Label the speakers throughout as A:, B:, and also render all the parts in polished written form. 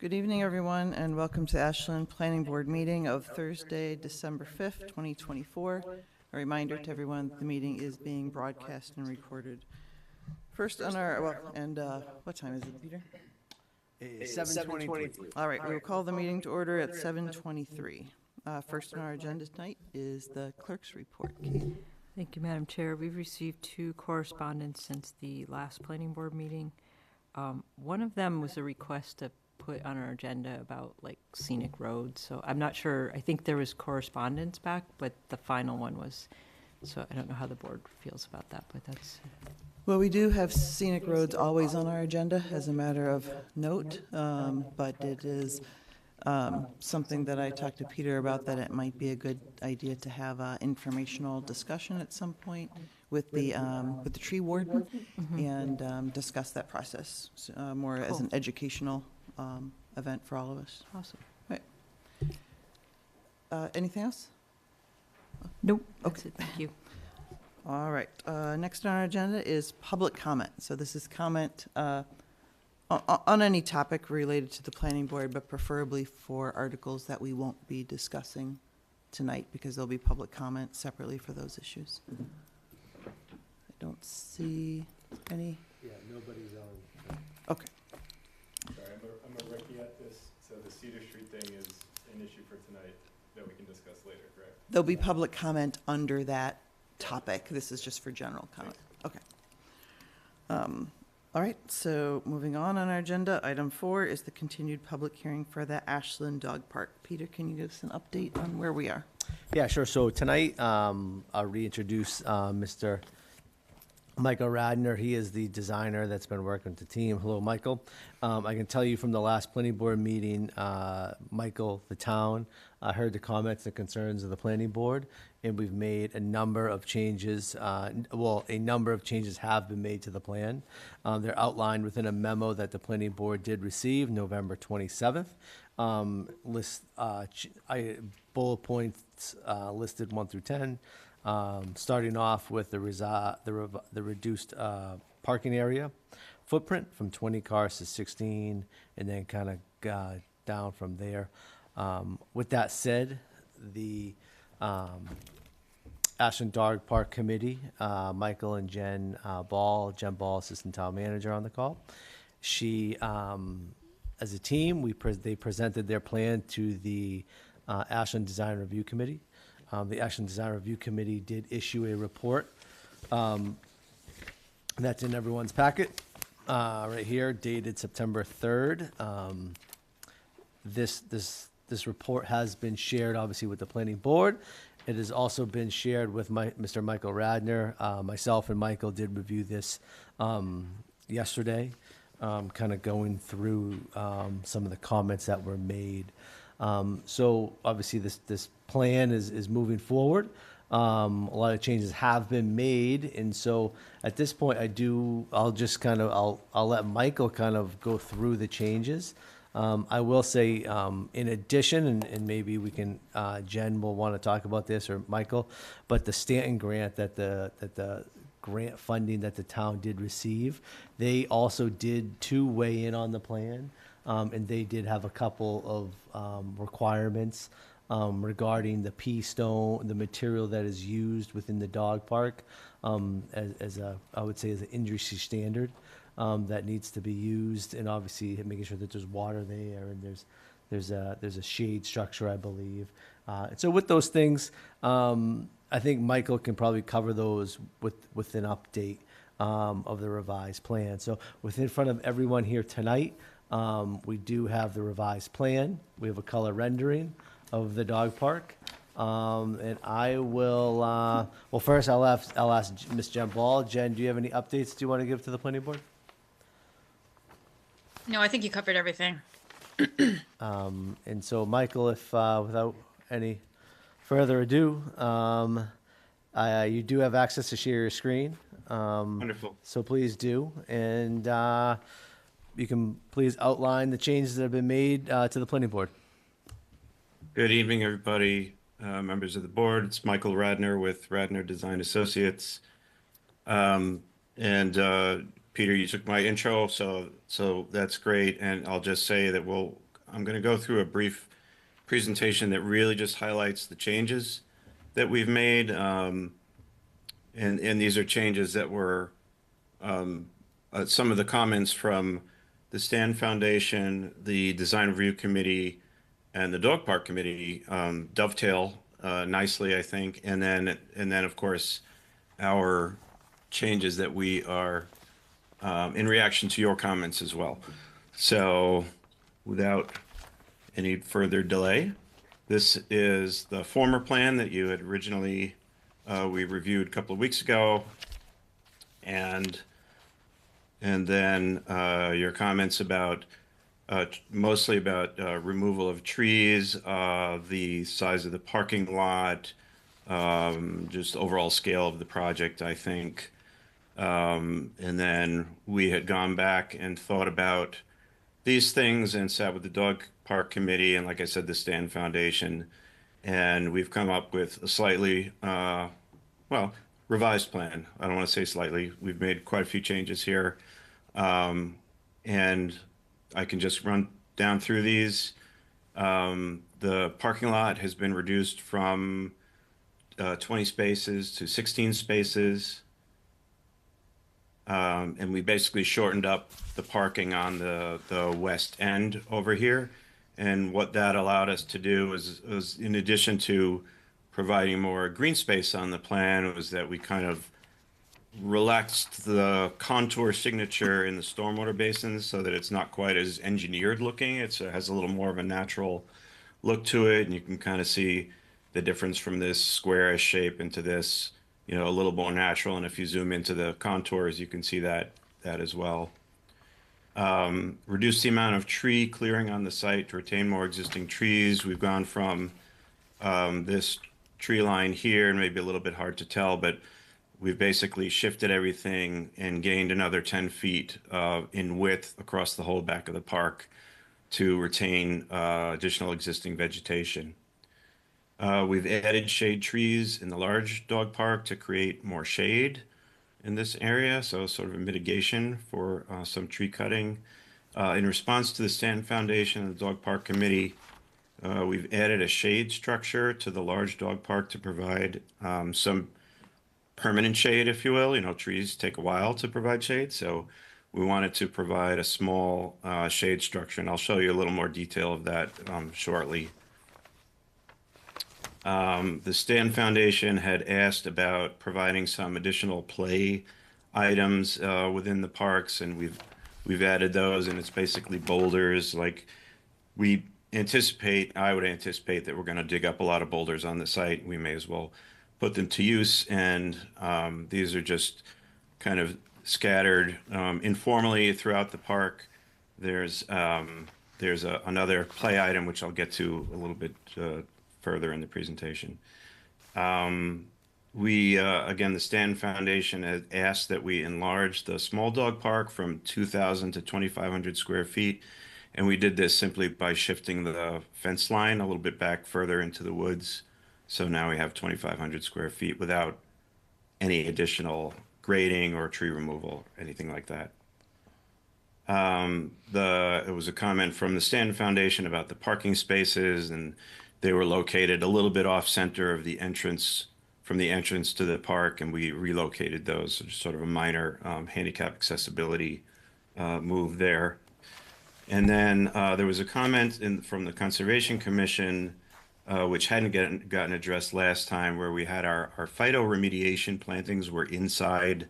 A: Good evening, everyone, and welcome to Ashland Planning Board meeting of Thursday, December 5th, 2024. A reminder to everyone, the meeting is being broadcast and recorded. First on our, what time is it, Peter?
B: 7:23.
A: All right, we will call the meeting to order at 7:23. First on our agenda tonight is the clerk's report. Kate?
C: Thank you, Madam Chair. We've received two correspondence since the last planning board meeting. One of them was a request to put on our agenda about like scenic roads. So I'm not sure, I think there was correspondence back, but the final one was, so I don't know how the board feels about that, but that's.
A: Well, we do have scenic roads always on our agenda as a matter of note, but it is something that I talked to Peter about, that it might be a good idea to have an informational discussion at some point with the tree warden and discuss that process more as an educational event for all of us.
C: Awesome.
A: Right. Anything else?
C: Nope. That's it. Thank you.
A: All right. Next on our agenda is public comment. So this is comment on any topic related to the planning board, but preferably for articles that we won't be discussing tonight, because there'll be public comment separately for those issues. I don't see any.
B: Yeah, nobody's on.
A: Okay.
D: Sorry, I'm a rookie at this, so the Cedar Street thing is an issue for tonight that we can discuss later, correct?
A: There'll be public comment under that topic. This is just for general comment. Okay. All right, so moving on our agenda, item 4 is the continued public hearing for the Ashland Dog Park. Peter, can you give us an update on where we are?
B: Yeah, sure. So tonight, I'll reintroduce Mr. Michael Radner. He is the designer that's been working with the team. Hello, Michael. I can tell you from the last planning board meeting, Michael, the town, heard the comments and concerns of the planning board, and we've made a number of changes. A number of changes have been made to the plan. They're outlined within a memo that the planning board did receive November 27th. Bullet points listed 1 through 10. Starting off with the reduced parking area footprint from 20 cars to 16, and then kind of down from there. With that said, the Ashland Dog Park Committee, Michael and Jen Ball, Assistant Town Manager, on the call. She, as a team, they presented their plan to the Ashland Design Review Committee. The Ashland Design Review Committee did issue a report that's in everyone's packet right here, dated September 3rd. This report has been shared, obviously, with the planning board. It has also been shared with Mr. Michael Radner. Myself and Michael did review this yesterday, kind of going through some of the comments that were made. So obviously this plan is moving forward. A lot of changes have been made, and so at this point I'll let Michael kind of go through the changes. I will say, in addition, and maybe we can, Jen will want to talk about this, or Michael, but the Stanton grant that the grant funding that the town did receive, they also did weigh in on the plan. And they did have a couple of requirements regarding the pea stone, the material that is used within the dog park, I would say, as an industry standard that needs to be used, and obviously making sure that there's water there and there's a shade structure, I believe. And so with those things, I think Michael can probably cover those with an update of the revised plan. So in front of everyone here tonight, we do have the revised plan. We have a color rendering of the dog park. And I will, first I'll ask Ms. Jen Ball. Jen, do you have any updates you want to give to the planning board?
E: No, I think you covered everything.
B: And so, Michael, if without any further ado, you do have access to share your screen.
D: Wonderful.
B: So please do. And you can please outline the changes that have been made to the planning board.
D: Good evening, everybody, members of the board. It's Michael Radner with Radner Design Associates. Peter, you took my intro, so that's great. And I'll just say that we'll
E: I'm going to go through a brief presentation that really just highlights the changes that we've made. And these are changes that were some of the comments from the Stan Foundation, the Design Review Committee, and the Dog Park Committee dovetail nicely, I think. And then of course, our changes that we are in reaction to your comments as well. So without any further delay, this is the former plan that you had originally we reviewed a couple of weeks ago, and then your comments about mostly about removal of trees, the size of the parking lot, just overall scale of the project, I think. And then we had gone back and thought about these things and sat with the Dog Park Committee and, like I said, the Stan Foundation, and we've come up with a slightly, well, revised plan. I don't want to say slightly. We've made quite a few changes here, and I can just run down through these. The parking lot has been reduced from 20 spaces to 16 spaces. And we basically shortened up the parking on the west end over here. And what that allowed us to do was in addition to providing more green space on the plan, was that we kind of relaxed the contour signature in the stormwater basins so that it's not quite as engineered looking. It has a little more of a natural look to it, and you can kind of see the difference from this squarish shape into this, you know, a little more natural. And if you zoom into the contours, you can see that as well. Reduce the amount of tree clearing on the site to retain more existing trees. We've gone from this tree line here, and maybe a little bit hard to tell, but we've basically shifted everything and gained another 10 feet in width across the whole back of the park to retain additional existing vegetation. We've added shade trees in the large dog park to create more shade in this area, so sort of a mitigation for some tree cutting. In response to the Stanton Foundation and the Dog Park Committee, we've added a shade structure to the large dog park to provide some permanent shade, if you will. You know, trees take a while to provide shade, so we wanted to provide a small shade structure, and I'll show you a little more detail of that shortly. The Stan Foundation had asked about providing some additional play items within the parks, and we've added those, and it's basically boulders. Like I would anticipate that we're going to dig up a lot of boulders on the site. We may as well put them to use, and these are just kind of scattered informally throughout the park. There's another play item which I'll get to a little bit further in the presentation. Again, the Stan Foundation has asked that we enlarge the small dog park from 2,000 to 2,500 square feet. And we did this simply by shifting the fence line a little bit back further into the woods. So now we have 2,500 square feet without any additional grading or tree removal, anything like that. It was a comment from the Stan Foundation about the parking spaces, and they were located a little bit off center of the entrance, from the entrance to the park, and we relocated those. So just sort of a minor handicap accessibility move there. And then there was a comment from the Conservation Commission, which hadn't gotten addressed last time, where we had our phytoremediation plantings were inside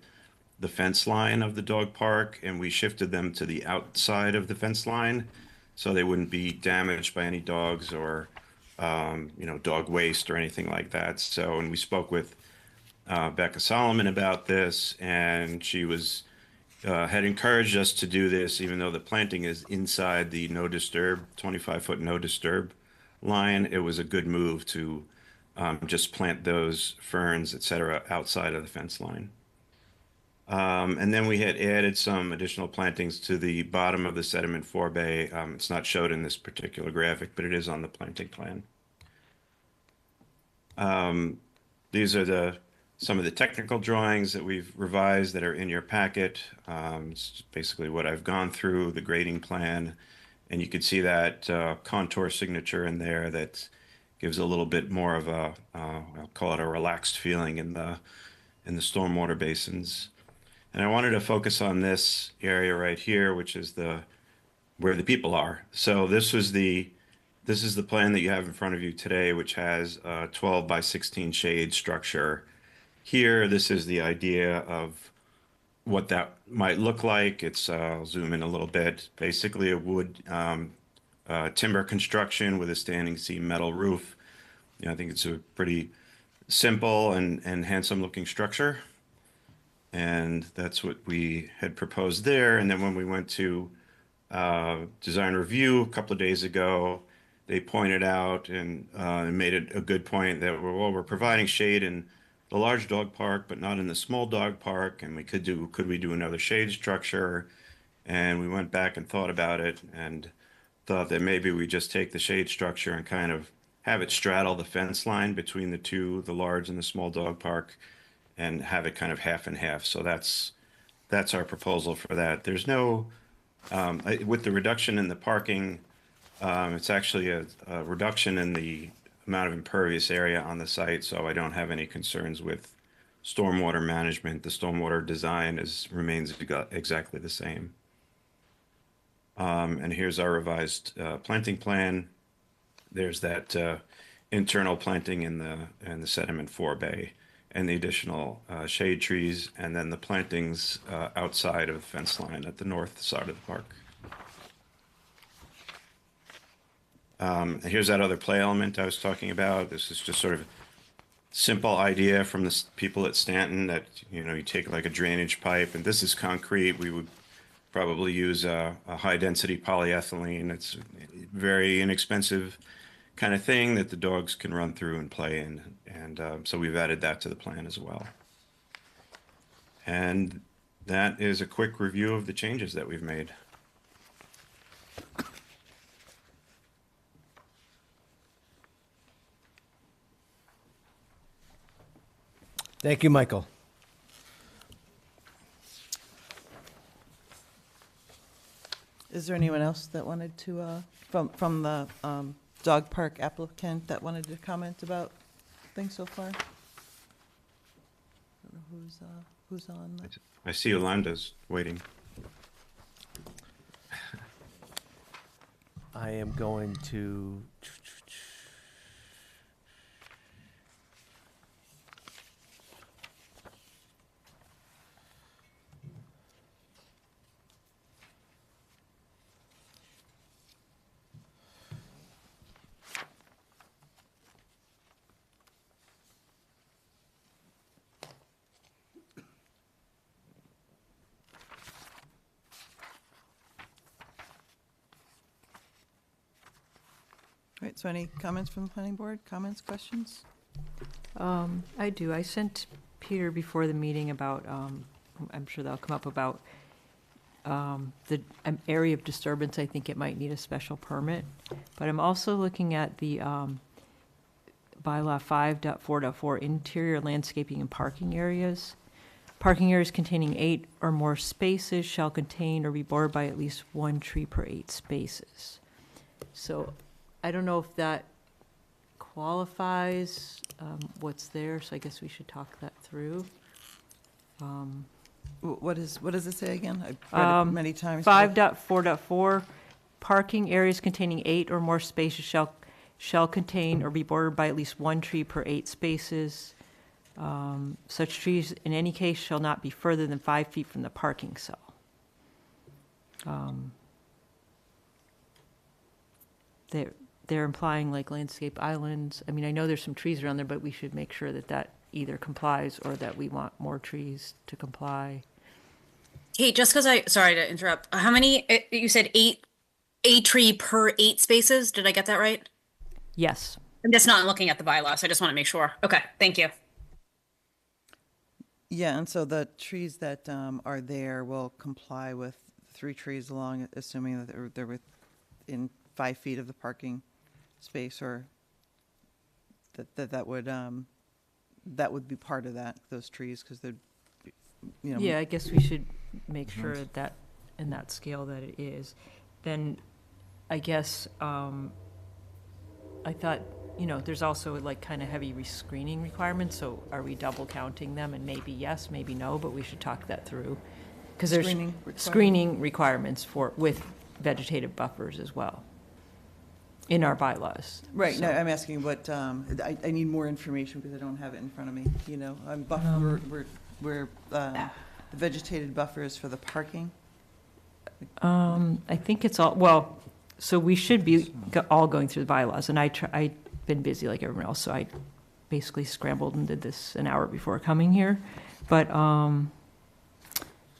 E: the fence line of the dog park, and we shifted them to the outside of the fence line so they wouldn't be damaged by any dogs or dog waste or anything like that. So, and we spoke with Becca Solomon about this, and she had encouraged us to do this, even though the planting is inside the no disturb, 25-foot no disturb line. It was a good move to just plant those ferns, et cetera, outside of the fence line. And then we had added some additional plantings to the bottom of the sediment forebay. It's not showed in this particular graphic, but it is on the planting plan. These are some of the technical drawings that we've revised that are in your packet. It's basically what I've gone through, the grading plan, And you could see that contour signature in there that gives a little bit more of a, I'll call it a relaxed feeling in the stormwater basins. And I wanted to focus on this area right here, which is where the people are. So this is the plan that you have in front of you today, which has a 12 by 16 shade structure. Here, this is the idea of what that might look like. It's, I'll zoom in a little bit, basically a wood timber construction with a standing seam metal roof. I think it's a pretty simple and handsome looking structure. And that's what we had proposed there. And then when we went to design review a couple of days ago, they pointed out and made it a good point that we're providing shade in the large dog park, but not in the small dog park. And could we do another shade structure? And we went back and thought about it and thought that maybe we just take the shade structure and kind of have it straddle the fence line between the two, the large and the small dog park, and have it kind of half and half. So that's our proposal for that. There's no with the reduction in the parking, it's actually a reduction in the amount of impervious area on the site, so I don't have any concerns with stormwater management. The stormwater design remains exactly the same. And here's our revised planting plan. There's that internal planting in the sediment forebay and the additional shade trees, and then the plantings outside of the fence line at the north side of the park. Here's that other play element I was talking about. This is just sort of simple idea from the people at Stanton that, you take like a drainage pipe, and this is concrete. We would probably use a high density polyethylene. It's very inexpensive kind of thing that the dogs can run through and play in. And so we've added that to the plan as well. And that is a quick review of the changes that we've made.
B: Thank you, Michael.
A: Is there anyone else that wanted to, from the dog park applicant that wanted to comment about things so far? I don't know who's on.
E: I see Yolanda's waiting.
B: I am going to.
A: All right, so any comments from the planning board? Comments, questions?
C: I do. I sent Peter before the meeting about, I'm sure that'll come up, about the area of disturbance. I think it might need a special permit. But I'm also looking at the bylaw 5.4.4, interior landscaping and parking areas. Parking areas containing 8 or more spaces shall contain or be bordered by at least 1 tree per 8 spaces. So I don't know if that qualifies what's there, so I guess we should talk that through.
A: What does it say again? I've read it many times.
C: 5.4.4, parking areas containing 8 or more spaces shall contain or be bordered by at least 1 tree per 8 spaces. Such trees in any case shall not be further than 5 feet from the parking cell. They're implying like landscape islands. I mean, I know there's some trees around there, but we should make sure that that either complies or that we want more trees to comply.
F: Kate, just because sorry to interrupt. How many, you said 8, a tree per 8 spaces? Did I get that right?
C: Yes.
F: I'm just not looking at the bylaw, so I just want to make sure. Okay, thank you.
A: Yeah, and so the trees that are there will comply with 3 trees along, assuming that they're within 5 feet of the parking space, or that would be part of those trees, because they're,
C: Yeah, I guess we should make sure that in that scale that it is. Then I guess, I thought, there's also like kind of heavy screening requirements, so are we double counting them? And maybe yes, maybe no, but we should talk that through. Because there's screening requirements with vegetative buffers as well in our bylaws.
A: Right, no,
C: So-
A: I'm asking what, I need more information because I don't have it in front of me, I'm buffer, we're, the vegetated buffer is for the parking?
C: I think it's all, well, so we should be all going through the bylaws, and I've been busy like everyone else, so I basically scrambled and did this an hour before coming here. But,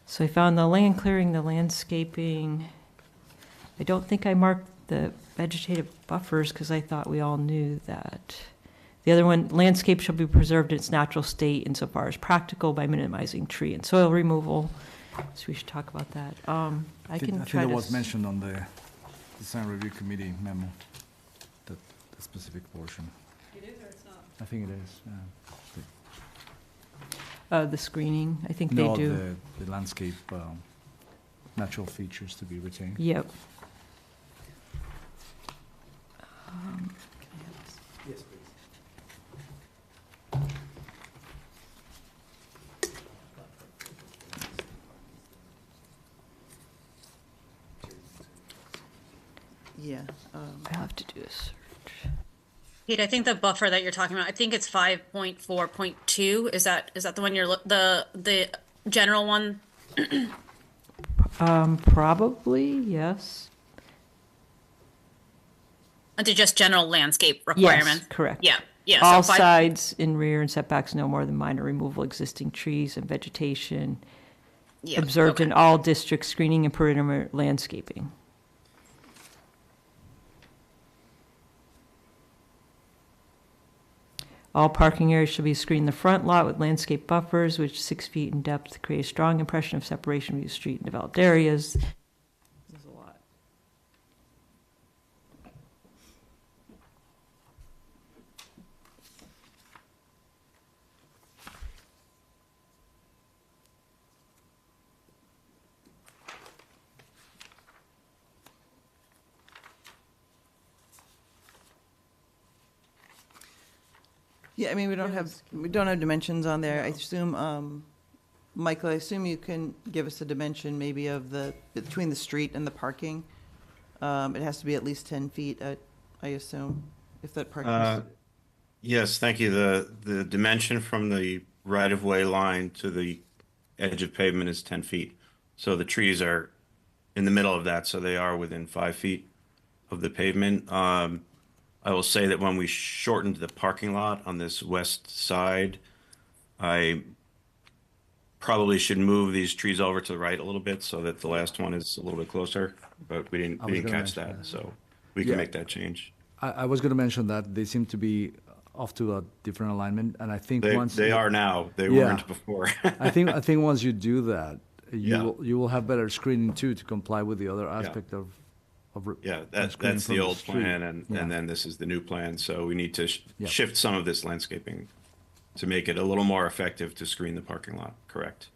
C: so I found the land clearing, the landscaping. I don't think I marked the vegetative buffers because I thought we all knew that. The other one, landscape shall be preserved in its natural state insofar as practical by minimizing tree and soil removal. So we should talk about that. I can
G: think
C: try
G: that
C: to.
G: was mentioned on the design review committee memo, the specific portion.
H: It is or it's not?
G: I think it is,
C: The screening, I think they
G: No,
C: do.
G: the landscape, natural features to be retained.
C: Yep.
D: Yes, please.
A: Yeah.
C: I'll have to do a search.
F: Kate, I think the buffer that you're talking about, I think it's 5.4.2. Is that the one the general one?
C: Probably, yes.
F: Under just general landscape requirements?
C: Yes, correct.
F: Yeah, yeah.
C: All
F: so
C: sides in rear and setbacks no more than minor removal existing trees and vegetation
F: yeah,
C: observed
F: okay.
C: in all district screening and perimeter landscaping. All parking areas should be screened in the front lot with landscape buffers, which 6 feet in depth to create a strong impression of separation from the street and developed areas. There's a lot.
A: Yeah, I mean, we don't have dimensions on there. I assume, Michael, I assume you can give us a dimension maybe of between the street and the parking. It has to be at least 10 feet, I assume, if that parking.
E: Yes, thank you. The dimension from the right-of-way line to the edge of pavement is 10 feet. So the trees are in the middle of that, so they are within 5 feet of the pavement. I will say that when we shortened the parking lot on this west side, I probably should move these trees over to the right a little bit so that the last one is a little bit closer, but we didn't
G: I was gonna
E: catch
G: mention
E: that,
G: that.
E: so we can
G: Yeah.
E: make that change.
G: I was going to mention that they seem to be off to a different alignment, and I think once
E: They are now, they
G: Yeah.
E: weren't before.
G: I think once you do that,
E: Yeah.
G: you will have better screening too to comply with the other aspect of
E: Yeah,
G: screening
E: that's
G: from
E: the
G: the
E: old
G: street.
E: plan, and
G: Yeah.
E: then this is the new plan, so we need to
G: Yeah.
E: shift some of this landscaping to make it a little more effective to screen the parking lot, correct?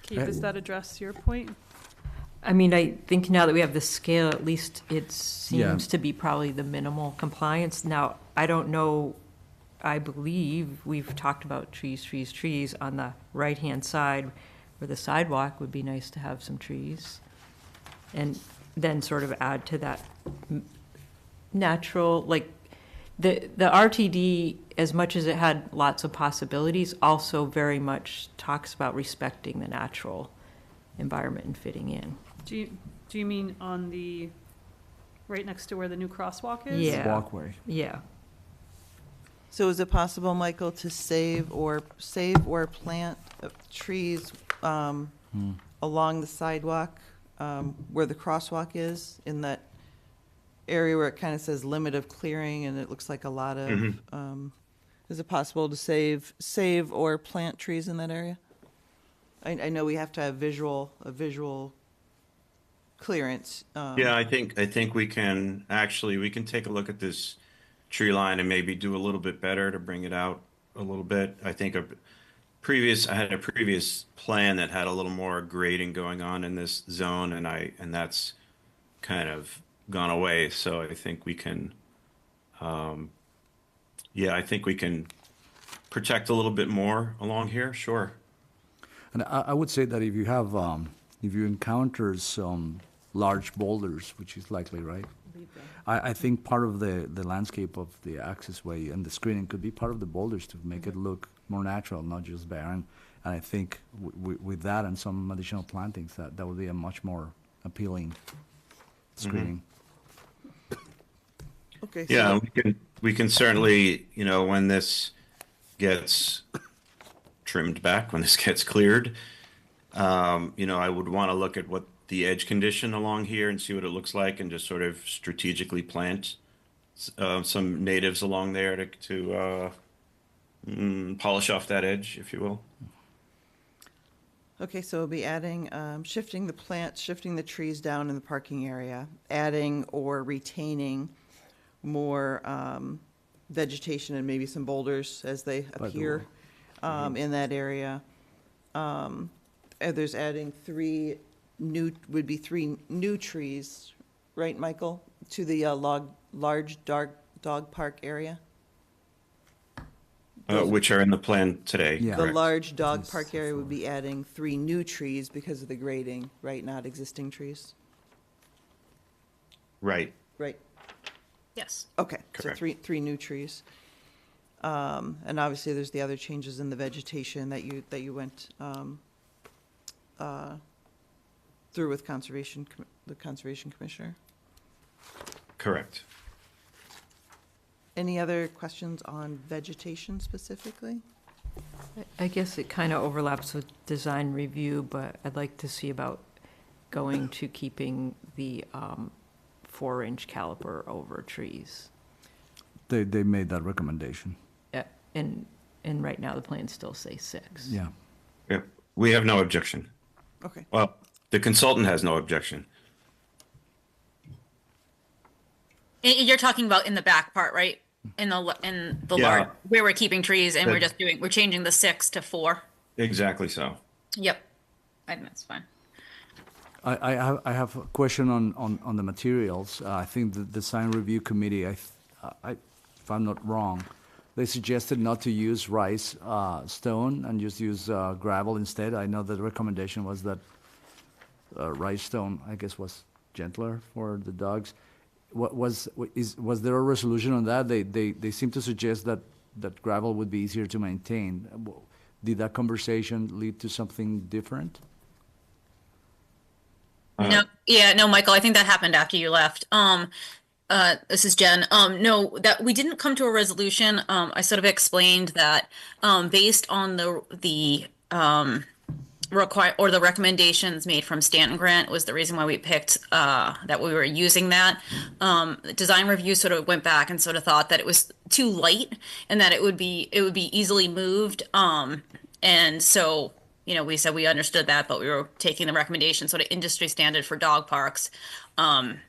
H: Kate, does that address your point?
C: I mean, I think now that we have the scale, at least it
G: Yeah.
C: seems to be probably the minimal compliance. Now, I don't know, I believe we've talked about trees on the right-hand side where the sidewalk would be nice to have some trees. And then sort of add to that natural, like, the RTD, as much as it had lots of possibilities, also very much talks about respecting the natural environment and fitting in.
H: Do you mean on the, right next to where the new crosswalk is?
C: Yeah.
G: walkway.
C: Yeah.
A: So is it possible, Michael, to save or plant trees along the sidewalk where the crosswalk is, in that area where it kind of says limit of clearing and it looks like a lot of, is it possible to save or plant trees in that area? I know we have to have a visual clearance.
E: Yeah, I think we can take a look at this tree line and maybe do a little bit better to bring it out a little bit. I think I had a previous plan that had a little more grading going on in this zone, and that's kind of gone away. So I think we can, yeah, I think we can protect a little bit more along here. Sure.
G: And I would say that if you encounter some large boulders, which is likely, right? I think part of the landscape of the accessway and the screening could be part of the boulders to make it look more natural, not just barren. And I think with that and some additional plantings, that would be a much more appealing screening.
A: Okay. So
E: Yeah, we can certainly, when this gets trimmed back, when this gets cleared, I would want to look at what the edge condition along here and see what it looks like, and just sort of strategically plant some natives along there to polish off that edge, if you will.
A: Okay, so we'll be adding, shifting the plants, shifting the trees down in the parking area, adding or retaining more vegetation and maybe some boulders as they
G: By the
A: appear in that area. There's adding three new trees, right, Michael, to the large dog park area?
E: Which are in the plan today.
G: Yeah.
A: The
E: correct?
A: large dog park area would be adding 3 new trees because of the grading, right, not existing trees?
E: Right.
A: Right,
F: Yes.
A: okay, so
E: Correct.
A: three new trees. And obviously, there's the other changes in the vegetation that you went through with the Conservation Commissioner.
E: Correct.
A: Any other questions on vegetation specifically?
C: I guess it kind of overlaps with design review, but I'd like to see about going to keeping the 4-inch caliper over trees.
G: They made that recommendation.
C: And right now, the plans still say 6.
G: Yeah.
E: Yeah. We have no objection.
A: Okay,
E: Well, the consultant has no objection.
F: You're talking about in the back part, right? In the
E: Yeah.
F: large, where we're keeping trees and we're changing the 6 to 4.
E: Exactly so.
F: Yep. I think that's fine.
G: I have a question on the materials. I think the design review committee, if I'm not wrong, they suggested not to use rice stone and just use gravel instead. I know the recommendation was that rice stone, I guess, was gentler for the dogs. Was there a resolution on that? They seem to suggest that gravel would be easier to maintain. Did that conversation lead to something different?
F: No, Michael, I think that happened after you left. This is Jen. No, that we didn't come to a resolution. I sort of explained that, based on the the recommendations made from Stanton Grant was the reason why we picked, that we were using that. The design review sort of went back and sort of thought that it was too light and that it would be easily moved. And so, we said we understood that, but we were taking the recommendation, sort of industry standard for dog parks. And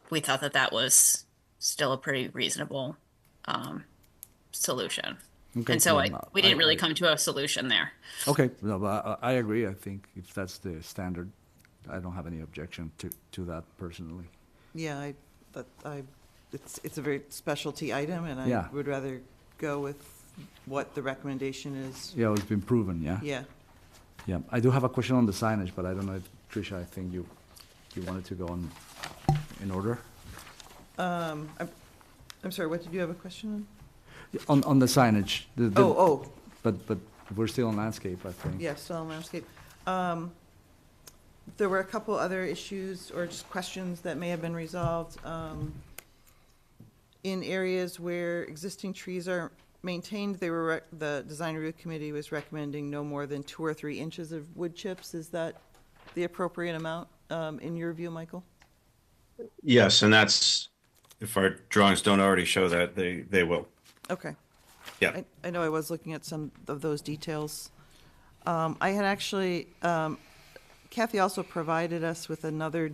F: we thought that was still a pretty reasonable solution.
G: Okay,
F: And so
G: well,
F: we didn't really come to a solution there.
G: Okay, no, but I agree. I think if that's the standard, I don't have any objection to that personally.
A: yeah, it's a very specialty item, and I
G: Yeah.
A: would rather go with what the recommendation is.
G: Yeah, it's been proven, yeah?
A: Yeah.
G: Yeah, I do have a question on the signage, but I don't know if, Tricia, I think you wanted to go in order?
A: I'm sorry, what did you have a question on?
G: On the signage.
A: Oh,
G: But we're still on landscape, I think.
A: yeah, still on landscape. There were a couple other issues or just questions that may have been resolved. In areas where existing trees are maintained, the design review committee was recommending no more than 2 or 3 inches of wood chips. Is that the appropriate amount, in your view, Michael?
E: Yes, and that's, if our drawings don't already show that, they will.
A: Okay.
E: Yeah.
A: I know I was looking at some of those details. I had actually, Kathy also provided us with another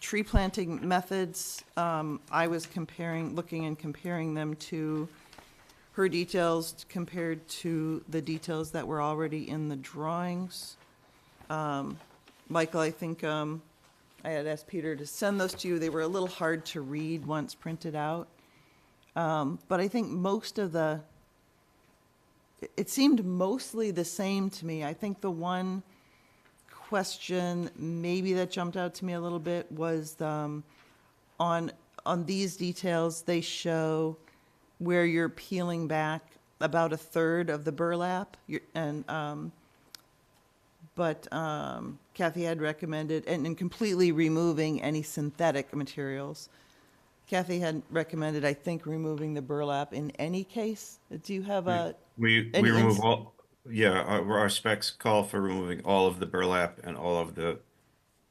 A: tree planting methods, I was looking and comparing them to her details compared to the details that were already in the drawings. Michael, I think I had asked Peter to send those to you. They were a little hard to read once printed out. But I think it seemed mostly the same to me. I think the one question maybe that jumped out to me a little bit was on these details, they show where you're peeling back about a third of the burlap, but Kathy had recommended, and completely removing any synthetic materials. Kathy had recommended, I think, removing the burlap in any case. Do you have
E: We
A: any
E: remove all, yeah, our specs call for removing all of the burlap and all of the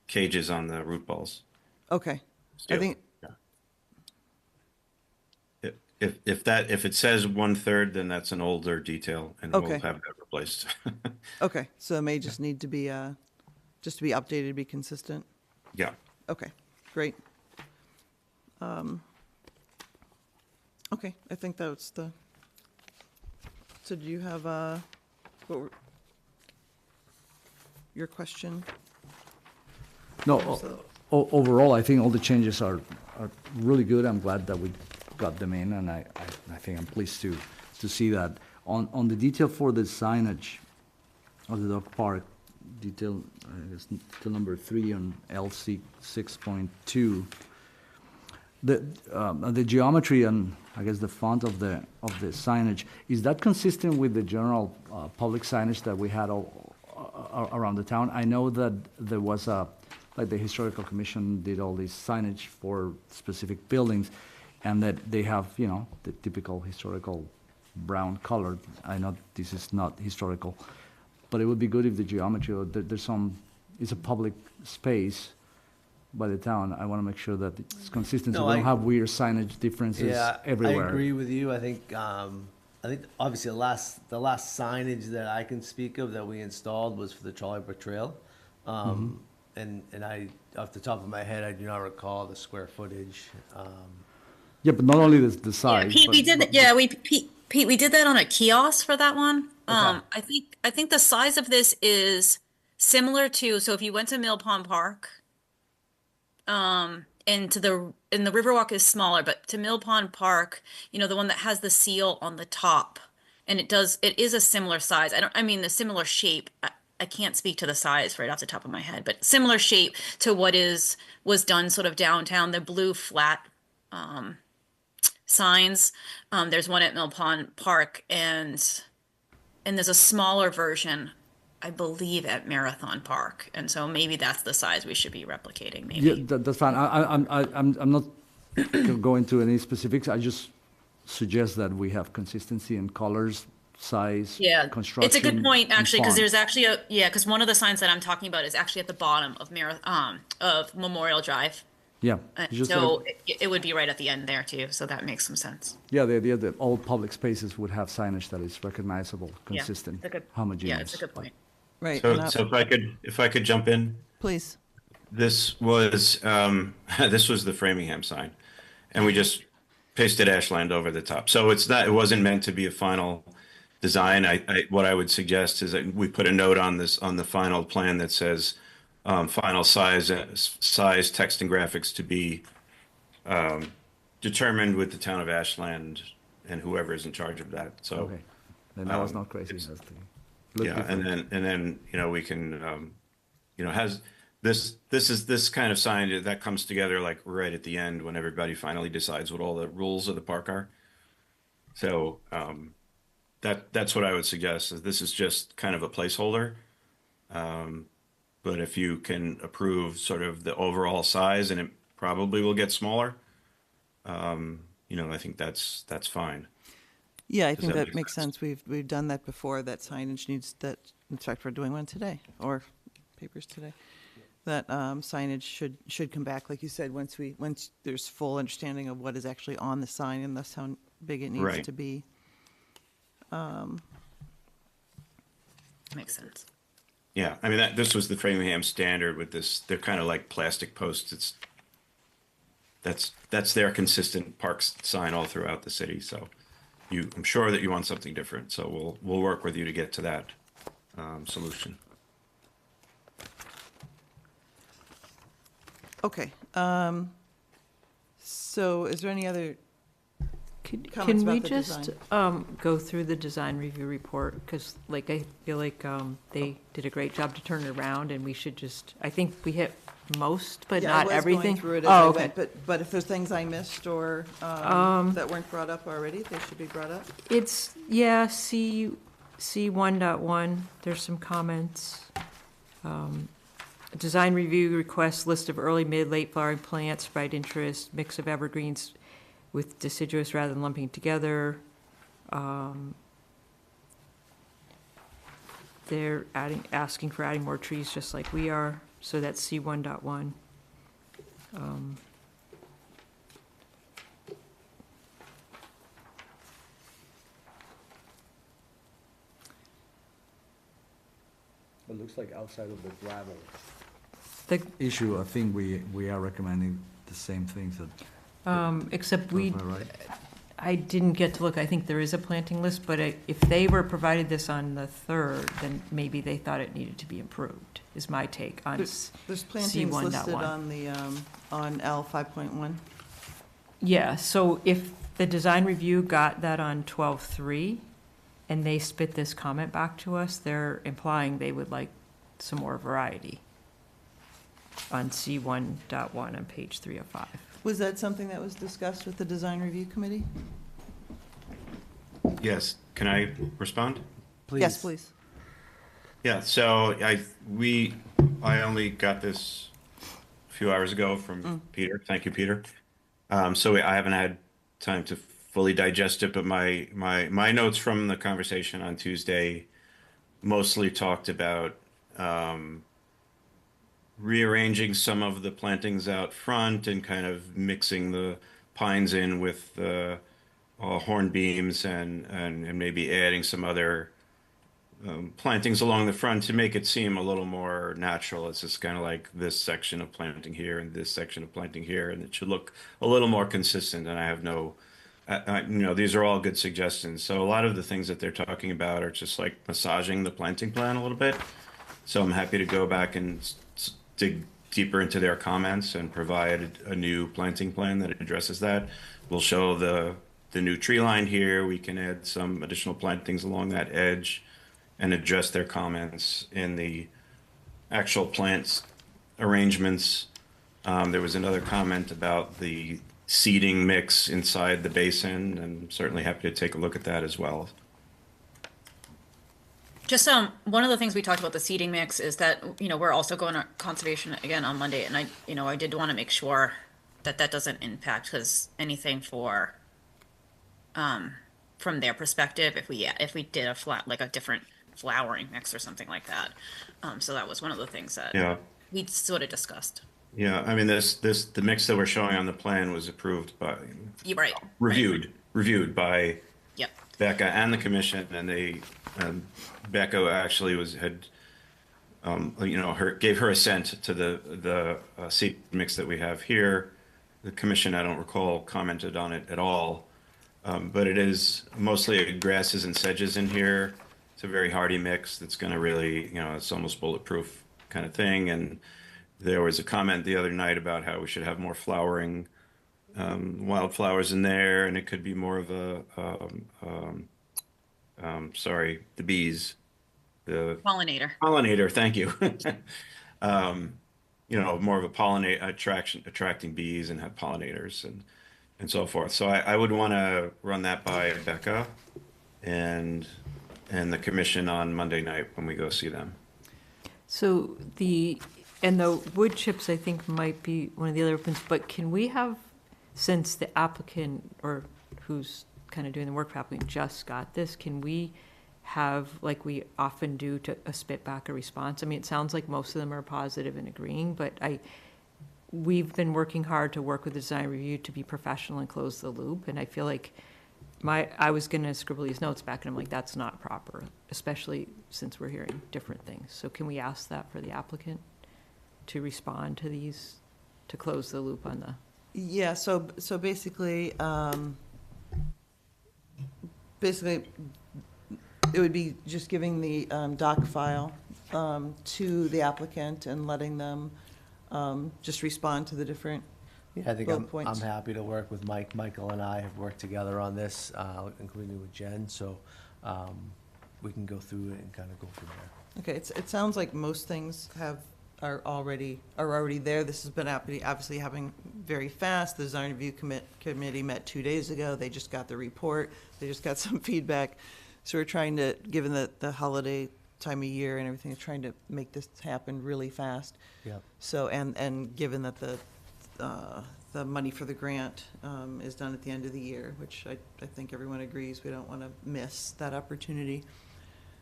E: cages on the root balls.
A: Okay. I
E: Steel.
A: think,
E: If it says 1/3, then that's an older detail, and
A: Okay.
E: we'll have that replaced.
A: okay, so it may just need to be, just to be updated, to be consistent.
E: Yeah.
A: Okay, great. Okay, I think that's so do you have, your question?
G: No,
A: So-
G: overall, I think all the changes are really good. I'm glad that we got them in, and I think I'm pleased to see that. On the detail for the signage of the dog park, detail, I guess, detail number 3 on LC 6.2, the geometry and, I guess, the font of the signage, is that consistent with the general public signage that we had around the town? I know that there was like the historical commission did all this signage for specific buildings, and that they have, the typical historical brown color. I know this is not historical, but it would be good if the geometry, or it's a public space by the town. I want to make sure that it's consistent, so
B: No,
G: we don't
B: I-
G: have weird signage differences
B: Yeah,
G: everywhere.
B: I agree with you. I think obviously the last signage that I can speak of that we installed was for the Trolley Brook Trail. And I, off the top of my head, I do not recall the square footage.
G: Yeah, but not only the
F: Yeah,
G: size.
F: Pete, we
G: but-
F: did, yeah, Pete, we did that on a kiosk for that one.
B: Okay.
F: I think the size of this is similar to, so if you went to Mill Pond Park, and the Riverwalk is smaller, but to Mill Pond Park, the one that has the seal on the top, and it is a similar size. I mean the similar shape. I can't speak to the size right off the top of my head, but similar shape to what was done sort of downtown, the blue flat signs. There's one at Mill Pond Park, and there's a smaller version, I believe, at Marathon Park, and so maybe that's the size we should be replicating. Maybe.
G: Yeah, that's fine. I'm not going to any specifics. I just suggest that we have consistency in colors, size,
F: Yeah,
G: construction.
F: it's a good point,
G: and
F: actually, because
G: font.
F: there's actually because one of the signs that I'm talking about is actually at the bottom of of Memorial Drive.
G: Yeah. it's just that
F: So it would be right at the end there too, so that makes some sense.
G: yeah, the idea that all public spaces would have signage that is recognizable,
F: Yeah,
G: consistent,
F: it's a good-
G: homogeneous.
F: Yeah, it's a good point.
A: Right.
E: So,
A: and I-
E: so if I could jump in,
A: Please.
E: this was this was the Framingham sign, and we just pasted Ashland over the top. So it wasn't meant to be a final design. What I would suggest is that we put a note on the final plan that says final size, text, and graphics to be determined with the town of Ashland and whoever is in charge of that. So
G: Okay, then that was not crazy. That's look
E: yeah,
G: different.
E: and then we can has this kind of sign that comes together like right at the end when everybody finally decides what all the rules of the park are. So that's what I would suggest. Is this is just kind of a placeholder. But if you can approve sort of the overall size, and it probably will get smaller, I think that's fine.
A: Yeah, I
E: Does
A: think
E: that
A: that
E: make
A: makes
E: sense?
A: sense. We've done that before. That signage needs that. In fact, we're doing one today, or papers today. That signage should come back, like you said, once there's full understanding of what is actually on the sign, and thus how big it needs
E: Right.
A: to be.
F: Makes sense.
E: Yeah, I mean this was the Framingham standard with this. They're kind of like plastic posts. It's that's their consistent parks sign all throughout the city. So I'm sure that you want something different. So we'll work with you to get to that solution.
A: Okay. So is there any other comments
C: Can we
A: about the
C: just
A: design?
C: go through the design review report? Because like, I feel like they did a great job to turn it around, and we should just, I think we hit most, but
A: Yeah,
C: not
A: I was
C: everything.
A: going through it as I
C: Oh, okay.
A: went, but if there's things I missed or that weren't brought up already, they should be brought up.
C: It's, yeah, C 1.1, there's some comments. Design review request, list of early, mid, late flowering plants, provide interest, mix of evergreens with deciduous rather than lumping together. They're asking for adding more trees just like we are, so that's C 1.1.
G: It looks like outside of the gravel
C: The,
G: issue, I think we are recommending the same things that.
C: except we,
G: Am I right?
C: I didn't get to look, I think there is a planting list, but if they were provided this on the 3rd, then maybe they thought it needed to be improved, is my take on
A: There's plantings listed
C: 1.1.
A: on the, on L 5.1.
C: Yeah, so if the design review got that on 12.3, and they spit this comment back to us, they're implying they would like some more variety on C 1.1 on page 305.
A: Was that something that was discussed with the design review committee?
E: Yes. Can I respond?
B: Please.
A: Yes, please.
E: Yeah, so I only got this a few hours ago from Peter. Thank you, Peter. So I haven't had time to fully digest it, but my notes from the conversation on Tuesday mostly talked about rearranging some of the plantings out front and kind of mixing the pines in with the hornbeams and maybe adding some other plantings along the front to make it seem a little more natural. It's just kind of like this section of planting here and this section of planting here, and it should look a little more consistent. And I have these are all good suggestions. So a lot of the things that they're talking about are just like massaging the planting plan a little bit. So I'm happy to go back and dig deeper into their comments and provide a new planting plan that addresses that. We'll show the new tree line here. We can add some additional plantings along that edge and address their comments in the actual plants arrangements. There was another comment about the seeding mix inside the basin, and I'm certainly happy to take a look at that as well.
F: Just one of the things we talked about the seeding mix is that, we're also going to conservation again on Monday, and I did want to make sure that doesn't impact, because anything for from their perspective, if we did a different flowering mix or something like that. So that was one of the things that we sort of discussed.
E: Yeah, I mean, the mix that we're showing on the plan was approved by,
F: You're right.
E: reviewed by
F: Yep.
E: Becca and the commission, and Becca actually gave her assent to the seed mix that we have here. The commission, I don't recall, commented on it at all, but it is mostly grasses and sedges in here. It's a very hardy mix that's going to really, it's almost bulletproof kind of thing. And there was a comment the other night about how we should have more flowering wildflowers in there, and it could be more of the bees. The
F: Pollinator.
E: Thank you. More of a attracting bees and have pollinators and so forth. So I would want to run that by Becca and the commission on Monday night when we go see them.
C: So the wood chips, I think, might be one of the other opens, but can we have, since the applicant, or who's kind of doing the work for applicant, just got this, can we have, like we often do, to spit back a response? I mean, it sounds like most of them are positive and agreeing, but we've been working hard to work with the design review to be professional and close the loop, and I feel like I was gonna scribble these notes back, and I'm like, that's not proper, especially since we're hearing different things. So can we ask that for the applicant to respond to these, to close the loop on
A: Yeah, so basically, it would be just giving the doc file to the applicant and letting them just respond to the different,
B: Yeah, I think
A: bullet
B: I'm
A: points.
B: happy to work with Mike. Michael and I have worked together on this, including with Jen, so we can go through it and kind of go from there.
A: okay, it sounds like most things are already there. This has been obviously happening very fast. The design review committee met 2 days ago. They just got the report. They just got some feedback. So we're trying to, given the holiday time of year and everything, trying to make this happen really fast.
B: Yep.
A: So, and given that the money for the grant is done at the end of the year, which I think everyone agrees, we don't want to miss that opportunity.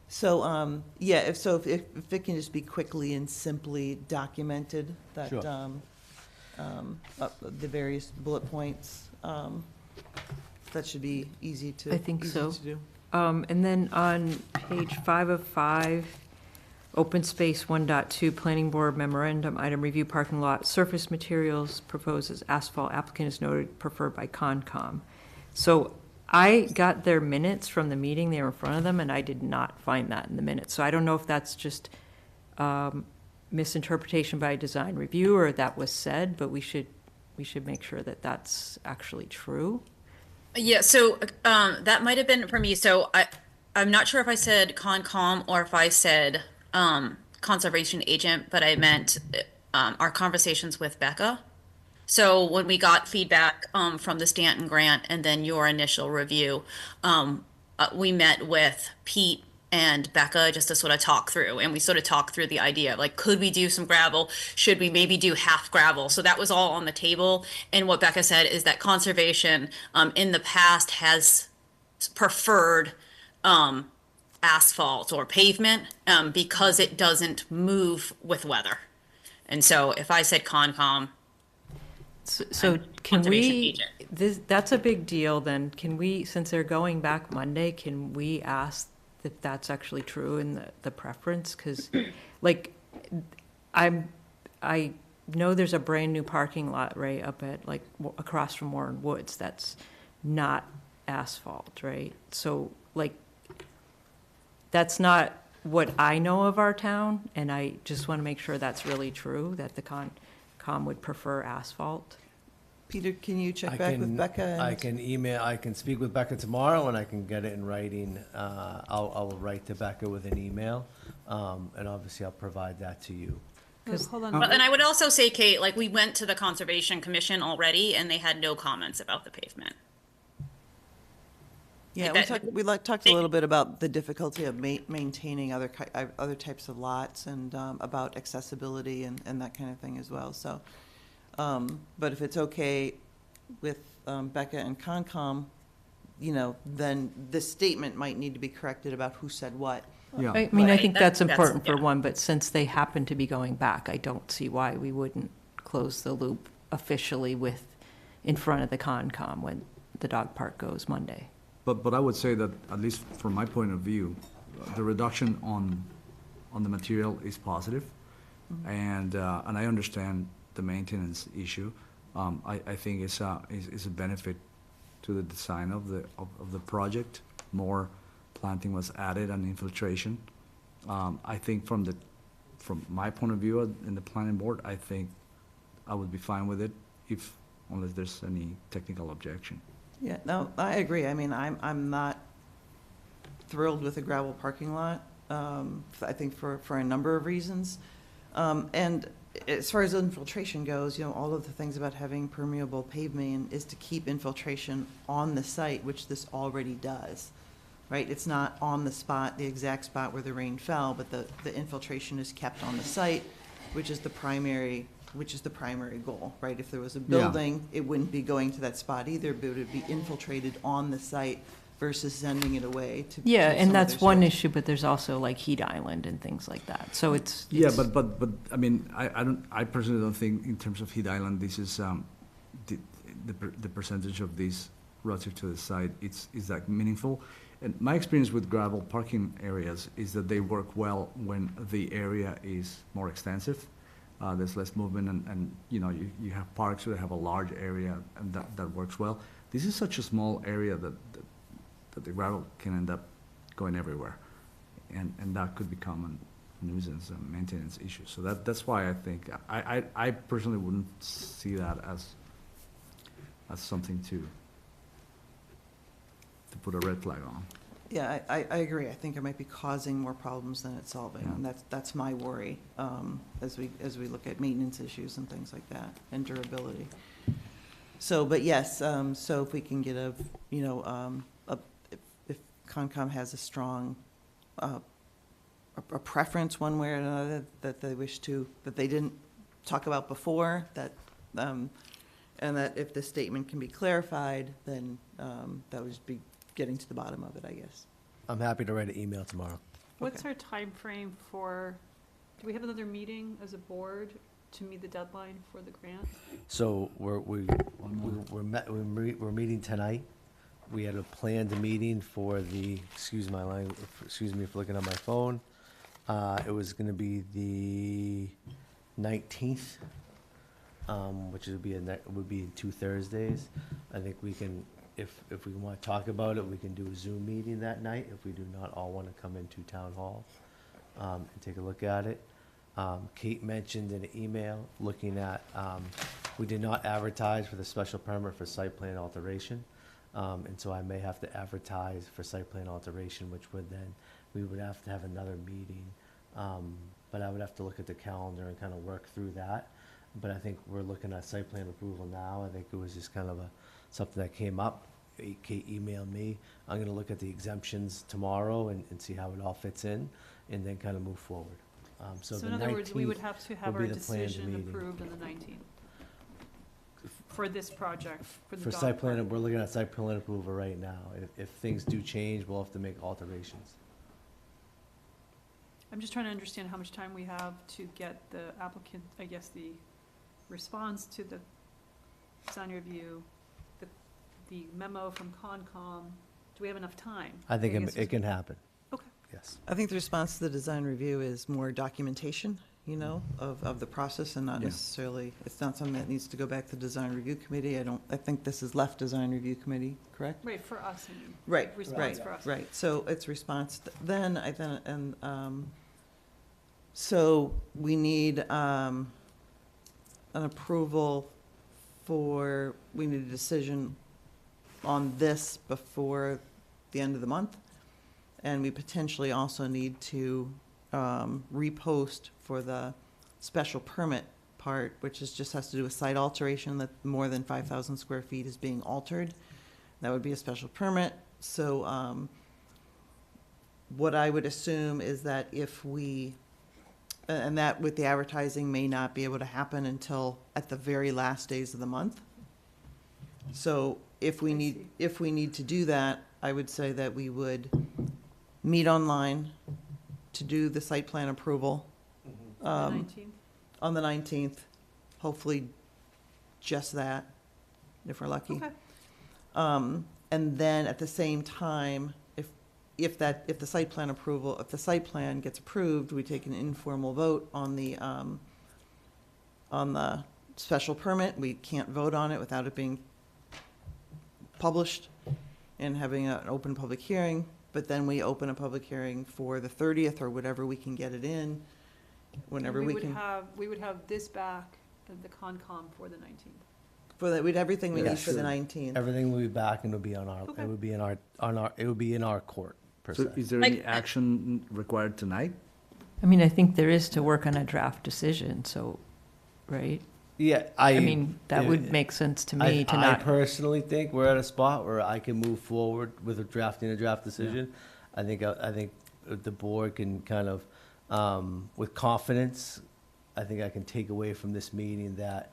A: So, yeah, if it can just be quickly and simply documented, that,
B: Sure.
A: The various bullet points, that should be easy to.
C: I think
A: easy
C: so.
A: to do.
C: And then on page 5 of 5, open space 1.2, planning board memorandum, item review parking lot, surface materials proposes asphalt, applicant is noted preferred by Concom. So I got their minutes from the meeting, they were in front of them, and I did not find that in the minutes. So I don't know if that's just misinterpretation by design review, or that was said, but we should make sure that that's actually true.
F: Yeah, so that might have been for me. So I'm not sure if I said Concom or if I said conservation agent, but I meant our conversations with Becca. So when we got feedback from the Stanton grant and then your initial review, we met with Pete and Becca just to sort of talk through, and we sort of talked through the idea, like, could we do some gravel? Should we maybe do half gravel? So that was all on the table. And what Becca said is that conservation in the past has preferred asphalt or pavement because it doesn't move with weather. And so if I said Concom,
C: So can
F: conservation
C: we,
F: agent.
C: that's a big deal, then can we, since they're going back Monday, can we ask if that's actually true in the preference? Because, like, I know there's a brand-new parking lot, right, up at, like, across from Warren Woods, that's not asphalt, right? So, like, that's not what I know of our town, and I just want to make sure that's really true, that the Concom would prefer asphalt.
A: Peter, can you check back with Becca?
B: I can speak with Becca tomorrow, and I can get it in writing. I'll write to Becca with an email, and obviously I'll provide that to you.
H: Hold on.
F: But then I would also say, Kate, like, we went to the Conservation Commission already and they had no comments about the pavement.
A: Yeah, we talked a little bit about the difficulty of maintaining other types of lots and about accessibility and that kind of thing as well, so. But if it's okay with Becca and Concom, then this statement might need to be corrected about who said what.
G: Yeah.
C: I mean, I
F: Right,
C: think
F: that's-
C: that's important for
F: yeah.
C: one, but since they happen to be going back, I don't see why we wouldn't close the loop officially in front of the Concom when the dog park goes Monday.
G: But I would say that, at least from my point of view, the reduction on the material is positive. And I understand the maintenance issue. I think it's a benefit to the design of the project. More planting was added and infiltration. I think from my point of view in the planning board, I think I would be fine with it unless there's any technical objection.
A: Yeah, no, I agree. I mean, I'm not thrilled with a gravel parking lot, I think for a number of reasons. And as far as infiltration goes, all of the things about having permeable pavement is to keep infiltration on the site, which this already does, right? It's not on the spot, the exact spot where the rain fell, but the infiltration is kept on the site, which is the primary goal, right? If there was a building, it wouldn't be going to that spot either, but it would be infiltrated on the site versus sending it away to.
C: Yeah,
A: to
C: and
A: some
C: that's
A: other
C: one
A: source.
C: issue, but there's also like heat island and things like that. So it's.
G: Yeah, but I mean, I personally don't think in terms of heat island, this is the percentage of this relative to the site is that meaningful. And my experience with gravel parking areas is that they work well when the area is more extensive. there's less movement, and you know, you have parks that have a large area, and that works well. This is such a small area that the gravel can end up going everywhere, and that could become a nuisance and maintenance issue. So that's why I think, I personally wouldn't see that as something to put a red flag on.
A: Yeah, I agree. I think it might be causing more problems than it's solving, and that's my worry, as we look at maintenance issues and things like that, and durability. So, but yes, so if we can get if Concom has a strong, a preference one way or another that they wish to, that they didn't talk about before, that, and that if the statement can be clarified, then that would just be getting to the bottom of it, I guess.
B: I'm happy to write an email tomorrow.
H: What's our time frame for, do we have another meeting as a board to meet the deadline for the grant?
B: So we're meeting tonight. We had a planned meeting for the, excuse me for looking at my phone. It was gonna be the 19th, which would be in 2 Thursdays. I think we can, if we want to talk about it, we can do a Zoom meeting that night if we do not all want to come into town hall and take a look at it. Kate mentioned in an email looking at, we did not advertise for the special permit for site plan alteration. And so I may have to advertise for site plan alteration, which would then, we would have to have another meeting. But I would have to look at the calendar and kind of work through that. But I think we're looking at site plan approval now. I think it was just kind of something that came up. Kate emailed me. I'm gonna look at the exemptions tomorrow and see how it all fits in, and then kind of move forward. So
H: So
B: the
H: in other words, we would
B: 19th
H: have to have
B: will
H: our
B: be the planned
H: decision
B: meeting.
H: approved on the 19th for this project, for the
B: For
H: dog
B: site plan,
H: park.
B: we're looking at site plan approval right now. If things do change, we'll have to make alterations.
H: I'm just trying to understand how much time we have to get the applicant, I guess, the response to the design review, the memo from Concom. Do we have enough time?
B: I think
H: guess
B: it can happen.
H: Okay.
B: Yes.
A: I think the response to the design review is more documentation, of the process, and not
G: Yeah.
A: necessarily, it's not something that needs to go back to the design review committee. I think this is left design review committee, correct?
H: Right, for us, I mean.
A: Right,
H: Response for us.
A: Right, so it's response, so we need, an approval we need a decision on this before the end of the month. And we potentially also need to, repost for the special permit part, which just has to do with site alteration, that more than 5,000 square feet is being altered. That would be a special permit. So, what I would assume is that if we, and that with the advertising may not be able to happen until at the very last days of the month. So if we need to do that, I would say that we would meet online to do the site plan approval.
H: The 19th?
A: On the 19th, hopefully just that, if we're lucky.
H: Okay.
A: And then at the same time, if the site plan gets approved, we take an informal vote on the special permit. We can't vote on it without it being published and having an open public hearing, but then we open a public hearing for the 30th or whatever we can get it in, whenever we can.
H: We would have this back at the Concom for the 19th.
A: For that, we'd everything we need
B: Yes.
A: for the 19th.
B: Everything will be back and it'll be on our,
H: Okay.
B: it would be in our court, per
G: So
B: se.
G: is there
F: Like-
G: any action required tonight?
C: I mean, I think there is to work on a draft decision, so, right?
B: Yeah,
C: I mean, that would make sense to me to
B: I
C: not,
B: personally think we're at a spot where I can move forward with drafting a draft decision. I think the board can kind of, with confidence, I think I can take away from this meeting that,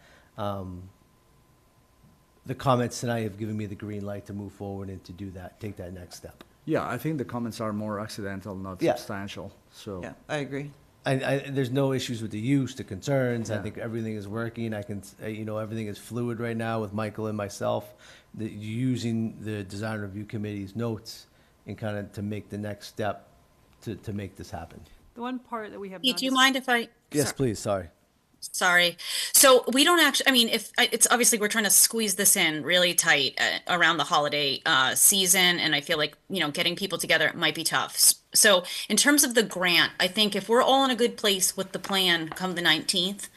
B: the comments tonight have given me the green light to move forward and to do that, take that next step.
G: Yeah, I think the comments are more accidental, not
B: Yeah.
G: substantial, so.
A: Yeah, I agree.
B: There's no issues with the use, the concerns. I
G: Yeah.
B: think everything is working. Everything is fluid right now with Michael and myself, using the design review committee's notes and kind of to make the next step to make this happen.
H: The one part that we have
F: Pete,
H: not.
F: do you mind if I?
B: Yes,
F: sorry.
B: please, sorry.
F: Sorry. So we don't actually, I mean, it's obviously we're trying to squeeze this in really tight around the holiday season. And I feel like, getting people together might be tough. So in terms of the grant, I think if we're all in a good place with the plan come the 19th,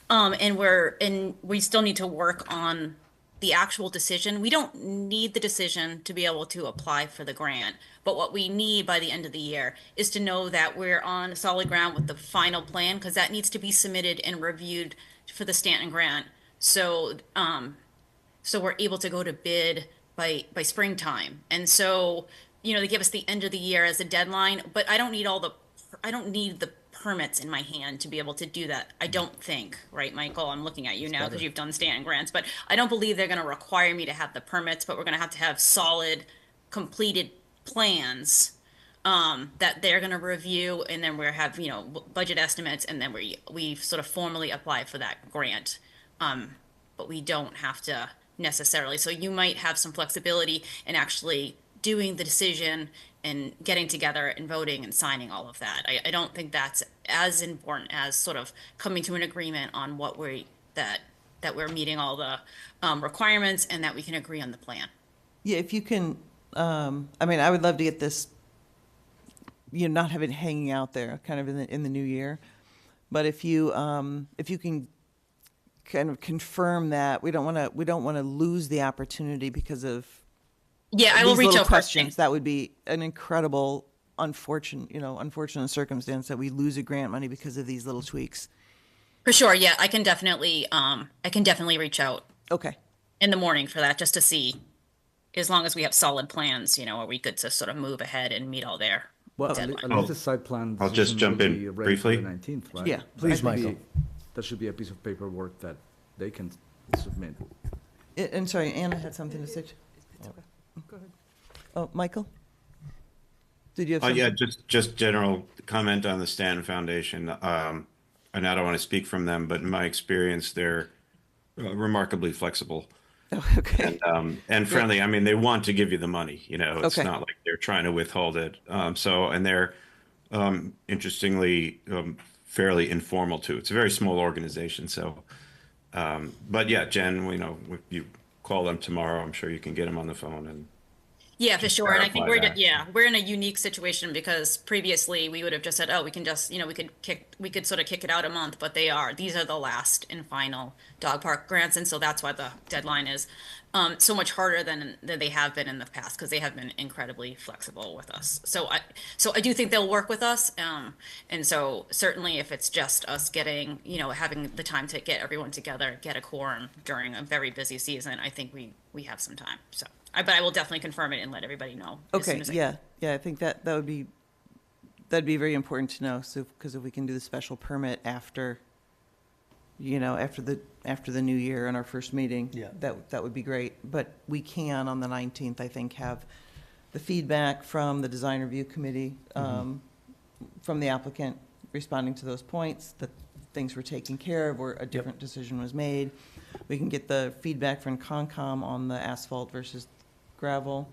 F: and we still need to work on the actual decision. We don't need the decision to be able to apply for the grant. But what we need by the end of the year is to know that we're on solid ground with the final plan, because that needs to be submitted and reviewed for the Stanton grant. So we're able to go to bid by springtime. And so, they give us the end of the year as a deadline, but I don't need the permits in my hand to be able to do that. I don't think, right, Michael? I'm looking at you now because you've done Stanton grants, but I don't believe they're going to require me to have the permits, but we're going to have solid, completed plans that they're going to review, and then we'll have, budget estimates, and then we sort of formally apply for that grant. But we don't have to necessarily. So you might have some flexibility in actually doing the decision and getting together and voting and signing all of that. I don't think that's as important as sort of coming to an agreement on that we're meeting all the requirements and that we can agree on the plan.
A: Yeah, if you can, I would love to get this, not have it hanging out there kind of in the new year. But if you can kind of confirm that we don't want to lose the opportunity because of
F: I will
A: these
F: reach
A: little
F: out
A: questions.
F: first.
A: That would be an incredible, unfortunate circumstance that we lose a grant money because of these little tweaks.
F: For sure, yeah, I can definitely reach out
A: Okay.
F: in the morning for that, just to see, as long as we have solid plans, are we good to sort of move ahead and meet all their
G: Well,
F: deadlines?
G: at least the site plan.
E: I'll just
G: decision
E: jump
G: will
E: in
G: be ready for
E: briefly.
G: the 19th, right?
A: Yeah.
B: Please,
G: That should be-
B: Michael.
G: That should be a piece of paperwork that they can submit.
A: And sorry, Anna had something to say.
H: Go ahead.
A: Oh, Michael? Did you have something?
E: Yeah, just general comment on the Stanton Foundation. And I don't want to speak from them, but in my experience, they're remarkably flexible
A: Oh, okay.
E: and friendly. I mean, they want to give you the money, it's
A: Okay.
E: not like they're trying to withhold it. And they're interestingly fairly informal too. It's a very small organization. So, but yeah, Jen, if you call them tomorrow, I'm sure you can get them on the phone and.
F: Yeah, for sure. And I think
E: clarify that.
F: we're in a unique situation because previously we would have just said, oh, we can just, we could sort of kick it out a month, but these are the last and final dog park grants. And so that's why the deadline is so much harder than they have been in the past, because they have been incredibly flexible with us. So I do think they'll work with us. And so certainly if it's just us getting, having the time to get everyone together, get a quorum during a very busy season, I think we have some time. So. But I will definitely confirm it and let everybody know. As soon
A: Okay,
F: as I
A: yeah, I think that'd be very important to know. So, because if we can do the special permit after the new year in our first meeting,
B: Yeah.
A: that would be great. But we can on the 19th, I think, have the feedback from the design review committee, from the applicant responding to those points, that things were taken care of or a different decision was made. We can get the feedback from Concom on the asphalt versus gravel.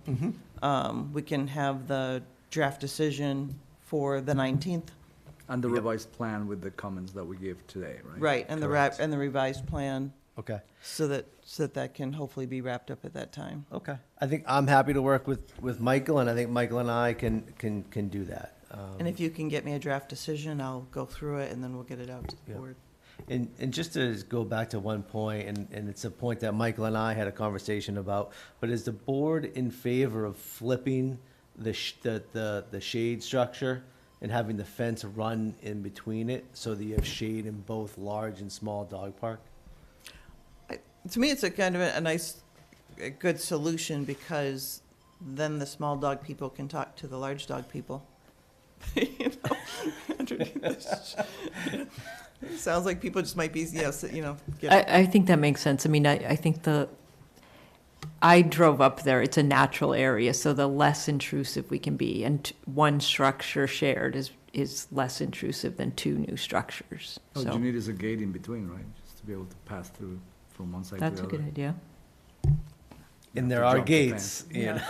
A: We can have the draft decision for the 19th.
G: And the revised plan with the comments that we gave today, right?
A: Right, and
B: Correct.
A: the revised plan,
B: Okay.
A: so that can hopefully be wrapped up at that time.
B: Okay. I think I'm happy to work with Michael, and I think Michael and I can do that.
A: And if you can get me a draft decision, I'll go through it, and then we'll get it out to the
B: Yeah.
A: board.
B: And just to go back to one point, and it's a point that Michael and I had a conversation about, but is the board in favor of flipping the shade structure and having the fence run in between it so that you have shade in both large and small dog park?
A: To me, it's a kind of a good solution, because then the small dog people can talk to the large dog people. Underneath this. It sounds like people just might be, get
C: I think that makes sense. I mean, I think I drove up there. It's a natural area, so the less intrusive we can be, and one structure shared is less intrusive than two new structures.
G: All
C: So
G: you need is a gate in between, right? Just to be able to pass through from one side to the other.
C: that's a good idea.
B: And
G: You
B: there
G: have to
B: are
G: jump the
B: gates,
G: fence.
B: you know.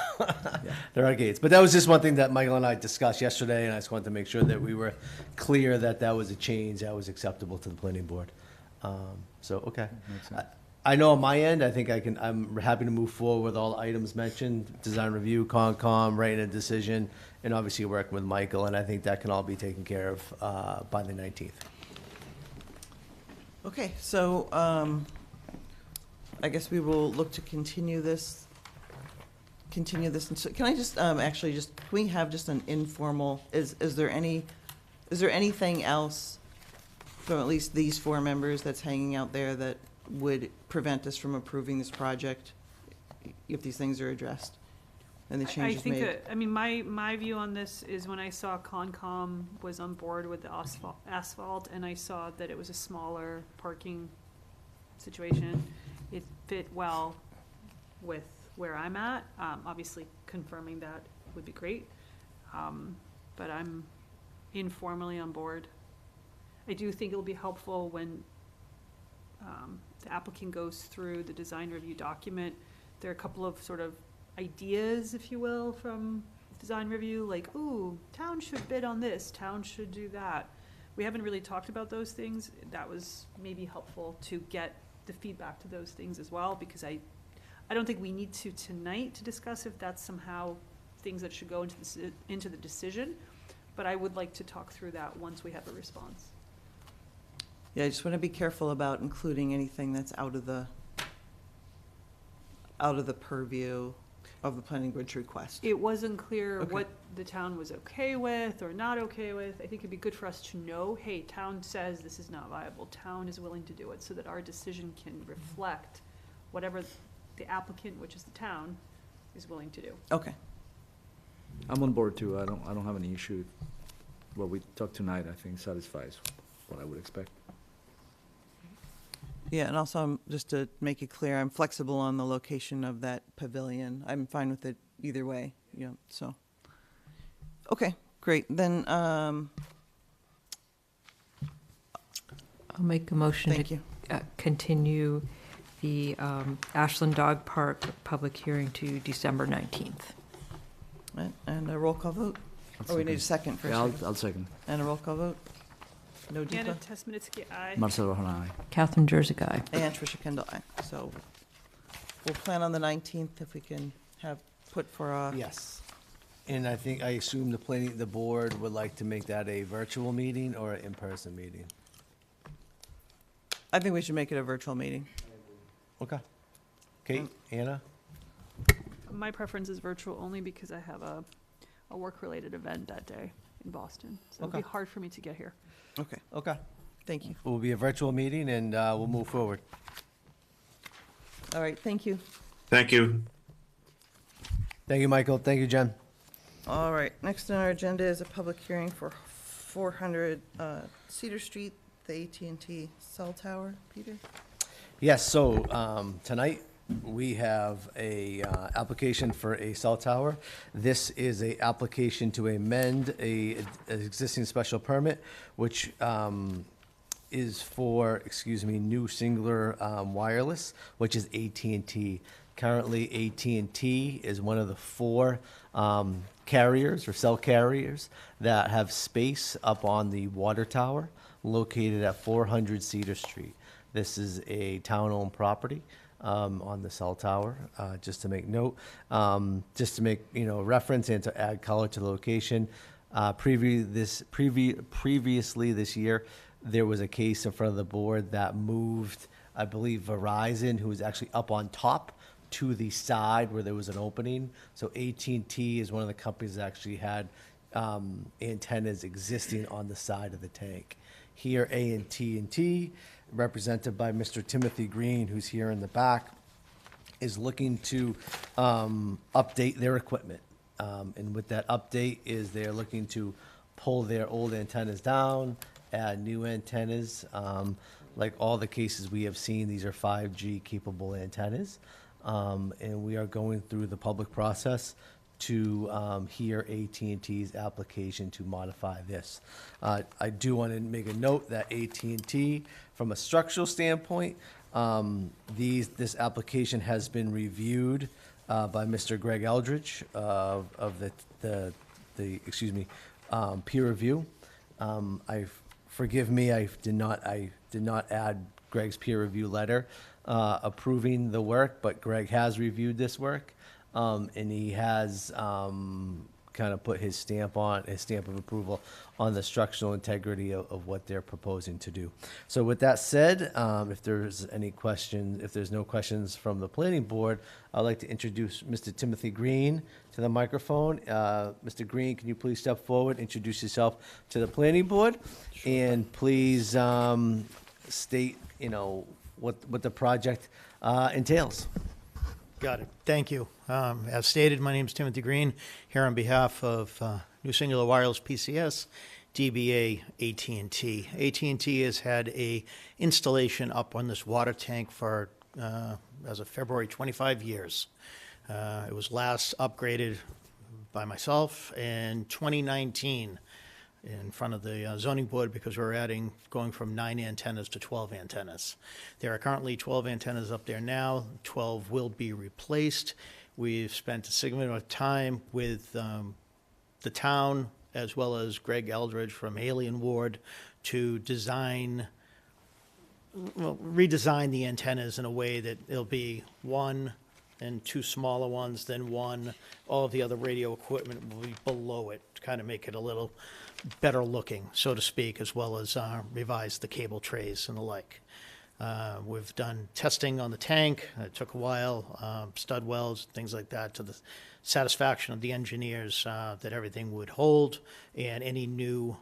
G: Yeah.
B: There are gates. But that was just one thing that Michael and I discussed yesterday, and I just wanted to make sure that we were clear that that was a change that was acceptable to the planning board. So, okay.
G: Makes sense.
B: I know on my end, I think I'm happy to move forward with all the items mentioned, design review, Concom, writing a decision, and obviously working with Michael, and I think that can all be taken care of by the 19th.
A: Okay, so I guess we will look to continue this. And so, can I just actually can we have just an informal? Is there anything else from at least these four members that's hanging out there that would prevent us from approving this project if these things are addressed and the changes made?
H: I think that, I mean, my view on this is when I saw Concom was on board with the asphalt, and I saw that it was a smaller parking situation, it fit well with where I'm at. Obviously, confirming that would be great. But I'm informally on board. I do think it'll be helpful when the applicant goes through the design review document. There are a couple of sort of ideas, if you will, from design review, like, ooh, town should bid on this, town should do that. We haven't really talked about those things. That was maybe helpful to get the feedback to those things as well, because I don't think we need to tonight to discuss if that's somehow things that should go into the decision, but I would like to talk through that once we have a response.
A: Yeah, I just want to be careful about including anything that's out of the purview of the planning board's request.
H: It wasn't clear
A: Okay.
H: what the town was okay with or not okay with. I think it'd be good for us to know, hey, town says this is not viable, town is willing to do it, so that our decision can reflect whatever the applicant, which is the town, is willing to do.
A: Okay.
G: I'm on board too. I don't have any issue. What we talked tonight, I think, satisfies what I would expect.
A: Yeah, and also, just to make it clear, I'm flexible on the location of that pavilion. I'm fine with it either way, so. Okay, great. Then,
C: I'll make a motion
A: thank
C: to
A: you.
C: continue the Ashland Dog Park public hearing to December 19th.
A: And a roll call vote? Oh, we need a second first.
G: Yeah, I'll second.
A: And a roll call vote? No
H: Anna
A: Deepa?
H: Tesmanitsky, aye.
G: Marcelo Hanai.
C: Catherine Jersey guy.
A: And Tricia Kendall, aye. So we'll plan on the 19th if we can have put for
B: Yes. And I assume the board would like to make that a virtual meeting or an in-person meeting?
A: I think we should make it a virtual meeting.
B: Okay. Kate, Anna?
H: My preference is virtual only because I have a work-related event that day in Boston. So it'll be
B: Okay.
H: hard for me to get here.
A: Okay,
B: Okay.
A: thank you.
B: It will be a virtual meeting, and we'll move forward.
A: All right, thank you.
E: Thank you.
B: Thank you, Michael. Thank you, Jen.
A: All right, next on our agenda is a public hearing for 400 Cedar Street, the AT&T cell tower. Peter?
B: Yes, so tonight we have a application for a cell tower. This is a application to amend an existing special permit, which is for, new singular wireless, which is AT&T. Currently, AT&T is one of the four carriers or cell carriers that have space up on the water tower located at 400 Cedar Street. This is a town-owned property on the cell tower, just to make note, just to make, reference and to add color to the location. Previously this year, there was a case in front of the board that moved, I believe, Verizon, who was actually up on top, to the side where there was an opening. So AT&T is one of the companies that actually had antennas existing on the side of the tank. Here, AT&T, represented by Mr. Timothy Green, who's here in the back, is looking to update their equipment. And with that update is they're looking to pull their old antennas down, add new antennas. Like all the cases we have seen, these are 5G capable antennas. And we are going through the public process to hear AT&T's application to modify this. I do want to make a note that AT&T, from a structural standpoint, this application has been reviewed by Mr. Greg Eldridge of the peer review. Forgive me, I did not add Greg's peer review letter approving the work, but Greg has reviewed this work, and he has kind of put his stamp of approval on the structural integrity of what they're proposing to do. So with that said, if there's no questions from the planning board, I'd like to introduce Mr. Timothy Green to the microphone. Mr. Green, can you please step forward, introduce yourself to the planning board? And please state, what the project entails.
I: Got it. Thank you. As stated, my name is Timothy Green, here on behalf of New Singular Wireless PCS, DBA AT&T. AT&T has had a installation up on this water tank for, as of February, 25 years. It was last upgraded by myself in 2019 in front of the zoning board because we're going from 9 antennas to 12 antennas. There are currently 12 antennas up there now. 12 will be replaced. We've spent a significant amount of time with the town as well as Greg Eldridge from Haley and Ward to redesign the antennas in a way that it'll be one and two smaller ones, then one. All of the other radio equipment will be below it to kind of make it a little better looking, so to speak, as well as revise the cable trays and the like. We've done testing on the tank. It took a while, stud welds, things like that, to the satisfaction of the engineers that everything would hold, and any new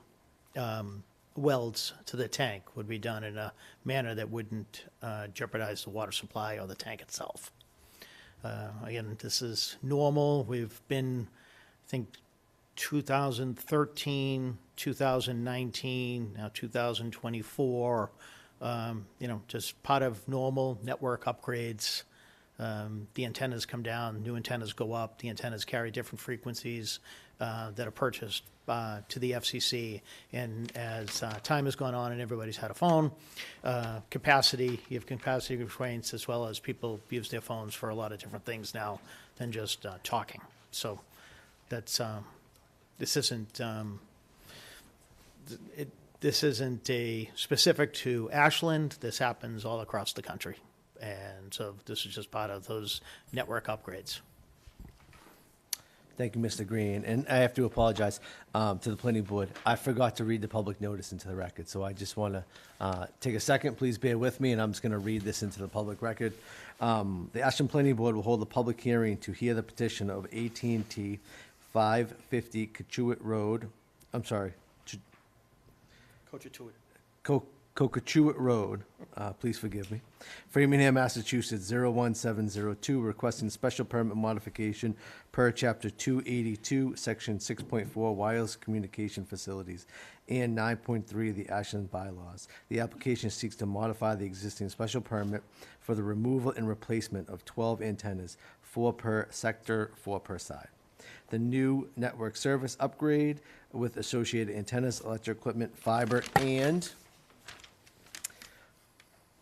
I: welds to the tank would be done in a manner that wouldn't jeopardize the water supply or the tank itself. Again, this is normal. We've been, I think, 2013, 2019, now 2024, just part of normal network upgrades. The antennas come down, new antennas go up, the antennas carry different frequencies that are purchased to the FCC. And as time has gone on and everybody's had a phone, you have capacity constraints, as well as people use their phones for a lot of different things now than just talking. So that's this isn't a specific to Ashland. This happens all across the country, and so this is just part of those network upgrades.
B: Thank you, Mr. Green. And I have to apologize to the planning board. I forgot to read the public notice into the record, so I just want to take a second. Please bear with me, and I'm just going to read this into the public record. The Ashland Planning Board will hold a public hearing to hear the petition of AT&T 550 Cochituate Road. I'm sorry. Cochituate Road, please forgive me, Framingham, Massachusetts, 01702, requesting special permit modification per Chapter 282, Section 6.4, Wireless Communication Facilities, and 9.3 of the Ashland bylaws. The application seeks to modify the existing special permit for the removal and replacement of 12 antennas, 4 per sector, 4 per side. The new network service upgrade with associated antennas, electric equipment, fiber, and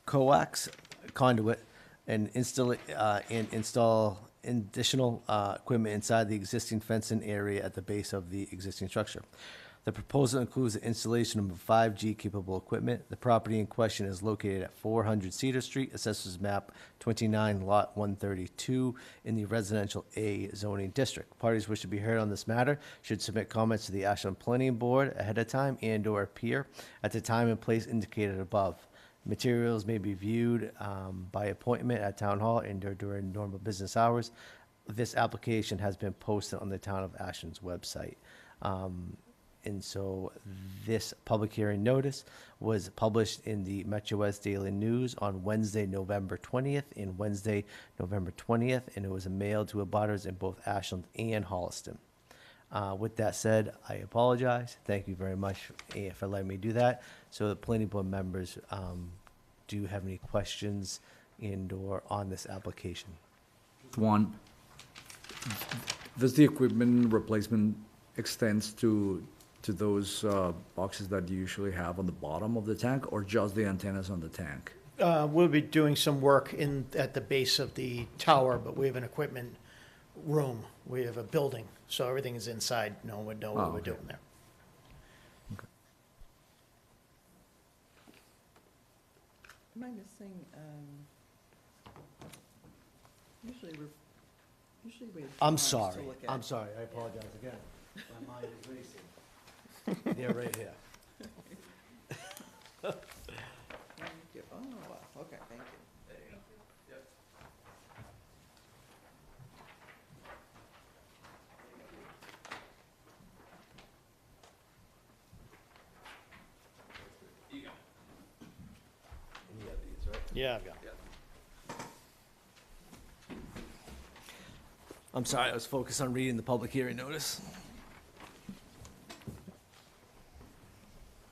B: coax conduit, and install additional equipment inside the existing fencing area at the base of the existing structure. The proposal includes the installation of 5G capable equipment. The property in question is located at 400 Cedar Street, Assessors Map 29, Lot 132, in the Residential A zoning district. Parties wish to be heard on this matter should submit comments to the Ashland Planning Board ahead of time and/or appear at the time and place indicated above. Materials may be viewed by appointment at Town Hall and/or during normal business hours. This application has been posted on the Town of Ashland's website. And so this public hearing notice was published in the Metro West Daily News on Wednesday, November 20th and Wednesday, November 20th, and it was mailed to abutters in both Ashland and Holliston. With that said, I apologize. Thank you very much for letting me do that. So the planning board members, do you have any questions and/or on this application?
G: One, does the equipment replacement extends to those boxes that you usually have on the bottom of the tank, or just the antennas on the tank?
I: We'll be doing some work at the base of the tower, but we have an equipment room. We have a building, so everything is inside. No one would know what we're
G: okay.
I: doing there.
A: Am I missing, usually we. have
B: I'm
A: drawings to
B: sorry,
A: look at.
B: I'm sorry, I apologize again. My mind is racing. They're right here.
A: Thank you. Oh, wow, okay, thank you.
B: There you go. Yep. You got it. And you have these, right?
I: Yeah, I've got it.
B: I'm sorry, I was focused on reading the public hearing notice.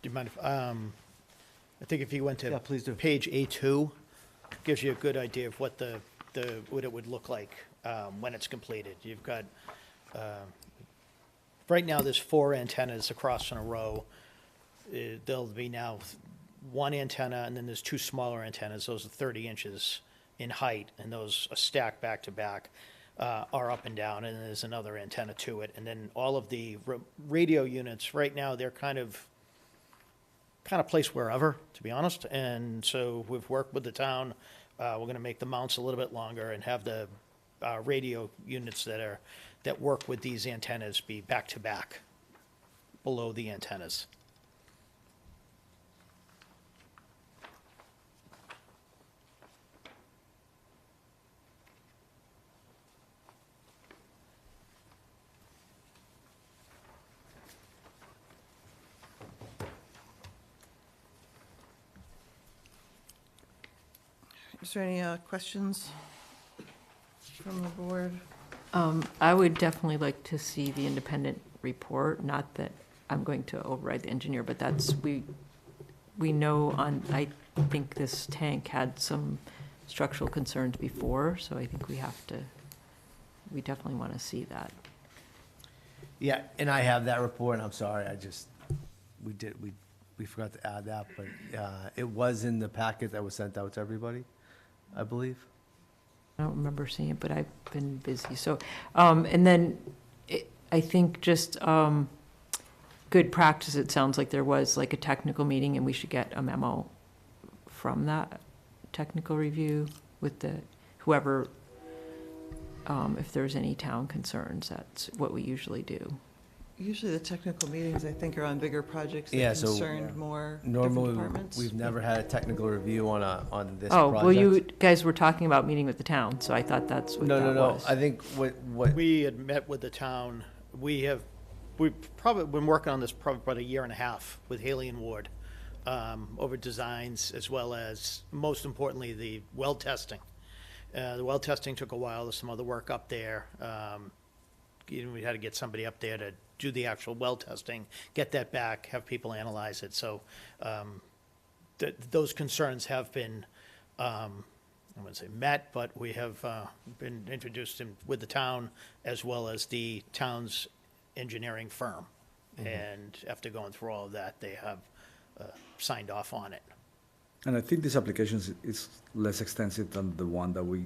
I: Do you mind if, I think if you went
B: Yeah,
I: to
B: please do.
I: page A2, gives you a good idea of what what it would look like when it's completed. You've got, right now, there's 4 antennas across in a row. There'll be now one antenna, and then there's 2 smaller antennas. Those are 30 inches in height, and those are stacked back to back, are up and down, and there's another antenna to it. And then all of the radio units, right now, they're kind of placed wherever, to be honest. And so we've worked with the town. We're going to make the mounts a little bit longer and have the radio units that work with these antennas be back to back below the antennas.
A: Is there any questions from the board?
C: I would definitely like to see the independent report, not that I'm going to override the engineer, but that's, we know I think this tank had some structural concerns before, so I think we definitely want to see that.
B: Yeah, and I have that report, and I'm sorry, we forgot to add that, but it was in the packet that was sent out to everybody, I believe.
C: I don't remember seeing it, but I've been busy. So, and then I think just good practice, it sounds like there was like a technical meeting and we should get a memo from that technical review with whoever, if there's any town concerns. That's what we usually do.
A: Usually the technical meetings, I think, are on bigger projects
B: Yeah,
A: that
B: so
A: concern more different
B: Normally,
A: departments.
B: we've never had a technical review on this project.
C: Oh, well, you guys were talking about meeting with the town, so I thought that's what that was.
B: I think what
I: We had met with the town. We've probably been working on this probably about a year and a half with Haley and Ward over designs, as well as, most importantly, the well testing. The well testing took a while. There's some other work up there. We had to get somebody up there to do the actual well testing, get that back, have people analyze it. So those concerns have been, I wouldn't say met, but we have been introduced with the town as well as the town's engineering firm. Mm-hmm. And after going through all of that, they have signed off on it.
G: And I think this application is less extensive than the one that we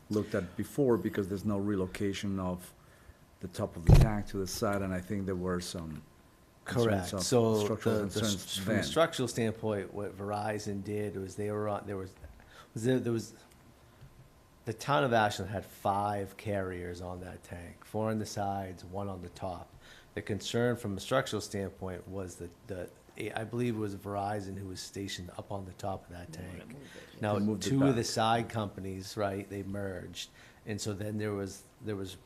G: looked at before, because there's no relocation of the top of the tank to the side, and I think there were some
B: correct.
G: concerns of
B: So
G: structural concerns
B: from a
G: then.
B: structural standpoint, what Verizon did was they were on. There was the town of Ashland had 5 carriers on that tank, 4 on the sides, 1 on the top. The concern from a structural standpoint was I believe it was Verizon who was stationed up on the top of that tank. Now,
G: They moved it
B: 2 of the
G: back.
B: side companies, right, they merged. And so then there was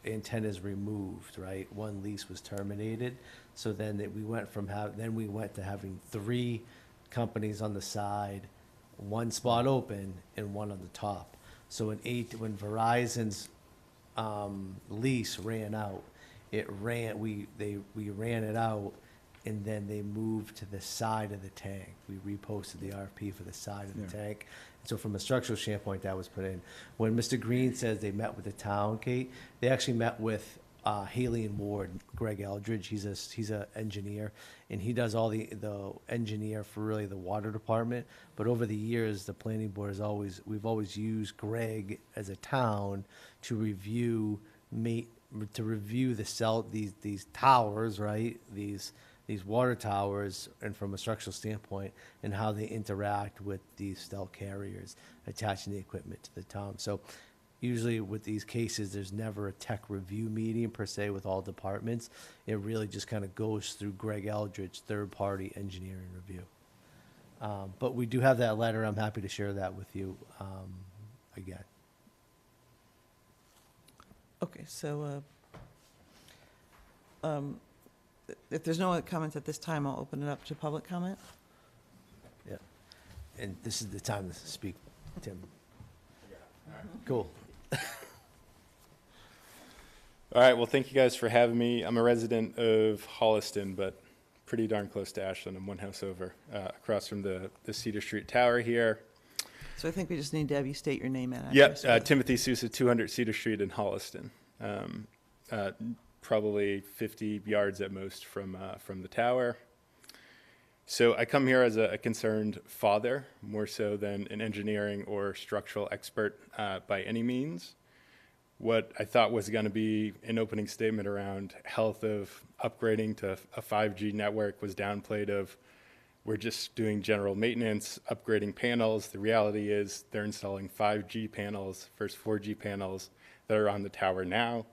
B: antennas removed, right? One lease was terminated. So then we went to having 3 companies on the side, 1 spot open and 1 on the top. So when Verizon's lease ran out, we ran it out, and then they moved to the side of the tank. We reposted the RFP for the side of the
G: Yeah.
B: tank. So from a structural standpoint, that was put in. When Mr. Green says they met with the town, Kate, they actually met with Haley and Ward, Greg Eldridge. He's a engineer, and he does all the engineer for really the water department. But over the years, the planning board we've always used Greg as a town to review these towers, right? These these water towers and from a structural standpoint and how they interact with these stealth carriers attaching the equipment to the tom. So usually with these cases, there's never a tech review meeting per se with all departments. It really just kind of goes through Greg Eldridge, third-party engineering review. But we do have that letter. I'm happy to share that with you again.
A: Okay, so if there's no other comments at this time, I'll open it up to public comment.
B: Yeah. And this is the time to speak, Tim. Cool.
D: All right, well, thank you guys for having me. I'm a resident of Holliston, but pretty darn close to Ashland. I'm one house over, across from the Cedar Street Tower here.
A: So I think we just need to have you state your name and
D: Yep,
A: address.
D: Timothy Sousa, 200 Cedar Street in Holliston. Probably 50 yards at most from the tower. So I come here as a concerned father, more so than an engineering or structural expert by any means. What I thought was going to be an opening statement around health of upgrading to a 5G network was downplayed of we're just doing general maintenance, upgrading panels. The reality is they're installing 5G panels, first 4G panels that are on the tower now.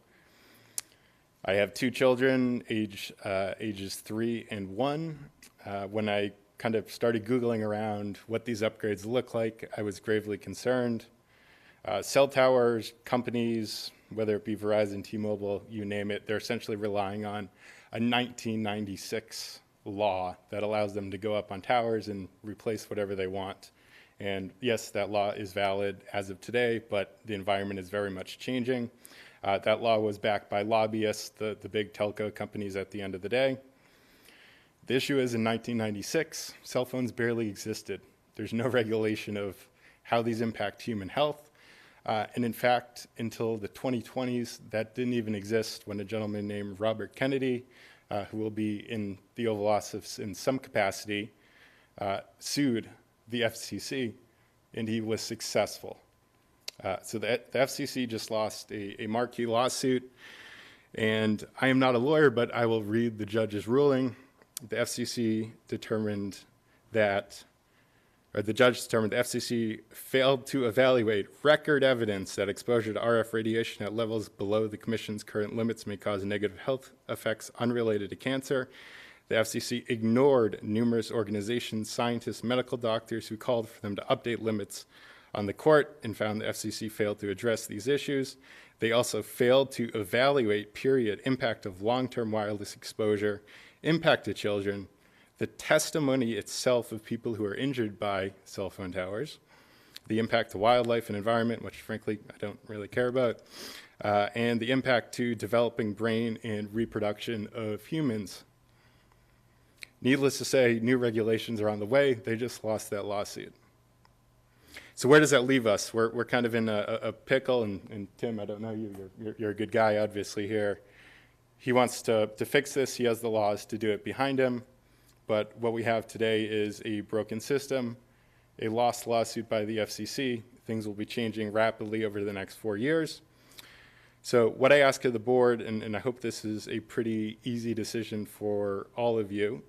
D: I have two children, ages 3 and 1. When I kind of started Googling around what these upgrades look like, I was gravely concerned. Cell towers, companies, whether it be Verizon, T-Mobile, you name it, they're essentially relying on a 1996 law that allows them to go up on towers and replace whatever they want. And yes, that law is valid as of today, but the environment is very much changing. That law was backed by lobbyists, the big telco companies at the end of the day. The issue is in 1996, cell phones barely existed. There's no regulation of how these impact human health. And in fact, until the 2020s, that didn't even exist when a gentleman named Robert Kennedy, who will be in the Oval Office in some capacity, sued the FCC, and he was successful. So the FCC just lost a marquee lawsuit, and I am not a lawyer, but I will read the judge's ruling. The FCC determined that, or the judge determined the FCC failed to evaluate record evidence that exposure to RF radiation at levels below the Commission's current limits may cause negative health effects unrelated to cancer. The FCC ignored numerous organizations, scientists, medical doctors who called for them to update limits on the court and found the FCC failed to address these issues. They also failed to evaluate, period, impact of long-term wireless exposure, impact to children, the testimony itself of people who are injured by cell phone towers, the impact to wildlife and environment, which frankly I don't really care about, and the impact to developing brain and reproduction of humans. Needless to say, new regulations are on the way. They just lost that lawsuit. So where does that leave us? We're kind of in a pickle, and Tim, I don't know you, you're a good guy obviously here. He wants to fix this. He has the laws to do it behind him. But what we have today is a broken system, a lost lawsuit by the FCC. Things will be changing rapidly over the next 4 years. So what I ask of the board, and I hope this is a pretty easy decision for all of you,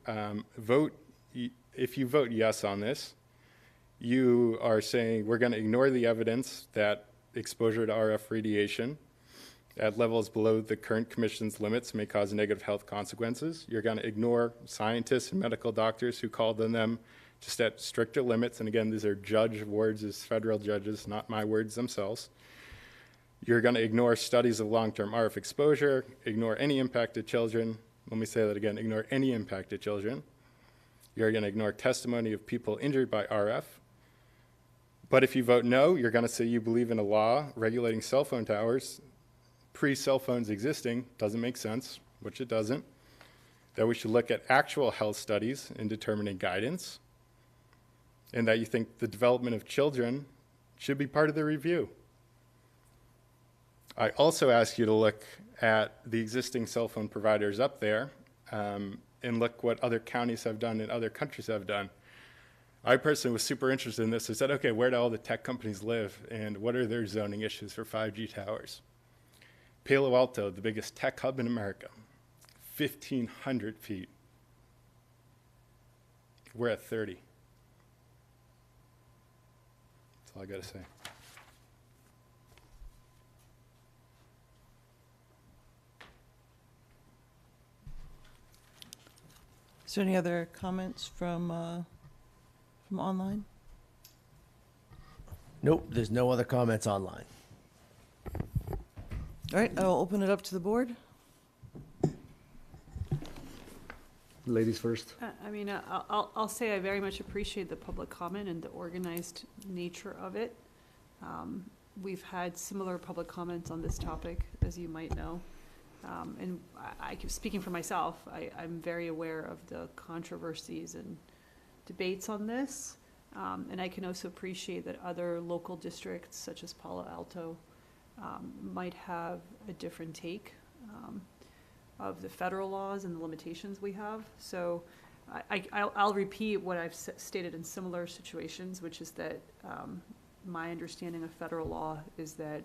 D: if you vote yes on this, you are saying we're going to ignore the evidence that exposure to RF radiation at levels below the current Commission's limits may cause negative health consequences. You're going to ignore scientists and medical doctors who called on them to set stricter limits. And again, these are judge words as federal judges, not my words themselves. You're going to ignore studies of long-term RF exposure, ignore any impact to children. Let me say that again, ignore any impact to children. You're going to ignore testimony of people injured by RF. But if you vote no, you're going to say you believe in a law regulating cell phone towers pre-cell phones existing. Doesn't make sense, which it doesn't. That we should look at actual health studies in determining guidance, and that you think the development of children should be part of the review. I also ask you to look at the existing cell phone providers up there and look what other counties have done and other countries have done. I personally was super interested in this. I said, okay, where do all the tech companies live and what are their zoning issues for 5G towers? Palo Alto, the biggest tech hub in America, 1,500 feet. We're at 30. That's all I got to say.
A: Is there any other comments from online?
B: Nope, there's no other comments online.
A: All right, I'll open it up to the board.
G: Ladies first.
H: I mean, I'll say I very much appreciate the public comment and the organized nature of it. We've had similar public comments on this topic, as you might know. And I keep speaking for myself. I'm very aware of the controversies and debates on this. And I can also appreciate that other local districts, such as Palo Alto, might have a different take of the federal laws and the limitations we have. So I'll repeat what I've stated in similar situations, which is that my understanding of federal law is that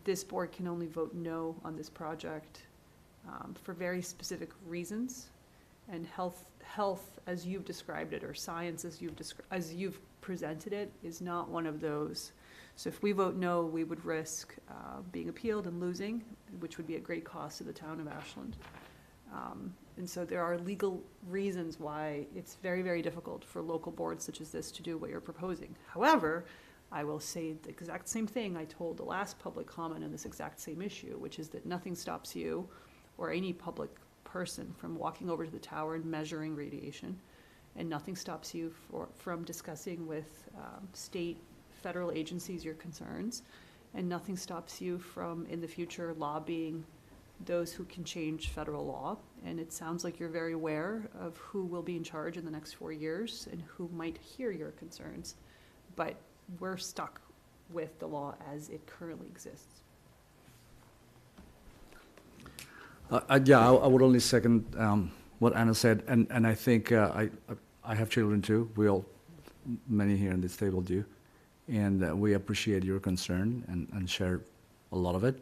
H: this board can only vote no on this project for very specific reasons. And health, as you've described it, or science as you've presented it, is not one of those. So if we vote no, we would risk being appealed and losing, which would be at great cost to the town of Ashland. And so there are legal reasons why it's very, very difficult for local boards such as this to do what you're proposing. However, I will say the exact same thing I told the last public comment on this exact same issue, which is that nothing stops you or any public person from walking over to the tower and measuring radiation, and nothing stops you from discussing with state, federal agencies your concerns, and nothing stops you from, in the future, lobbying those who can change federal law. And it sounds like you're very aware of who will be in charge in the next 4 years and who might hear your concerns. But we're stuck with the law as it currently exists.
G: Yeah, I would only second what Anna said, and I think I have children too. Many here in this table do, and we appreciate your concern and share a lot of it.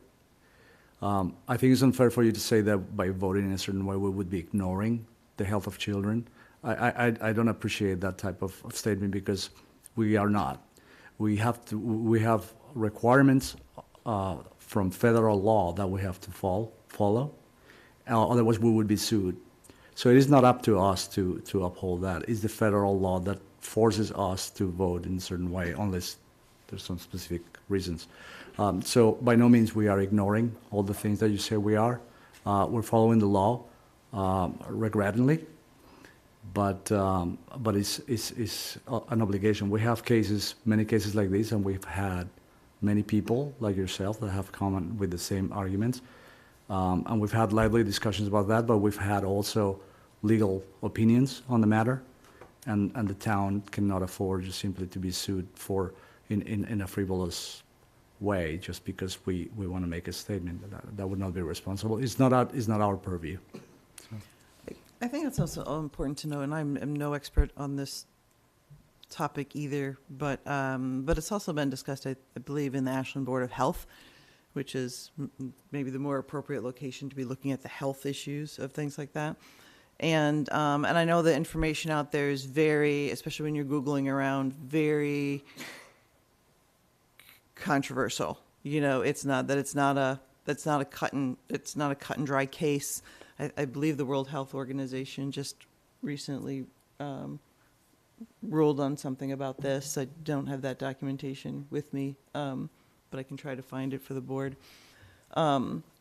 G: I think it's unfair for you to say that by voting in a certain way we would be ignoring the health of children. I don't appreciate that type of statement, because we are not. We have requirements from federal law that we have to follow. Otherwise, we would be sued. So it is not up to us to uphold that. It's the federal law that forces us to vote in a certain way, unless there's some specific reasons. So by no means we are ignoring all the things that you say we are. We're following the law regrettably, but it's an obligation. We have many cases like this, and we've had many people like yourself that have come with the same arguments. And we've had lively discussions about that, but we've had also legal opinions on the matter, and the town cannot afford just simply to be sued in a frivolous way just because we want to make a statement. That would not be responsible. It's not our purview.
A: I think it's also important to know, and I'm no expert on this topic either, but it's also been discussed, I believe, in the Ashland Board of Health, which is maybe the more appropriate location to be looking at the health issues of things like that. And I know the information out there is very, especially when you're Googling around, very controversial. You know, it's not a cut and dry case. I believe the World Health Organization just recently ruled on something about this. I don't have that documentation with me, but I can try to find it for the board.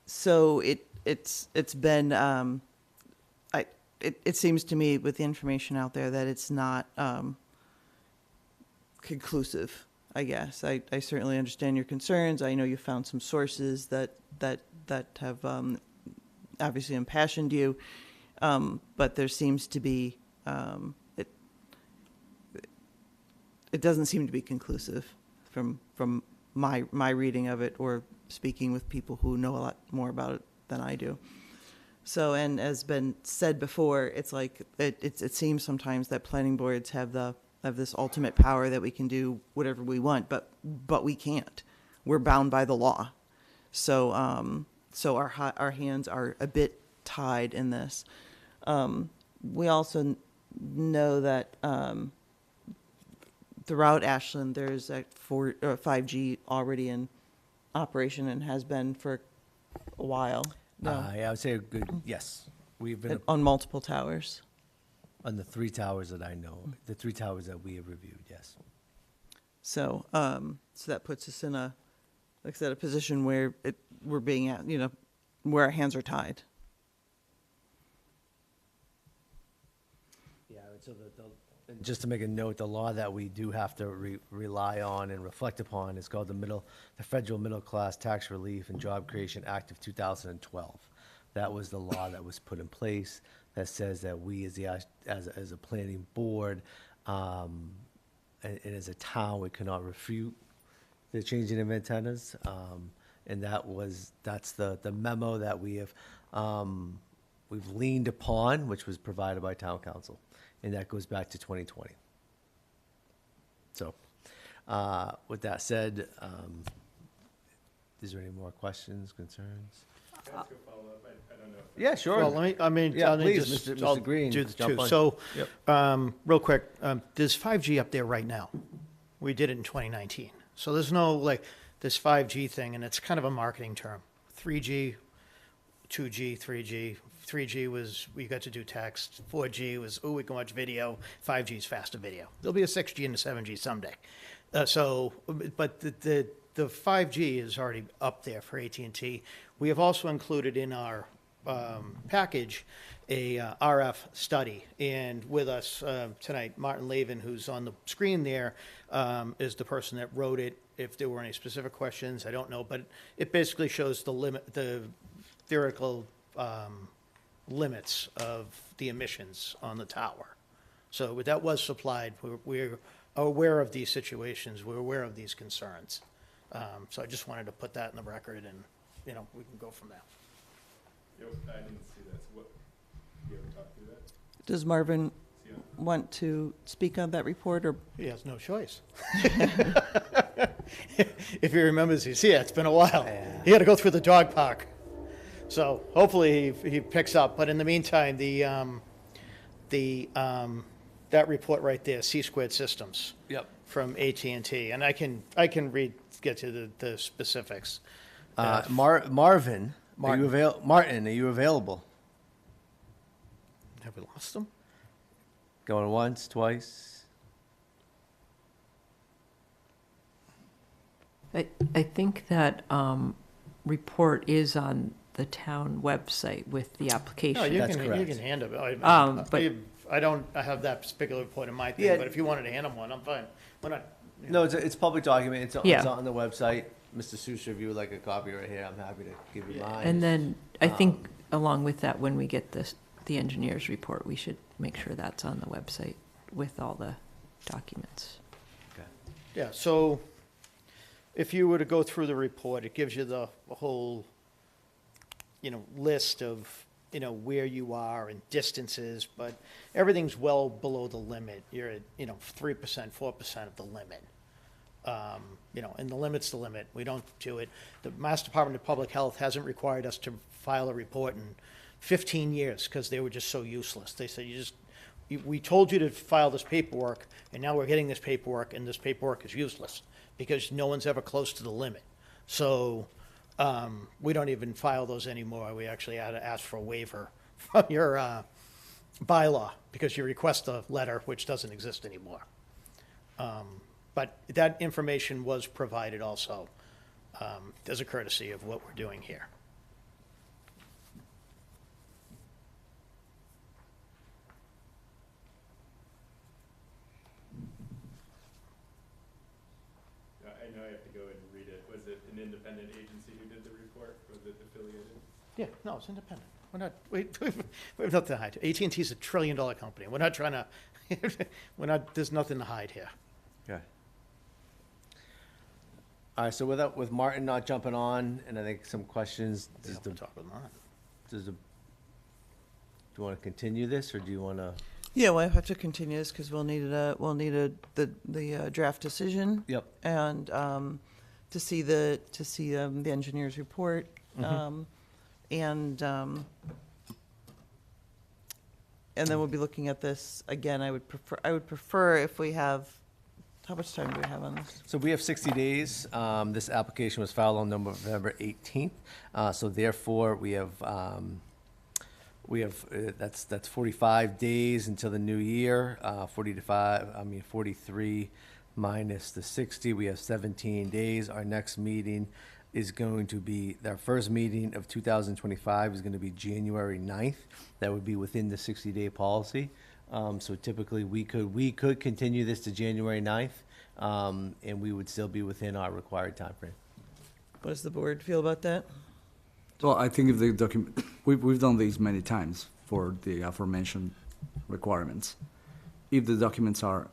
A: So it's been it seems to me, with the information out there, that it's not conclusive. I guess I certainly understand your concerns. I know you found some sources that have obviously impassioned you, but there seems to be it doesn't seem to be conclusive from my reading of it, or speaking with people who know a lot more about it than I do. So, and as been said before, it's like it seems sometimes that planning boards have this ultimate power that we can do whatever we want, but we can't. We're bound by the law. So so our hands are a bit tied in this. We also know that throughout Ashland, there's a 5G already in operation and has been for a while. No,
B: Yeah, I would say a good, yes. We've been
A: on multiple towers.
B: on the 3 towers that I know, the 3 towers that we have reviewed, yes.
A: So, so that puts us in a, like I said, a position where we're being at, where our hands are tied.
B: Yeah, so and just to make a note, the law that we do have to rely on and reflect upon is called the Federal Middle Class Tax Relief and Job Creation Act of 2012. That was the law that was put in place that says that we as a planning board, and as a town, we cannot refute the changing of antennas. And that's the memo that we've leaned upon, which was provided by town council. And that goes back to 2020. So, with that said, is there any more questions, concerns?
D: Can I ask a follow-up? I don't know.
B: Yeah, sure.
I: Well, let me,
B: Yeah,
I: I'll
B: please,
I: just,
B: Mr.
I: I'll
B: Green,
I: do the
B: jump
I: two.
B: on.
I: So,
B: Yep.
I: real quick, there's 5G up there right now. We did it in 2019. So there's no, like, this 5G thing, and it's kind of a marketing term. 3G, 2G, 3G. 3G was, we got to do text. 4G was, oh, we can watch video. 5G is faster video. There'll be a 6G and a 7G someday. But the 5G is already up there for AT&T. We have also included in our package a RF study. And with us tonight, Martin Lavin, who's on the screen there, is the person that wrote it. If there were any specific questions, I don't know. But it basically shows the theoretical limits of the emissions on the tower. So that was supplied. We're aware of these situations. We're aware of these concerns. So I just wanted to put that in the record, and we can go from there.
D: Yo, I didn't see that. So what? You ever talk through that?
A: Does Marvin
D: Yeah.
A: want to speak on that report, or
I: He has no choice. If he remembers, it's been a while. He had to go through the dog park. So hopefully he picks up. But in the meantime, that report right there, C-squared systems.
B: Yep.
I: From AT&T, and I can get to the specifics.
B: Marvin,
I: Martin.
B: Martin, are you available?
I: Have we lost them?
B: Going once, twice?
C: I think that report is on the town website with the
I: No,
C: application.
I: you
B: That's
I: can
B: correct.
I: hand it.
C: But-
I: I don't have that particular report in my thing,
B: Yeah.
I: but if you wanted to hand him one, I'm fine. We're not.
B: No, it's a public document. It's
C: Yeah.
B: on the website. Mr. Sush, if you would like a copy right here, I'm happy to give you mine.
C: And then I think along with that, when we get the engineer's report, we should make sure that's on the website with all the documents.
B: Okay.
I: Yeah, so if you were to go through the report, it gives you the whole, list of, where you are and distances, but everything's well below the limit. You're at, 3%, 4% of the limit. And the limit's the limit. We don't do it. The Mass Department of Public Health hasn't required us to file a report in 15 years because they were just so useless. They said, we told you to file this paperwork, and now we're getting this paperwork, and this paperwork is useless because no one's ever close to the limit. So we don't even file those anymore. We actually had to ask for a waiver from your bylaw because you request a letter, which doesn't exist anymore. But that information was provided also as a courtesy of what we're doing here.
D: I know I have to go and read it. Was it an independent agency who did the report? Was it affiliated?
I: Yeah, no, it's independent. We're not, we have nothing to hide. AT&T's a $1 trillion company. We're not trying to, there's nothing to hide here.
B: Okay. All right, so with Martin not jumping on, and I think some questions,
I: We'll have to talk with Martin.
B: do you want to continue this, or do you want to?
A: yeah, we'll have to continue this because we'll need the draft decision.
B: Yep.
A: And to see the engineer's report, and And then we'll be looking at this again. I would prefer if we have, how much time do we have on this?
B: So we have 60 days. This application was filed on November 18th. So therefore, that's 45 days until the new year. 43 minus the 60, we have 17 days. Our next meeting is going to be, our first meeting of 2025 is going to be January 9th. That would be within the 60-day policy. So typically, we could continue this to January 9th, and we would still be within our required timeframe.
A: What does the board feel about that?
G: Well, I think if the document, we've done these many times for the aforementioned requirements. If the documents are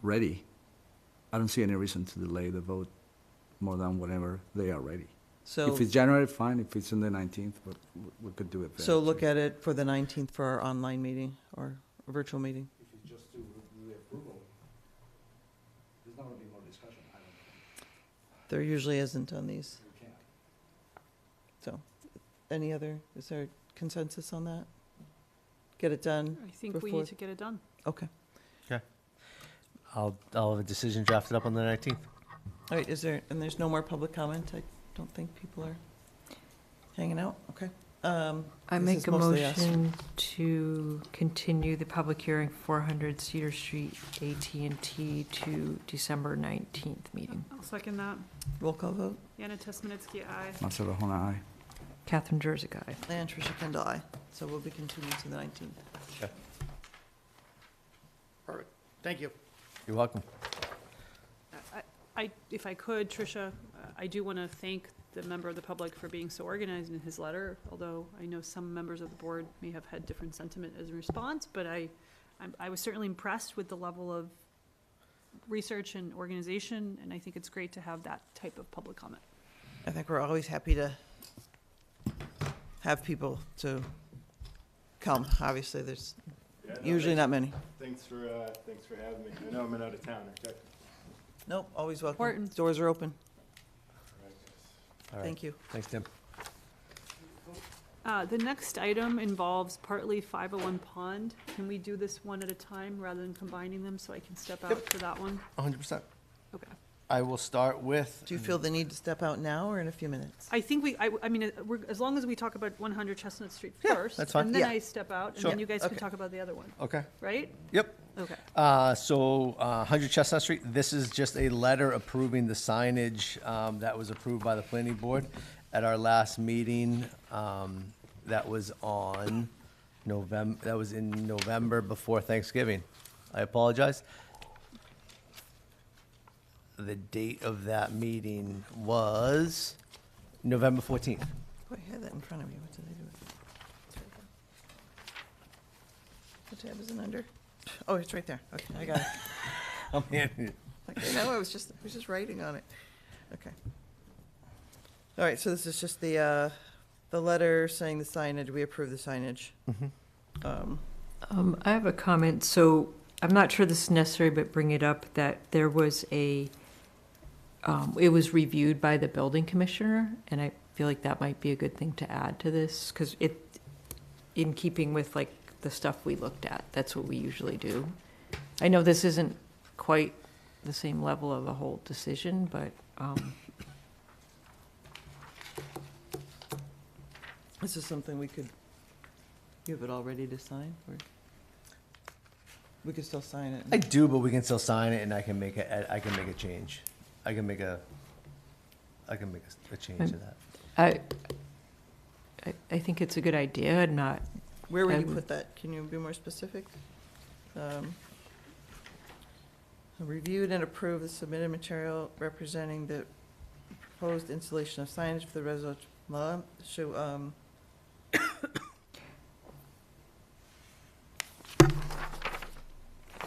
G: ready, I don't see any reason to delay the vote more than whenever they are ready.
A: So,
G: If it's January, fine. If it's in the 19th, but we could do it then.
A: so look at it for the 19th for our online meeting or a virtual meeting.
G: If you just do the approval, there's not going to be more discussion, I don't think.
A: There usually isn't on these.
G: We can't.
A: So, is there consensus on that? Get it done?
H: I think we
A: Before-
H: need to get it done.
A: Okay.
B: I'll have a decision drafted up on the 19th.
A: All right, there's no more public comment? I don't think people are hanging out? Okay.
C: I
A: This
C: make
A: is
C: a
A: mostly us.
C: motion to continue the public hearing 400 Cedar Street AT&T to December 19th meeting.
H: I'll second that.
A: Roll call vote.
H: Anna Tesmanitsky, aye.
G: Marcelo Hona, aye.
C: Catherine Jersey, aye.
A: And Tricia Kendall, aye. So we'll be continuing to the 19th.
I: Perfect. Thank you.
B: You're welcome.
H: If I could, Tricia, I do want to thank the member of the public for being so organized in his letter, although I know some members of the board may have had different sentiment as a response, but I was certainly impressed with the level of research and organization, and I think it's great to have that type of public comment.
A: I think we're always happy to have people to come. Obviously, there's usually not many.
D: Thanks for having me. I know I'm an out of towner.
A: Nope, always welcome.
H: Important.
A: Doors are open.
B: All right.
A: Thank you.
B: Thanks, Tim.
H: The next item involves partly 501 Pond. Can we do this one at a time rather than combining them so I can step out for that one?
B: 100%.
H: Okay.
B: I will start with.
A: Do you feel the need to step out now or in a few minutes?
H: I think I mean, as long as we talk about 100 Chestnut Street
B: Yeah,
H: first.
B: that's fine.
H: And then
A: Yeah.
H: I step out, and
B: Sure.
H: then you guys can
A: Okay.
H: talk about the other one,
B: Okay.
H: right?
B: Yep.
H: Okay.
B: So 100 Chestnut Street, this is just a letter approving the signage that was approved by the planning board at our last meeting. That was on in November before Thanksgiving. I apologize. The date of that meeting was November 14th.
A: Oh, I had that in front of you. What did I do with it? It's right there. What tab is it under? Oh, it's right there. Okay, I got it.
B: Oh, man.
A: Okay, no, I was just writing on it. Okay. All right, so this is just the letter saying the signage, we approve the signage.
C: I have a comment. So I'm not sure this is necessary, but bring it up that there was it was reviewed by the building commissioner, and I feel like that might be a good thing to add to this, because in keeping with like the stuff we looked at, that's what we usually do. I know this isn't quite the same level of a whole decision, but
A: This is something we could, you have it all ready to sign, or? We could still sign it.
B: I do, but we can still sign it, and I can make a change. I can make a change to that.
C: I think it's a good idea, and not,
A: Where would you
C: Um,
A: put that? Can you be more specific? Reviewed and approved the submitted material representing the proposed installation of signage for the residential,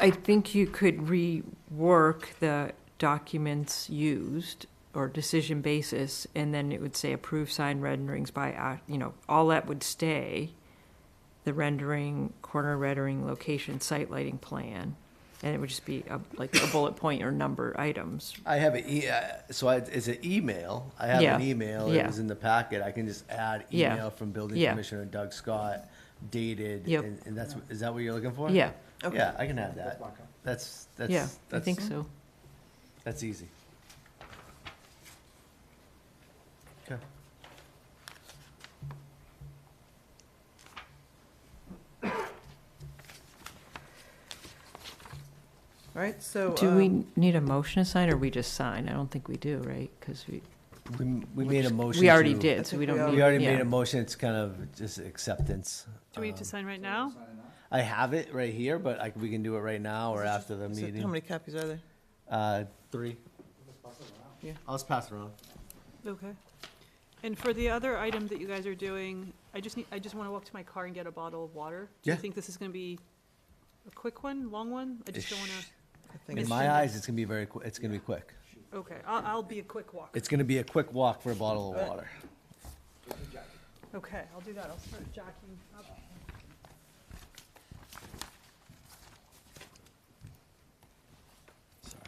C: I think you could rework the documents used or decision basis, and then it would say approved sign renderings by, all that would stay. The rendering, corner rendering, location, site lighting plan, and it would just be like a bullet point or number items.
B: I have it's an email. I have
C: Yeah.
B: an email. It
C: Yeah.
B: was in the packet. I can just add
C: Yeah.
B: email from Building
C: Yeah.
B: Commissioner Doug Scott dated.
C: Yep.
B: And that's, is that what you're looking for?
C: Yeah,
A: Okay.
B: Yeah, I can have that. That's,
C: yeah, I think so.
B: That's easy. Okay.
A: All right, so.
C: Do we need a motion to sign, or we just sign? I don't think we do, right? Because
B: We made a motion.
C: we already
B: to-
C: did, so we don't need.
B: We already
C: yeah.
B: made a motion, it's kind of just acceptance.
H: Do we need to sign right now?
B: I have it right here, but we can do it right now or after the
A: So how
B: meeting.
A: many copies are there?
B: 3.
A: Yeah.
B: I'll just pass it around.
H: Okay. And for the other item that you guys are doing, I just want to walk to my car and get a bottle of water. Do
B: Yeah.
H: you think this is going to be a quick one, long one? I just don't want
A: I think
B: In
A: it's-
B: my eyes, it's gonna be it's gonna be quick.
H: to, okay, I'll be a quick walker.
B: It's gonna be a quick walk for a bottle of water.
H: Okay, I'll do that. I'll start jacking up.
B: Sorry.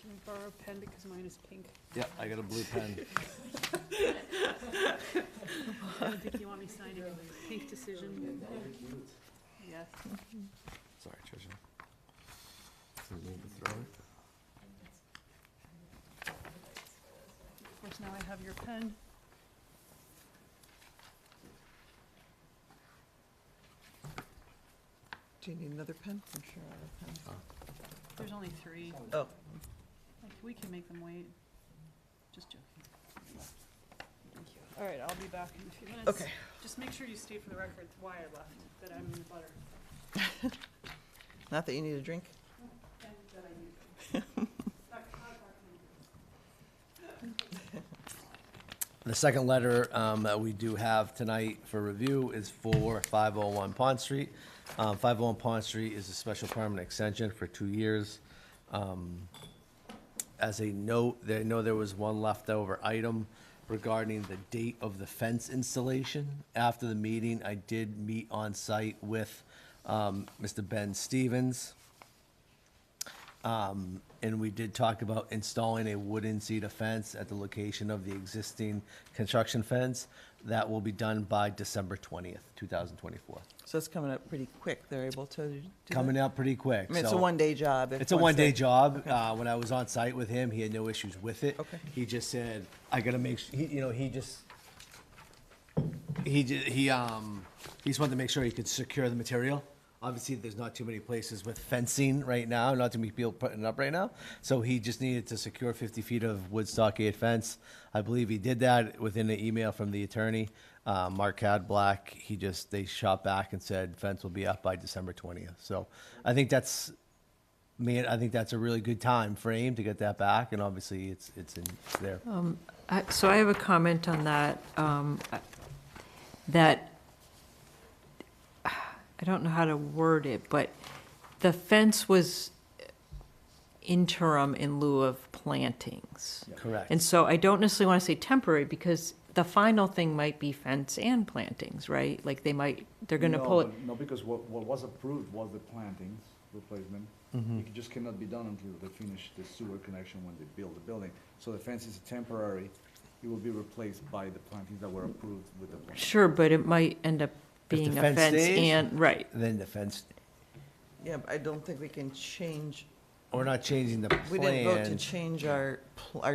H: Can we borrow a pen because mine is pink?
B: Yeah, I got a blue pen.
H: I don't think you want me signing a pink decision. Yes.
B: Sorry, Tricia. Didn't mean to throw it.
H: Of course, now I have your pen.
A: Do you need another pen? I'm sure I have a pen.
H: There's only 3.
A: Oh,
H: We can make them wait. Just joking. Thank you. All right, I'll be back in a few minutes.
A: okay.
H: Just make sure you state for the record why I left, that I'm in the butter.
A: Not that you need a drink?
H: And that I need.
B: The second letter that we do have tonight for review is for 501 Pond Street. 501 Pond Street is a special permanent extension for 2 years. As a note, I know there was one leftover item regarding the date of the fence installation. After the meeting, I did meet on site with Mr. Ben Stevens. And we did talk about installing a wooden cedar fence at the location of the existing construction fence. That will be done by December 20th, 2024.
A: So it's coming up pretty quick. They're able to do that?
B: Coming up pretty quick.
A: I mean, it's a
B: so-
A: one-day job. if
B: It's a
A: once
B: one-day
A: they-
B: job. When I was on site with him, he had no issues with it.
A: Okay.
B: He just said, I gotta make, he just wanted to make sure he could secure the material. Obviously, there's not too many places with fencing right now, not too many people putting it up right now. So he just needed to secure 50 feet of wood stockade fence. I believe he did that within an email from the attorney, Mark Cadblack. They shot back and said fence will be up by December 20th. So I think that's a really good time frame to get that back, and obviously it's there.
C: So I have a comment on that, that, I don't know how to word it, but the fence was interim in lieu of plantings.
B: Correct.
C: And so I don't necessarily want to say temporary, because the final thing might be fence and plantings, right? Like they're gonna pull it.
G: No, because what was approved was the plantings replacement. It just cannot be done until they finish the sewer connection when they build the building. So the fence is temporary, it will be replaced by the plantings that were approved with the plan.
C: Sure, but it might end up
B: the
C: being a
B: fence
C: fence
B: stays?
C: and, right.
B: Then the fence,
A: Yeah, but I don't think we can change,
B: we're not changing the
A: we didn't vote to
B: plan.
A: change our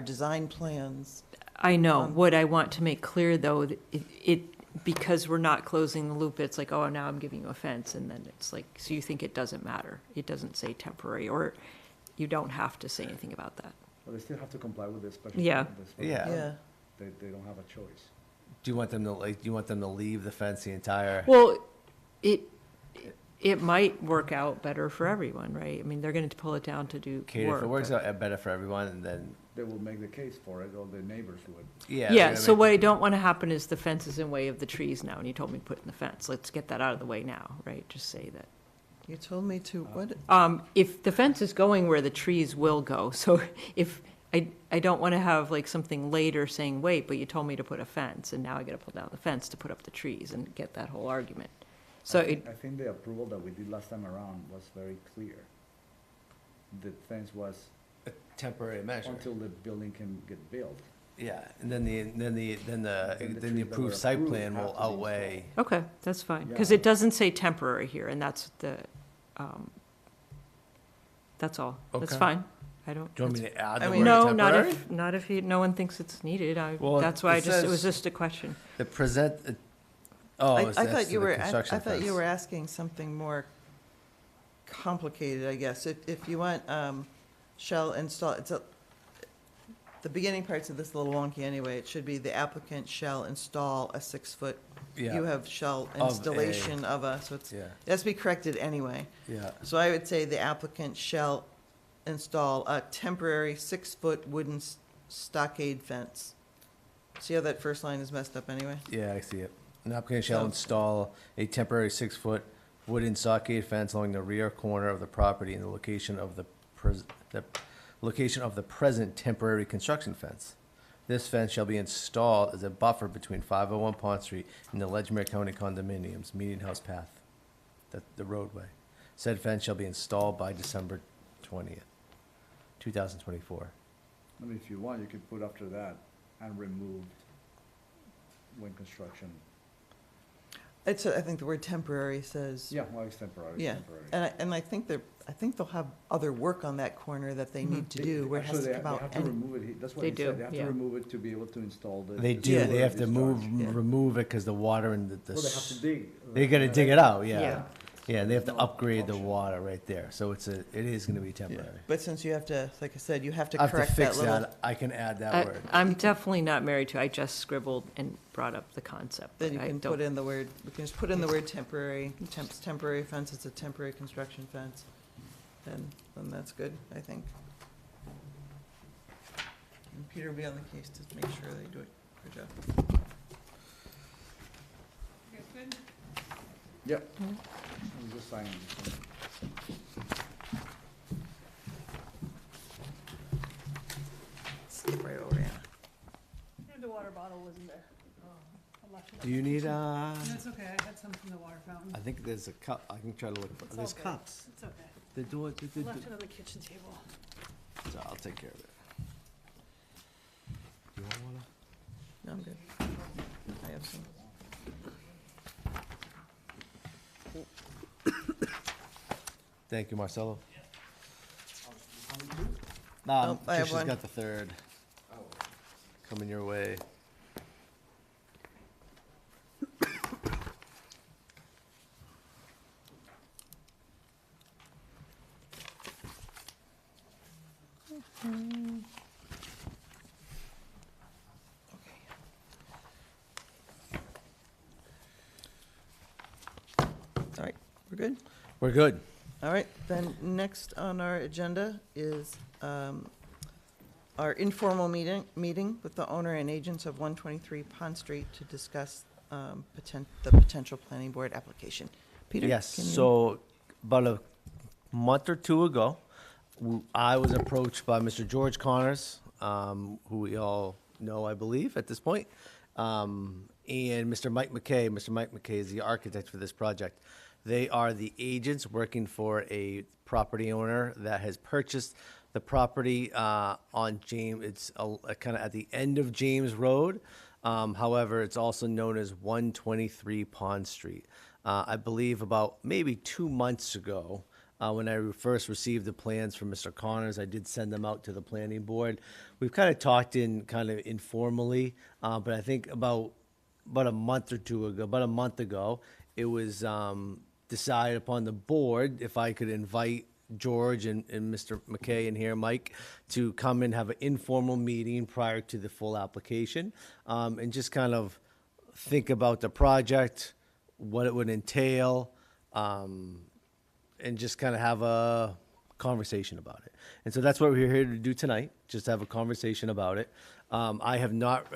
A: design plans.
C: I know. What I want to make clear, though, that because we're not closing the loop, it's like, oh, now I'm giving you a fence, and then it's like, so you think it doesn't matter. It doesn't say temporary, or you don't have to say anything about that.
G: But they still have to comply with the special.
C: Yeah.
G: the special
B: Yeah.
G: permit.
A: Yeah.
G: They don't have a choice.
B: Do you want them to leave the fence the entire?
C: Well, it might work out better for everyone, right? I mean, they're going to pull it down to do
B: Kate,
C: work.
B: if it works
C: but-
B: out better for everyone, and then,
G: They will make the case for it, or the neighbors would.
B: yeah.
C: Yeah,
B: they're
C: so
B: gonna
C: what I
B: make-
C: don't want to happen is the fence is in way of the trees now, and you told me to put in the fence. Let's get that out of the way now, right? Just say that.
A: You told me to, what,
C: If the fence is going where the trees will go, so if, I don't want to have like something later saying, wait, but you told me to put a fence, and now I got to pull down the fence to put up the trees and get that whole argument. So
G: I think the approval that we did last time around was very clear. The fence was
B: A temporary measure.
G: until the building can get built.
B: Yeah, and then the approved site plan will outweigh.
C: Okay, that's fine, because it doesn't say temporary here, and that's that's all. That's
B: Okay.
C: fine. I don't.
B: Do you want me to add the
A: I
B: word
A: mean,
C: No,
B: temporary?
C: not if no one thinks it's needed.
B: Well,
C: That's why
B: it
C: it was
B: says-
C: just a question.
B: The present, oh,
A: I
B: that's
A: thought
B: to
A: you
B: the
A: were, I
B: construction
A: thought you
B: fence.
A: were asking something more complicated, I guess. If you want, shall install, the beginning part's of this a little wonky anyway. It should be the applicant shall install a 6-foot.
B: Yeah.
A: You have shall
B: Of a-
A: installation of a, so it's,
B: Yeah.
A: it has to be corrected anyway.
B: Yeah,
A: So I would say the applicant shall install a temporary 6-foot wooden stockade fence. See how that first line is messed up anyway?
B: yeah, I see it. An applicant shall
A: So-
B: install a temporary 6-foot wooden stockade fence along the rear corner of the property in the location of the location of the present temporary construction fence. This fence shall be installed as a buffer between 501 Pond Street and the Ledgmere County condominiums, Meeting House Path, the roadway. Said fence shall be installed by December 20th, 2024.
G: I mean, if you want, you could put after that, and removed when construction.
A: It's, I think the word temporary says.
G: Yeah, well, it's temporary,
A: Yeah, and I think they'll have other work on that corner that they need to do, where it has to come out.
G: They have to
A: and-
G: remove it, that's what
C: They
G: he said,
C: do,
G: they have
C: yeah.
G: to remove it to be able to install the.
B: They
G: the
B: do, they
G: sewer
B: have to
G: discharge.
A: Yeah.
B: remove it because the water and
G: Well, they have to dig.
B: they gotta dig it out, yeah.
C: Yeah.
B: Yeah, and they have to upgrade the water right there, so it is gonna be
A: Yeah,
B: temporary.
A: but since you have to, like I said, you have to
B: I have to
A: correct that
B: fix
A: little,
B: that, I can add that word.
C: I'm definitely not married to, I just scribbled and brought up the concept.
A: then you
C: but I
A: can
C: don't-
A: put in the word, we can just put in the word temporary, temporary fence, it's a temporary construction fence. Then that's good, I think. And Peter will be on the case to make sure they do it. Good job.
H: You guys good?
G: Yep. I'm just signing this one.
A: Skip right over, Anna.
H: The water bottle wasn't there. I left it.
B: Do you need,
H: That's okay, I had some from the water fountain.
B: I think there's a cup, I can try to look, for there's
H: okay.
B: cups.
H: It's okay.
B: The door,
H: I left it on the kitchen table.
B: so I'll take care of it. You want water?
A: No, I'm good. I have some.
B: Thank you, Marcelo. Nah,
A: Oh, I have
B: Tricia's
A: one.
B: got the third. Coming your way.
A: All right, we're good?
B: We're good.
A: All right, then next on our agenda is our informal meeting with the owner and agents of 123 Pond Street to discuss the potential planning board application. Peter?
B: Yes,
A: can you-
B: so about a month or two ago, I was approached by Mr. George Connors, who we all know, I believe, at this point, and Mr. Mike McKay. Mr. Mike McKay is the architect for this project. They are the agents working for a property owner that has purchased the property on James. It's kind of at the end of James Road. However, it's also known as 123 Pond Street. I believe about maybe 2 months ago, when I first received the plans from Mr. Connors, I did send them out to the planning board. We've kind of talked in kind of informally, but I think about a month ago, it was decided upon the board if I could invite George and Mr. McKay and here, Mike, to come and have an informal meeting prior to the full application, and just kind of think about the project, what it would entail, and just kind of have a conversation about it. And so that's what we're here to do tonight, just have a conversation about it. I have not,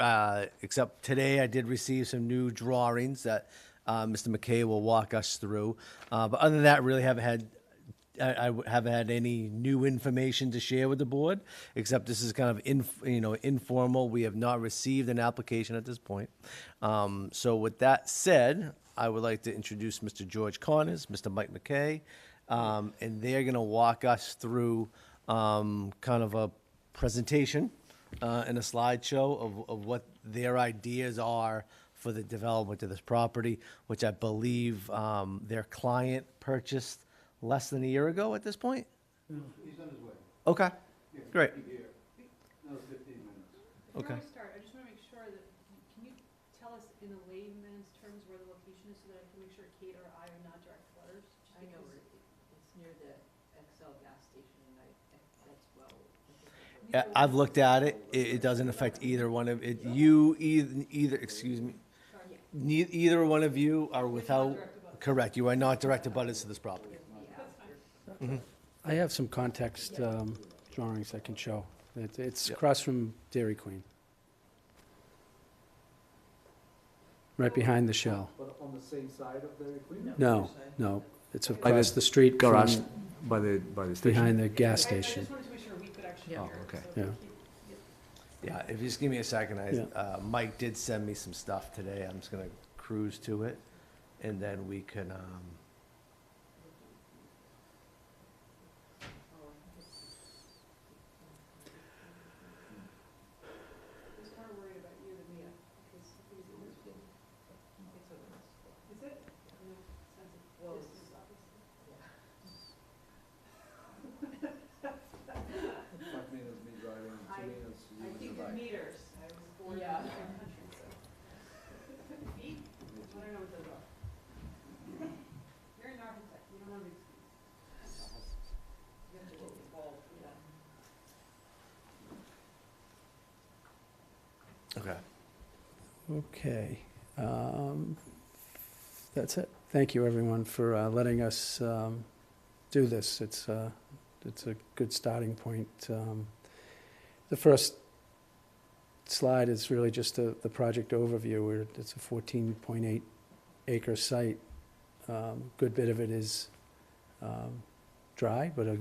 B: except today I did receive some new drawings that Mr. McKay will walk us through. But other than that, really haven't had, I haven't had any new information to share with the board, except this is kind of informal. We have not received an application at this point. So with that said, I would like to introduce Mr. George Connors, Mr. Mike McKay, and they're going to walk us through kind of a presentation in a slideshow of what their ideas are for the development of this property, which I believe their client purchased less than a year ago at this point?
G: He's on his way.
B: Okay, great.
G: Another 15 minutes.
B: Okay.
H: Before we start, I just want to make sure that, can you tell us in a layman's terms where the location is so that I can make sure Kate or I are not direct butters?
C: I know where it's near the XL gas station, and that's well.
B: Yeah, I've looked at it. It doesn't affect either one of it. Either, excuse me. Either one of you are without, correct, you are not direct abutters to this property.
J: I have some context drawings I can show. It's across from Dairy Queen. Right behind the Shell.
G: But on the same side of Dairy Queen?
J: No, no, it's across the street
G: Garage
J: from
G: by the station?
J: behind the gas
H: I
J: station.
H: just wanted to make sure we could actually
C: Yeah.
H: hear it.
G: okay.
H: so
J: Yeah.
B: Yeah, if you just give me a second,
J: Yeah.
B: Mike did send me some stuff today. I'm just gonna cruise to it, and then we can,
H: He's more worried about you than me, because he's in this field. Is it? No, sense of distance, obviously.
G: 5 minutes me driving, 2 minutes
H: I think in meters, I was born in a different country, so. Feet? I don't know what those are. You're an architect, you don't have an excuse. You have to look involved for that.
B: okay.
J: Okay. That's it. Thank you, everyone, for letting us do this. It's a good starting point. The first slide is really just the project overview. It's a 14.8 acre site. Good bit of it is dry, but a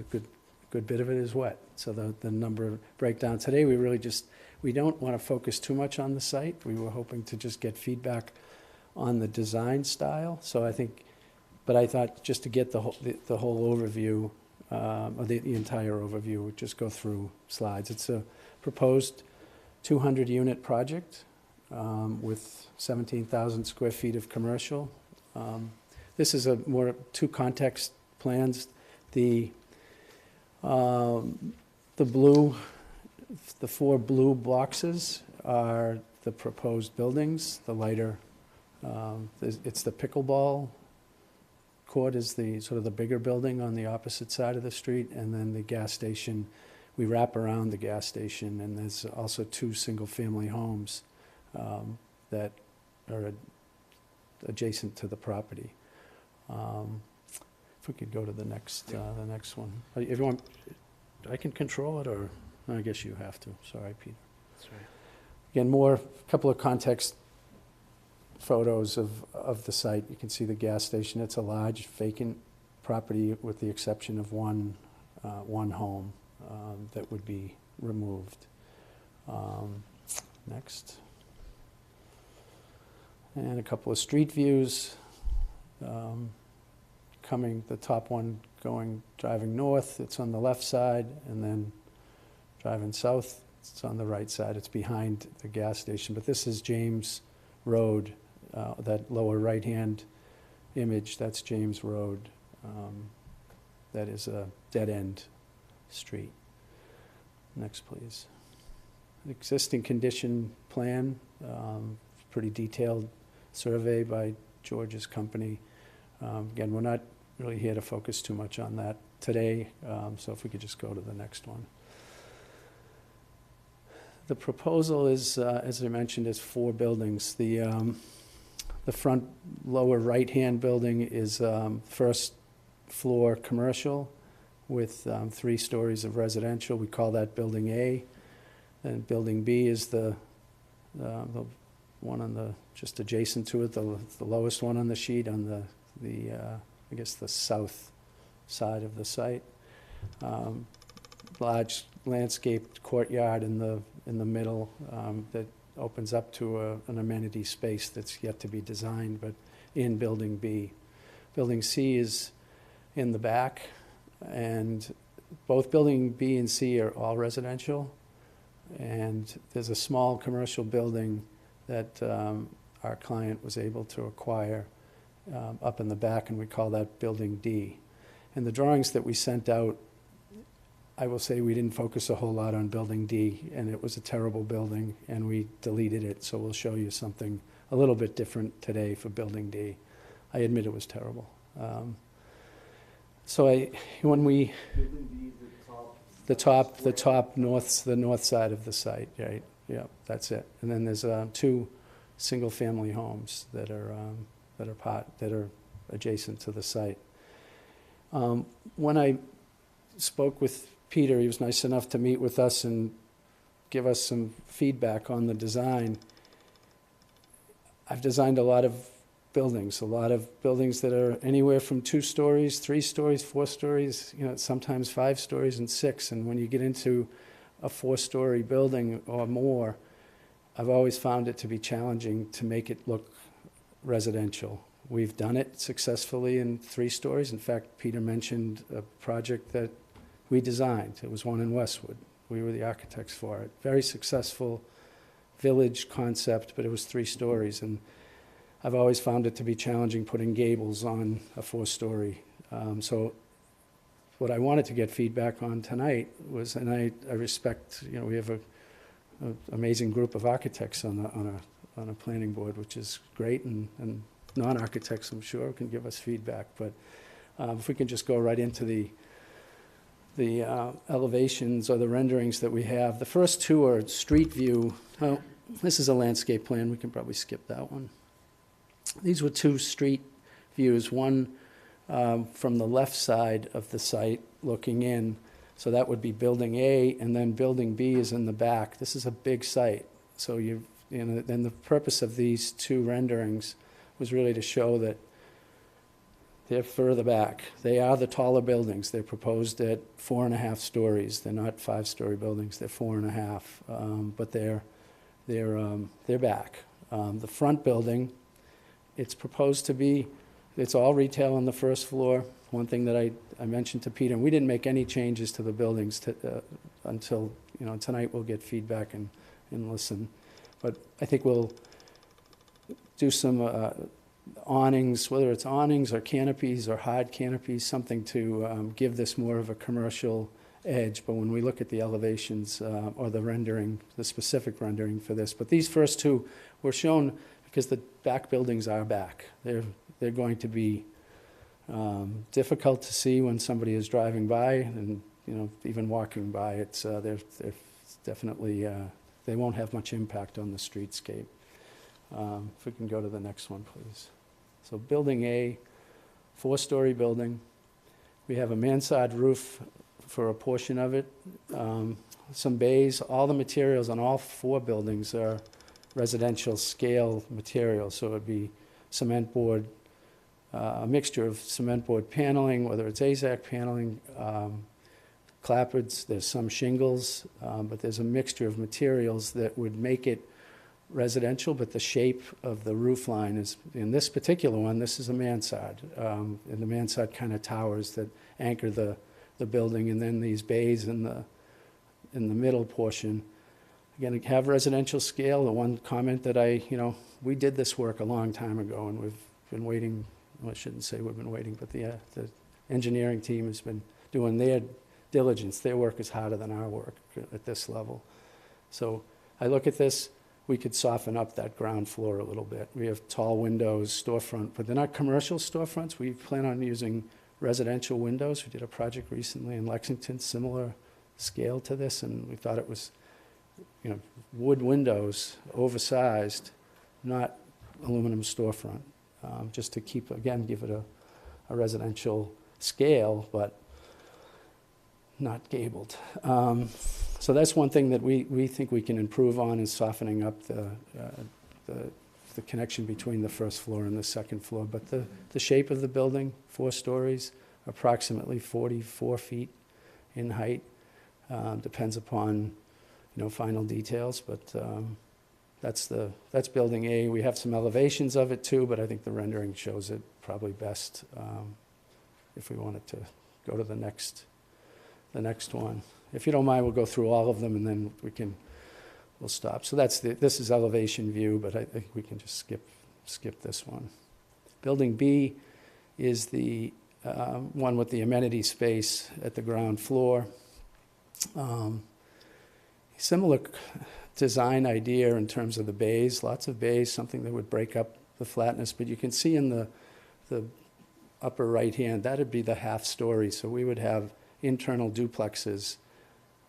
J: good bit of it is wet. So the number of breakdown. Today, we don't want to focus too much on the site. We were hoping to just get feedback on the design style. So but I thought just to get the whole overview, or the entire overview, we'd just go through slides. It's a proposed 200-unit project with 17,000 square feet of commercial. This is two context plans. The four blue boxes are the proposed buildings. The lighter, it's the pickleball court is the sort of the bigger building on the opposite side of the street, and then the gas station. We wrap around the gas station, and there's also two single-family homes that are adjacent to the property. If we could go to the next one. If you want, I can control it, or I guess you have to. Sorry, Peter.
B: That's right.
J: Again, a couple of context photos of the site. You can see the gas station. It's a large vacant property with the exception of one home that would be removed. Next. And a couple of street views. The top one driving north, it's on the left side, and then driving south, it's on the right side. It's behind the gas station. But this is James Road, that lower right-hand image, that's James Road. That is a dead-end street. Next, please. Existing condition plan, pretty detailed survey by George's company. Again, we're not really here to focus too much on that today, so if we could just go to the next one. The proposal is, as I mentioned, is 4 buildings. The front lower right-hand building is first floor commercial with 3 stories of residential. We call that Building A. And Building B is the one just adjacent to it, the lowest one on the sheet on I guess the south side of the site. Large landscaped courtyard in the middle that opens up to an amenity space that's yet to be designed, but in Building B. Building C is in the back, and both Building B and C are all residential, And there's a small commercial building that our client was able to acquire up in the back, and we call that Building D. And the drawings that we sent out, I will say we didn't focus a whole lot on Building D, and it was a terrible building, and we deleted it, so we'll show you something a little bit different today for Building D. I admit it was terrible. When we, the north side of the site, right? Yeah, that's it. And then there's 2 single-family homes that are adjacent to the site. When I spoke with Peter, he was nice enough to meet with us and give us some feedback on the design. I've designed a lot of buildings that are anywhere from 2 stories, 3 stories, 4 stories, sometimes 5 stories and 6. And when you get into a 4-story building or more, I've always found it to be challenging to make it look residential. We've done it successfully in 3 stories. In fact, Peter mentioned a project that we designed. It was one in Westwood. We were the architects for it. Very successful village concept, but it was 3 stories. And I've always found it to be challenging putting gables on a 4-story. So what I wanted to get feedback on tonight was, and I respect, we have an amazing group of architects on a planning board, which is great, and non-architects, I'm sure, can give us feedback. But if we can just go right into the elevations or the renderings that we have. The first 2 are street view. Oh, this is a landscape plan. We can probably skip that one. These were 2 street views, one from the left side of the site looking in. So that would be Building A, and then Building B is in the back. This is a big site. So then the purpose of these 2 renderings was really to show that they're further back. They are the taller buildings. They're proposed at 4.5 stories. They're not 5-story buildings. They're 4.5, but they're back. The front building, it's proposed to be, it's all retail on the first floor. One thing that I mentioned to Peter, and we didn't make any changes to the buildings until, tonight we'll get feedback and listen. But I think we'll do some awnings, whether it's awnings or canopies or hard canopies, something to give this more of a commercial edge. But when we look at the elevations or the rendering, the specific rendering for this, but these first 2 were shown because the back buildings are back. They're going to be difficult to see when somebody is driving by, and even walking by. They're definitely they won't have much impact on the streetscape. If we can go to the next one, please. So Building A, 4-story building. We have a mansard roof for a portion of it. Some bays. All the materials on all 4 buildings are residential scale materials. So it would be cement board, a mixture of cement board paneling, whether it's AZAC paneling, clapboards, there's some shingles, but there's a mixture of materials that would make it residential, but the shape of the roof line is, in this particular one, this is a mansard, and the mansard kind of towers that anchor the building, and then these bays in the middle portion. Again, have residential scale. The one comment that we did this work a long time ago, and we've been waiting. Well, I shouldn't say we've been waiting, but the engineering team has been doing their diligence. Their work is harder than our work at this level. So I look at this, we could soften up that ground floor a little bit. We have tall windows, storefront, but they're not commercial storefronts. We plan on using residential windows. We did a project recently in Lexington, similar scale to this, and we thought it was, wood windows, oversized, not aluminum storefront, just to give it a residential scale, but not gabled. So that's one thing that we think we can improve on, is softening up the connection between the first floor and the second floor. But the shape of the building, 4 stories, approximately 44 feet in height, depends upon final details. But that's Building A. We have some elevations of it too, but I think the rendering shows it probably best. If we wanted to go to the next one. If you don't mind, we'll go through all of them, and then we can we'll stop. So this is elevation view, but I think we can just skip this one. Building B is the one with the amenity space at the ground floor. Similar design idea in terms of the bays, lots of bays, something that would break up the flatness, but you can see in the upper right hand, that'd be the half story. So we would have internal duplexes,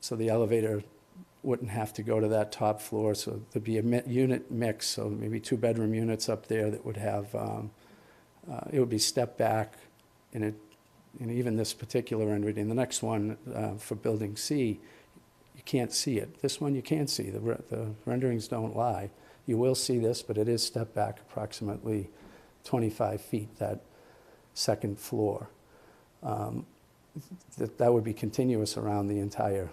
J: so the elevator wouldn't have to go to that top floor. So there'd be a unit mix, so maybe 2-bedroom units up there that would have, it would be stepped back, and even this particular rendering, the next one for building C, you can't see it. This one you can see, the renderings don't lie. You will see this, but it is stepped back approximately 25 feet, that second floor. That would be continuous around the entire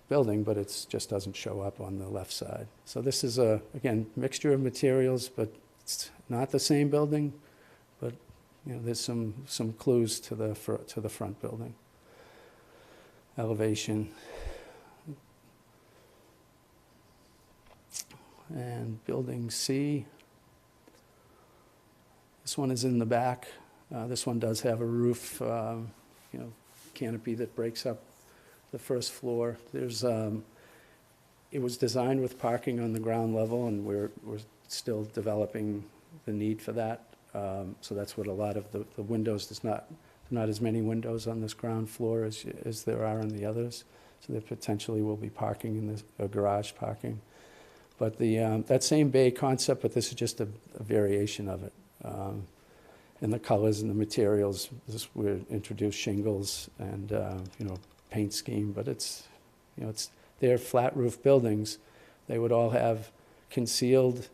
J: building, but it just doesn't show up on the left side. So this is again, mixture of materials, but it's not the same building, but there's some clues to the front building. Elevation. And building C. This one is in the back. This one does have a roof, canopy that breaks up the first floor. There's, it was designed with parking on the ground level, and we're still developing the need for that. So that's what a lot of the windows, there's not as many windows on this ground floor as there are on the others. So there potentially will be parking in this, garage parking. But that same bay concept, but this is just a variation of it. And the colors and the materials, we introduced shingles and paint scheme, but they're flat roof buildings. They would all have concealed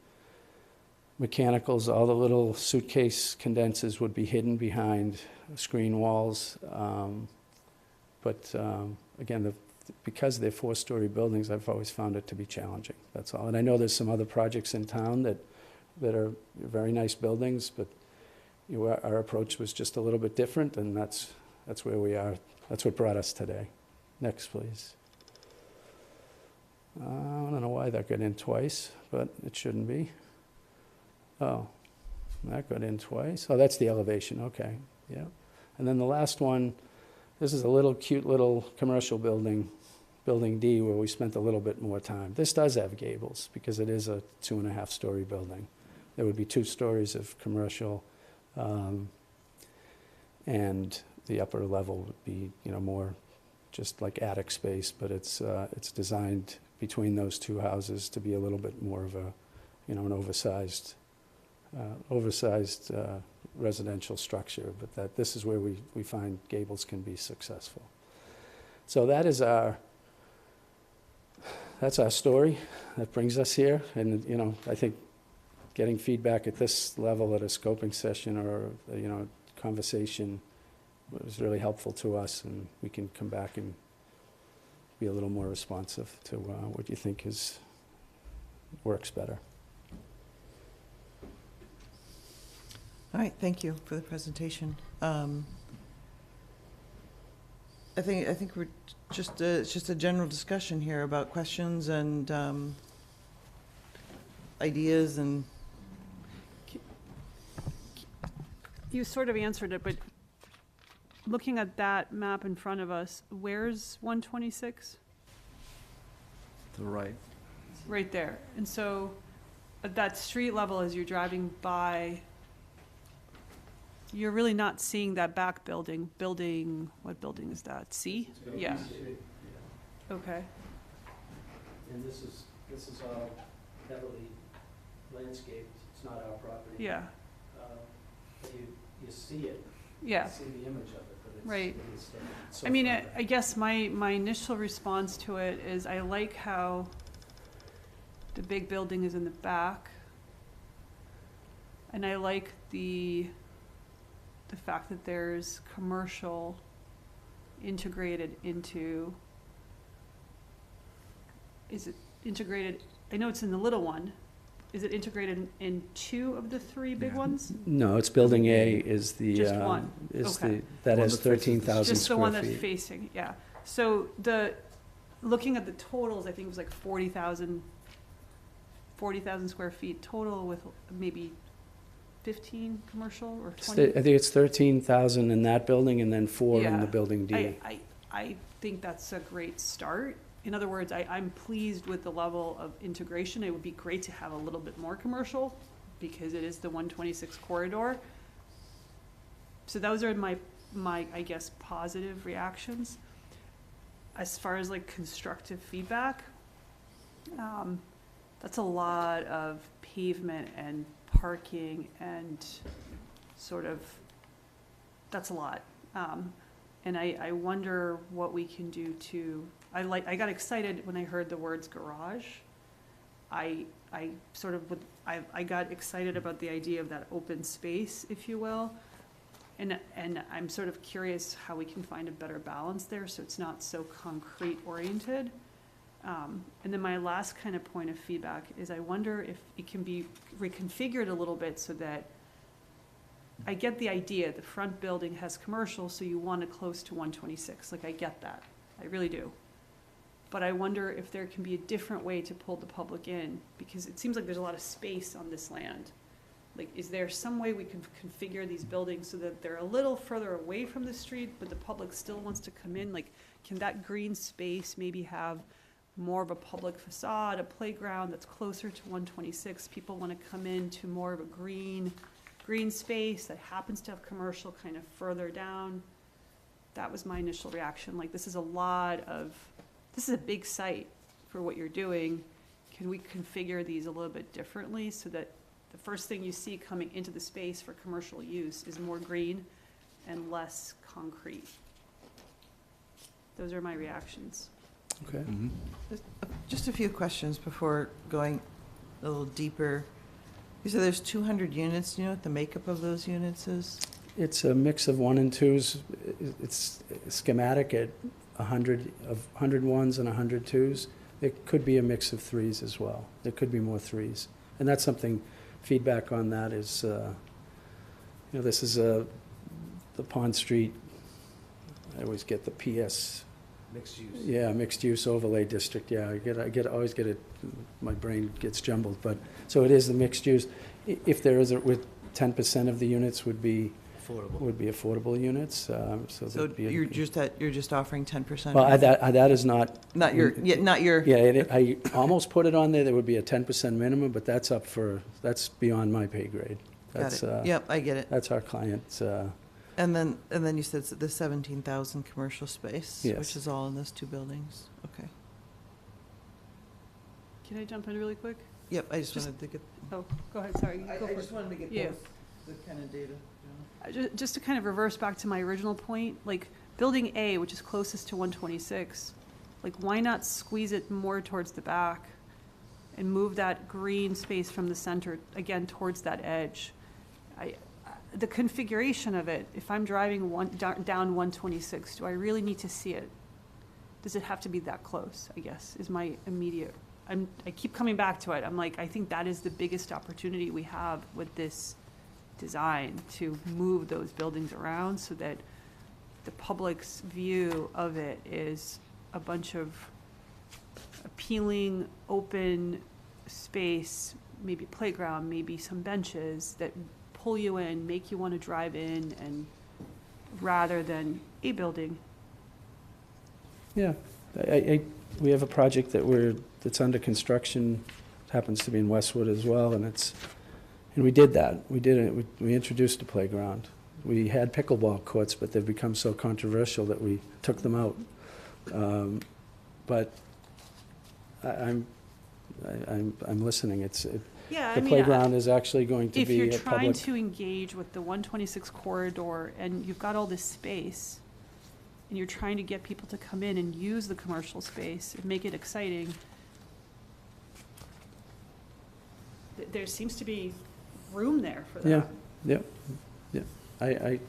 J: mechanicals. All the little suitcase condensers would be hidden behind screen walls. But again, because they're 4-story buildings, I've always found it to be challenging. That's all. And I know there's some other projects in town that are very nice buildings, but our approach was just a little bit different, and that's where we are. That's what brought us today. Next, please. I don't know why that got in twice, but it shouldn't be. Oh, that got in twice. Oh, that's the elevation. Okay, yeah. And then the last one, this is a little cute little commercial building, building D, where we spent a little bit more time. This does have gables because it is a 2.5-story building. There would be 2 stories of commercial, and the upper level would be, more just like attic space, but it's designed between those 2 houses to be a little bit more of a, an oversized residential structure, but this is where we find gables can be successful. So that's our story. That brings us here, and I think getting feedback at this level at a scoping session or conversation was really helpful to us, and we can come back and be a little more responsive to what you think works better.
A: All right, thank you for the presentation. I think we're just it's just a general discussion here about questions and ideas, and
H: You sort of answered it, but looking at that map in front of us, where's 126?
G: The right.
H: Right there. And so at that street level, as you're driving by, you're really not seeing that back building. What building is that? C? Yeah. Okay.
B: And this is all heavily landscaped. It's not our property.
H: Yeah.
B: You see it.
H: Yeah.
B: You see the image of it, but it's
H: Right.
B: it's so
H: I mean,
B: far
H: I guess my initial response to it is I like how the big building is in the back. And I like the fact that there's commercial integrated into, is it integrated, I know it's in the little one. Is it integrated in 2 of the 3 big ones?
J: No, it's building A is the
H: Just one. Okay.
J: that
G: One
J: has
G: that faces
J: 13,000
H: Just the one
J: square
H: that's
J: feet.
H: facing, yeah. So looking at the totals, I think it was like 40,000 40,000 square feet total with maybe 15 commercial or
J: I
H: 20?
J: think it's 13,000 in that building and then 4 in
H: Yeah.
J: the building D.
H: I think that's a great start. In other words, I'm pleased with the level of integration. It would be great to have a little bit more commercial because it is the 126 corridor. So those are my, I guess, positive reactions. As far as like constructive feedback, that's a lot of pavement and parking and sort of, that's a lot. And I wonder what we can do to, I got excited when I heard the words garage. I got excited about the idea of that open space, if you will. And I'm sort of curious how we can find a better balance there so it's not so concrete oriented. And then my last kind of point of feedback is I wonder if it can be reconfigured a little bit so that I get the idea, the front building has commercial, so you want it close to 126. Like, I get that. I really do. But I wonder if there can be a different way to pull the public in, because it seems like there's a lot of space on this land. Like, is there some way we can configure these buildings so that they're a little further away from the street, but the public still wants to come in? Like, can that green space maybe have more of a public facade, a playground that's closer to 126? People want to come into more of a green space that happens to have commercial kind of further down. That was my initial reaction. Like, this is a big site for what you're doing. Can we configure these a little bit differently so that the first thing you see coming into the space for commercial use is more green and less concrete? Those are my reactions.
J: Okay.
A: Just a few questions before going a little deeper. You said there's 200 units. Do you know what the makeup of those units is?
J: It's a mix of 1 and 2s. It's schematic at 100 ones and 100 2s. It could be a mix of 3s as well. There could be more 3s. And that's something, feedback on that is, this is the Pond Street, I always get the PS.
B: Mixed use.
J: Yeah, mixed use overlay district, yeah, I always get it, my brain gets jumbled, but, so it is the mixed use. If there is, with 10% of the units would be affordable units, so
A: So
J: that'd be.
A: you're just offering 10%?
J: Well, that is not.
A: Not your.
J: Yeah, I almost put it on there would be a 10% minimum, but that's beyond my pay grade.
A: Got
J: That's,
A: it. Yep, I get it.
J: That's our client's,
A: And then you said the 17,000 commercial space,
J: Yes.
A: which is all in those 2 buildings. Okay.
H: Can I jump in really quick?
A: Yep, I just
H: Just-
A: wanted to get.
H: Oh, go ahead, sorry. Go for it.
A: wanted to get
H: Yeah.
A: the kind of data.
H: Just to kind of reverse back to my original point, like, building A, which is closest to 126, like, why not squeeze it more towards the back and move that green space from the center, again, towards that edge? The configuration of it, if I'm driving down 126, do I really need to see it? Does it have to be that close, I guess, is my immediate, I keep coming back to it. I'm like, I think that is the biggest opportunity we have with this design, to move those buildings around so that the public's view of it is a bunch of appealing, open space, maybe playground, maybe some benches that pull you in, make you want to drive in, and rather than a building.
J: yeah. We have a project that's under construction, happens to be in Westwood as well, and we did that. We introduced a playground. We had pickleball courts, but they've become so controversial that we took them out. But I'm listening.
H: Yeah,
J: The playground is actually going to
H: if
J: be
H: you're
J: a
H: trying
J: public.
H: to engage with the 126 corridor and you've got all this space and you're trying to get people to come in and use the commercial space and make it exciting, there seems to be room there for that.
J: Yeah. I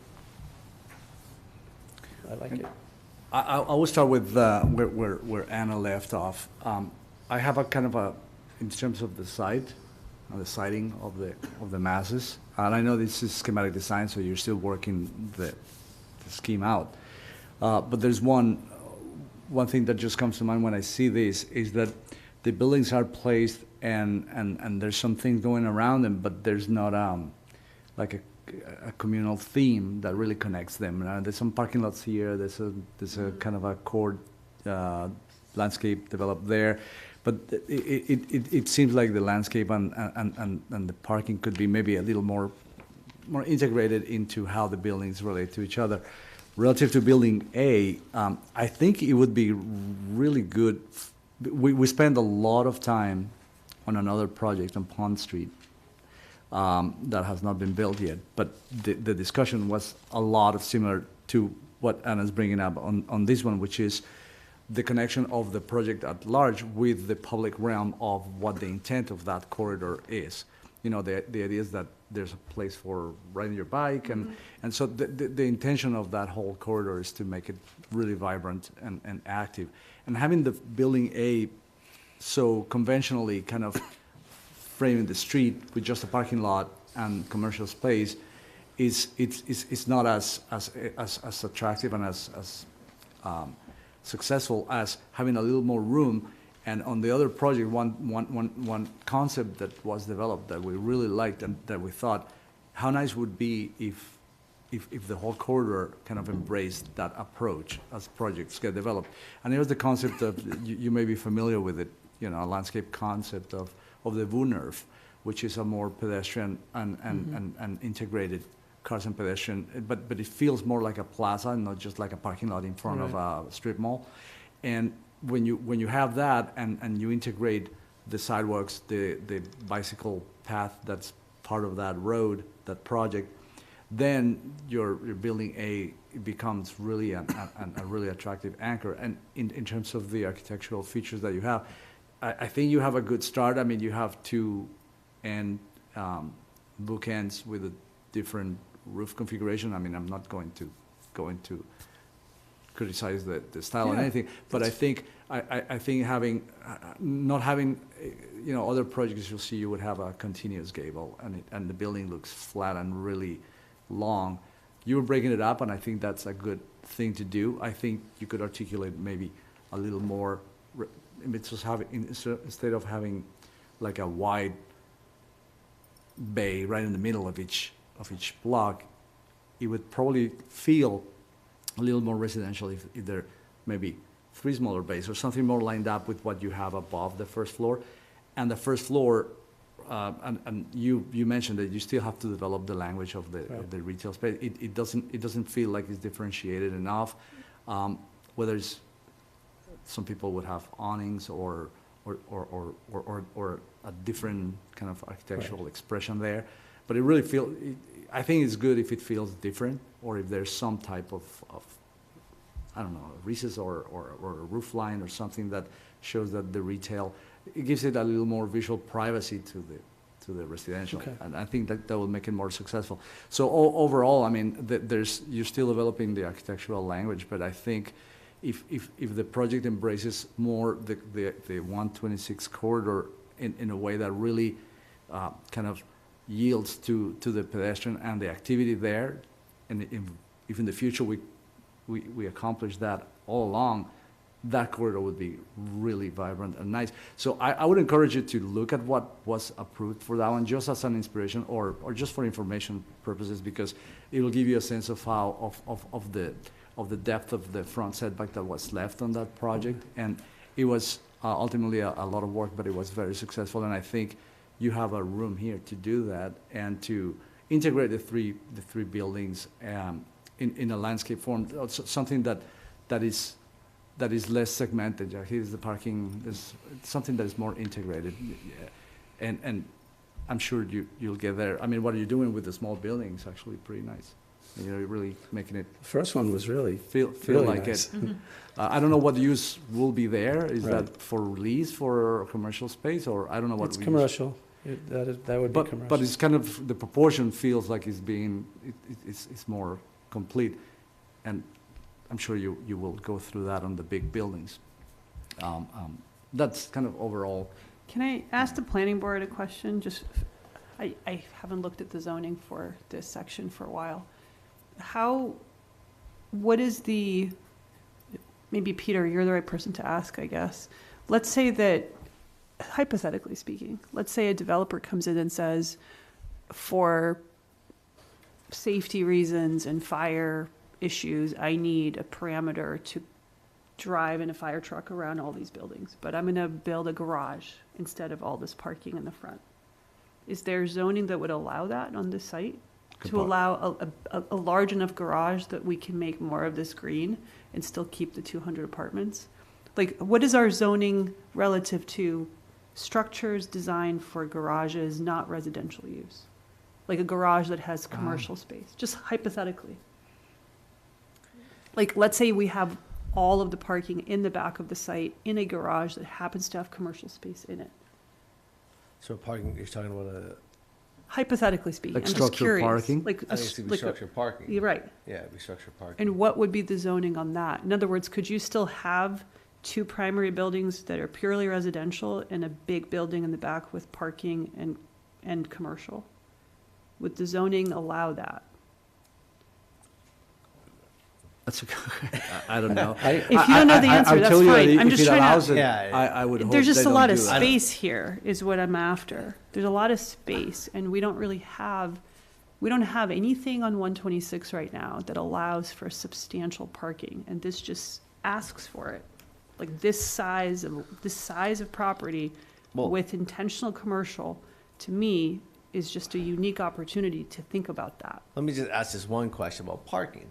J: like it.
G: I will start with where Anna left off. I have a kind of in terms of the site, the siting of the masses, and I know this is schematic design, so you're still working the scheme out. But there's one thing that just comes to mind when I see this, is that the buildings are placed and there's some things going around them, but there's not like a communal theme that really connects them. There's some parking lots here. There's a kind of a core landscape developed there, but it seems like the landscape and the parking could be maybe a little more integrated into how the buildings relate to each other. Relative to Building A, I think it would be really good. We spend a lot of time on another project on Pond Street that has not been built yet, but the discussion was a lot of similar to what Anna's bringing up on this one, which is the connection of the project at large with the public realm of what the intent of that corridor is. You know, the idea is that there's a place for riding your bike, and so the intention of that whole corridor is to make it really vibrant and active. And having the Building A so conventionally kind of framing the street with just a parking lot and commercial space it's not as attractive and as successful as having a little more room. And on the other project, one concept that was developed that we really liked and that we thought, how nice would be if the whole corridor kind of embraced that approach as projects get developed. And here's the concept of, you may be familiar with it, you know, a landscape concept of the VUNERV, which is a more pedestrian and integrated cars and pedestrian, but it feels more like a plaza and not just like a parking lot in front of a strip mall. And when you have that and you integrate the sidewalks, the bicycle path that's part of that road, that project, then your Building A becomes really a really attractive anchor. And in terms of the architectural features that you have, I think you have a good start. I mean, you have two bookends with a different roof configuration. I mean, I'm not going to go into criticize the style and anything, but I think having not having other projects you'll see, you would have a continuous gable and the building looks flat and really long. You were breaking it up, and I think that's a good thing to do. I think you could articulate maybe a little more. Instead of having like a wide bay right in the middle of each block, it would probably feel a little more residential if there maybe 3 smaller bays or something more lined up with what you have above the first floor. And the first floor, and you mentioned that you still have to develop the language of the retail space. It doesn't feel like it's differentiated enough. Whether it's some people would have awnings or a different kind of architectural expression there, but it really I think it's good if it feels different, or if there's some type of I don't know, a recess or a roof line or something that shows that the retail, it gives it a little more visual privacy to the residential.
J: Okay.
G: And I think that will make it more successful. So overall, I mean, you're still developing the architectural language, but I think if the project embraces more the 126 corridor in a way that really kind of yields to the pedestrian and the activity there, and if in the future we accomplish that all along, that corridor would be really vibrant and nice. So I would encourage you to look at what was approved for that one, just as an inspiration or just for information purposes, because it will give you a sense of how of the depth of the front setback that was left on that project. And it was ultimately a lot of work, but it was very successful. And I think you have a room here to do that and to integrate the three buildings in a landscape form, something that is less segmented. Here's the parking. There's something that is more integrated, and I'm sure you'll get there. I mean, what you're doing with the small building is actually pretty nice. You're really making it
J: The first one was really
G: feel
J: really
G: like
J: nice.
G: it. I don't know what use will be there. Is that for lease for commercial space, or I don't know what
J: It's
G: we use.
J: commercial. That would be commercial.
G: But it's kind of, the proportion feels like it's more complete, and I'm sure you will go through that on the big buildings. That's kind of overall.
H: Can I ask the planning board a question? I haven't looked at the zoning for this section for a while. What is maybe Peter, you're the right person to ask, I guess. Let's say that hypothetically speaking, let's say a developer comes in and says, for safety reasons and fire issues, I need a parameter to drive in a fire truck around all these buildings, but I'm gonna build a garage instead of all this parking in the front. Is there zoning that would allow that on this site? To allow a large enough garage that we can make more of this green and still keep the 200 apartments? Like, what is our zoning relative to structures designed for garages, not residential use? Like a garage that has commercial space, just hypothetically. Like, let's say we have all of the parking in the back of the site in a garage that happens to have commercial space in it.
B: So parking, you're talking about a,
H: Hypothetically speaking,
G: Like
H: I'm just
G: structured
H: curious.
G: parking?
H: Like,
B: I think it's gonna be
H: like
B: structured parking.
H: you're right.
B: Yeah, it'd be structured parking.
H: And what would be the zoning on that? In other words, could you still have two primary buildings that are purely residential and a big building in the back with parking and commercial? Would the zoning allow that?
G: That's I don't know.
H: If you don't know the answer, that's fine. I'm just trying to.
B: Yeah,
G: I would hope
H: There's just
G: they
H: a lot
G: don't
H: of
G: do that.
H: space here, is what I'm after. There's a lot of space, and we don't have anything on 126 right now that allows for substantial parking, and this just asks for it. Like this size of property
B: Well-
H: with intentional commercial, to me, is just a unique opportunity to think about that.
B: Let me just ask this one question about parking.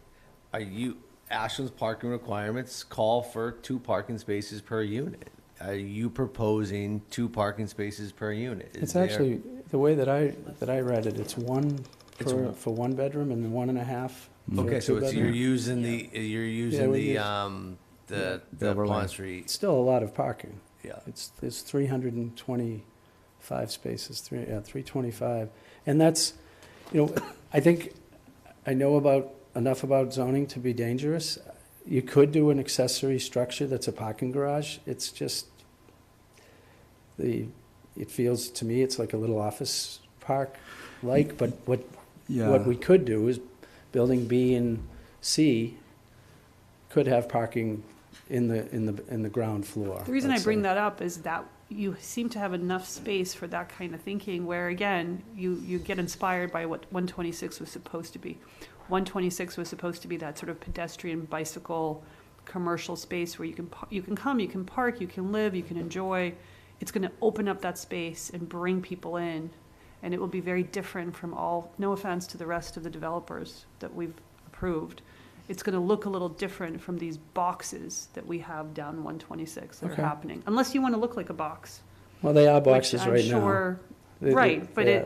B: Ashland's parking requirements call for 2 parking spaces per unit. Are you proposing 2 parking spaces per unit? Is
J: It's
B: there-
J: actually, the way that I read it, it's one
B: It's one.
J: for 1 bedroom and 1.5 for
B: Okay,
J: a
B: so it's,
J: 2-bedroom.
B: you're using
J: we use-
B: the
G: overlay.
B: Pond Street,
J: It's still a lot of parking.
B: yeah.
J: There's 325 spaces, 325. And that's, I think I know enough about zoning to be dangerous. You could do an accessory structure that's a parking garage. It's just, it feels to me, it's like a little office park-like, but what we could do is building B and C could have parking in the ground floor.
H: The reason I
J: let's
H: bring
J: say.
H: that up is that you seem to have enough space for that kind of thinking where, again, you get inspired by what 126 was supposed to be. 126 was supposed to be that sort of pedestrian, bicycle, commercial space where you can come, you can park, you can live, you can enjoy. It's going to open up that space and bring people in, and it will be very different from no offense to the rest of the developers that we've approved. It's going to look a little different from these boxes that we have down 126 that
J: Okay.
H: are happening. Unless you want to look like a box.
J: Well, they are
H: which
J: boxes
H: I'm
J: right now.
H: sure-
J: They-
H: Right, but
J: yeah.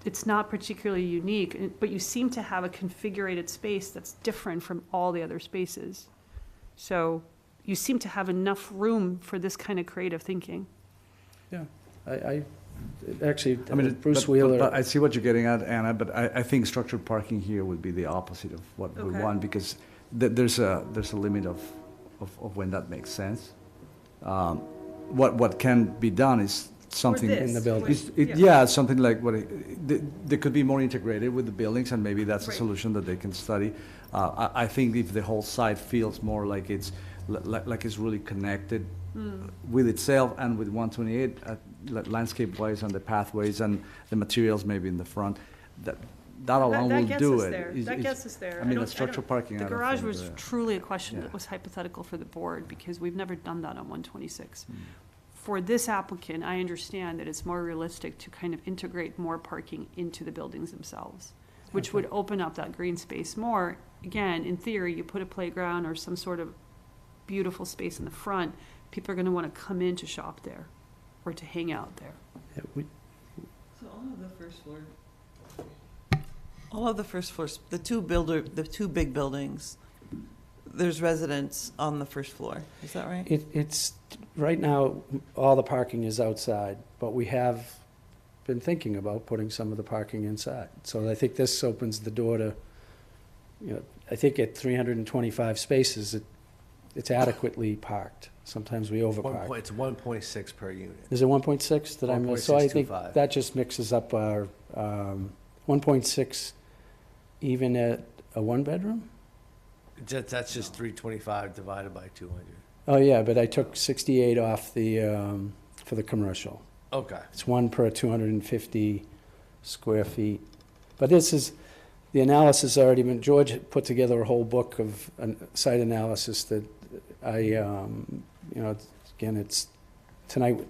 H: it's not particularly unique, but you seem to have a configurated space that's different from all the other spaces. So you seem to have enough room for this kind of creative thinking.
J: Yeah, I actually,
G: I mean,
J: Bruce
G: but
J: Wheeler.
G: I see what you're getting at, Anna, but I think structured parking here would be the opposite of what we
H: Okay.
G: want, because there's a limit of when that makes sense. What can be done is something.
H: this,
J: In the building.
G: Yeah, something like they could be more integrated with the buildings, and maybe that's a
H: Right.
G: solution that they can study. I think if the whole site feels more like it's really connected with itself and with 128, landscape-wise and the pathways and the materials maybe in the front, that alone will
H: gets
G: do
H: us
G: it.
H: there. That gets us there.
G: I mean,
H: don't-
G: the structural parking.
H: The
G: I don't
H: garage
G: think
H: was
G: that-
H: truly a question
G: Yeah.
H: that was hypothetical for the board, because we've never done that on 126.
G: Mm.
H: For this applicant, I understand that it's more realistic to kind of integrate more parking into the buildings themselves, which would open up that green space more. Again, in theory, you put a playground or some sort of beautiful space in the front, people are gonna wanna come in to shop there or to hang out there.
J: Yeah, we-
A: So all of the first floors, the two big buildings, there's residents on the first floor, is that right?
J: It's, right now, all the parking is outside, but we have been thinking about putting some of the parking inside. So I think this opens the door to, I think at 325 spaces, it's adequately parked. Sometimes we overpark.
B: It's 1.6 per unit.
J: Is it 1.6 that I missed? So I think
B: 1.625.
J: that just mixes up our 1.6 even at a 1-bedroom?
B: That's just 325 divided by 200.
J: Oh, yeah, but I took 68 off the for the commercial.
B: Okay.
J: It's one per 250 square feet. But this is, the analysis already been, George put together a whole book of site analysis that again, it's, tonight,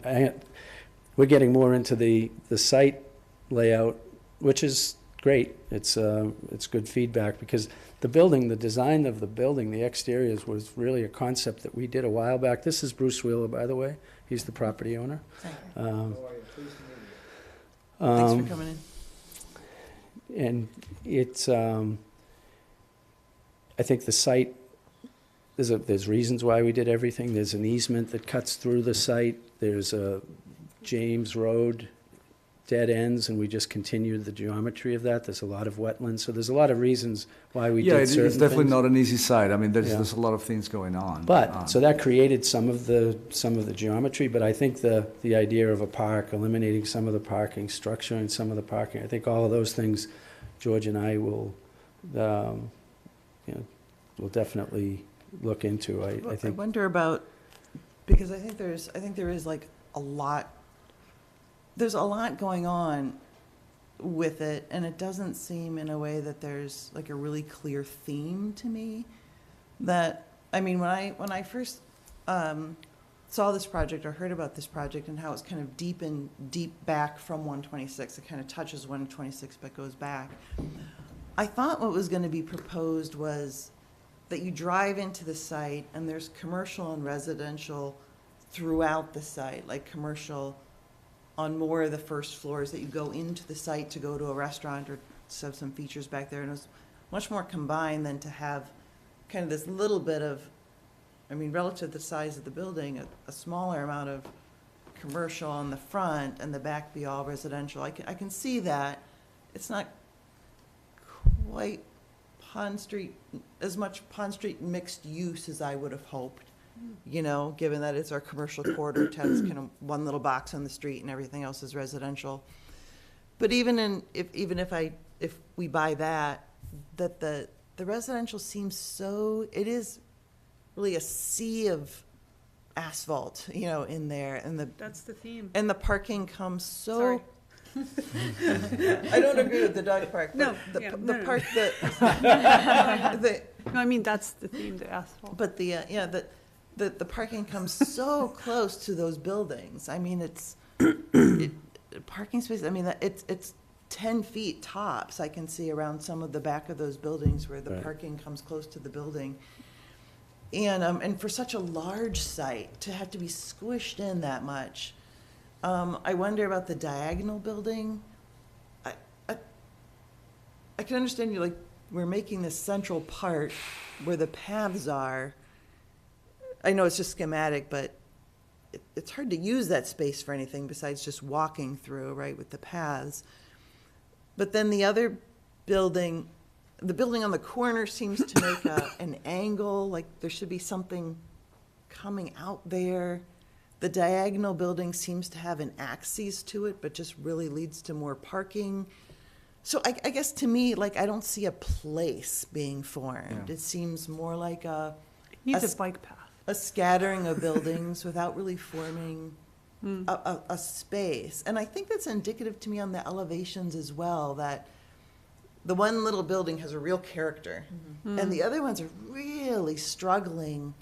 J: we're getting more into the site layout, which is great. It's good feedback, because the building, the design of the building, the exteriors was really a concept that we did a while back. This is Bruce Wheeler, by the way. He's the property owner.
A: Thanks for coming in.
J: And it's, I think the site, there's reasons why we did everything. There's an easement that cuts through the site. There's a James Road, dead ends, and we just continued the geometry of that. There's a lot of wetlands, so there's a lot of reasons why we did certain
G: it's definitely
J: things.
G: not an easy site. I mean, there's
J: Yeah.
G: a lot of things going on.
J: But, so that created some of the geometry, but I think the idea of a park, eliminating some of the parking, structuring some of the parking, I think all of those things, George and I will definitely look into. I
A: I
J: think,
A: wonder about, because I think there is like there's a lot going on with it, and it doesn't seem in a way that there's like a really clear theme to me. That, I mean, when I first saw this project or heard about this project and how it's kind of deep back from 126, it kind of touches 126 but goes back. I thought what was going to be proposed was that you drive into the site and there's commercial and residential throughout the site, like commercial on more of the first floors, that you go into the site to go to a restaurant or to have some features back there. And it was much more combined than to have kind of this little bit of, I mean, relative to the size of the building, a smaller amount of commercial on the front and the back be all residential. I can see that. It's not quite Pond Street, as much Pond Street mixed use as I would have hoped, you know, given that it's our commercial corridor, it has kind of one little box on the street and everything else is residential. But even if we buy that the residential seems so, it is really a sea of asphalt, you know, in there, and
H: That's the theme.
A: and the parking comes so.
H: Sorry.
A: I don't agree with the dog park,
H: No,
A: but
H: yeah,
A: the
H: no.
A: park that,
H: No, I mean, that's the theme, the asphalt.
A: but the parking comes so close to those buildings. I mean, parking space, I mean, it's 10 feet tops, I can see around some of the back of those buildings where the
J: Right.
A: parking comes close to the building. And for such a large site, to have to be squished in that much, I wonder about the diagonal building. I can understand you, like, we're making this central part where the paths are. I know it's just schematic, but it's hard to use that space for anything besides just walking through, right, with the paths. But then the other building, the building on the corner seems to make an angle, like there should be something coming out there. The diagonal building seems to have an axis to it, but just really leads to more parking. So I guess to me, like, I don't see a place being formed.
G: Yeah.
A: It seems more like
H: It needs
A: a
H: a bike path.
A: a scattering of buildings without really forming a space. And I think that's indicative to me on the elevations as well, that the one little building has a real character, and the other ones are really struggling.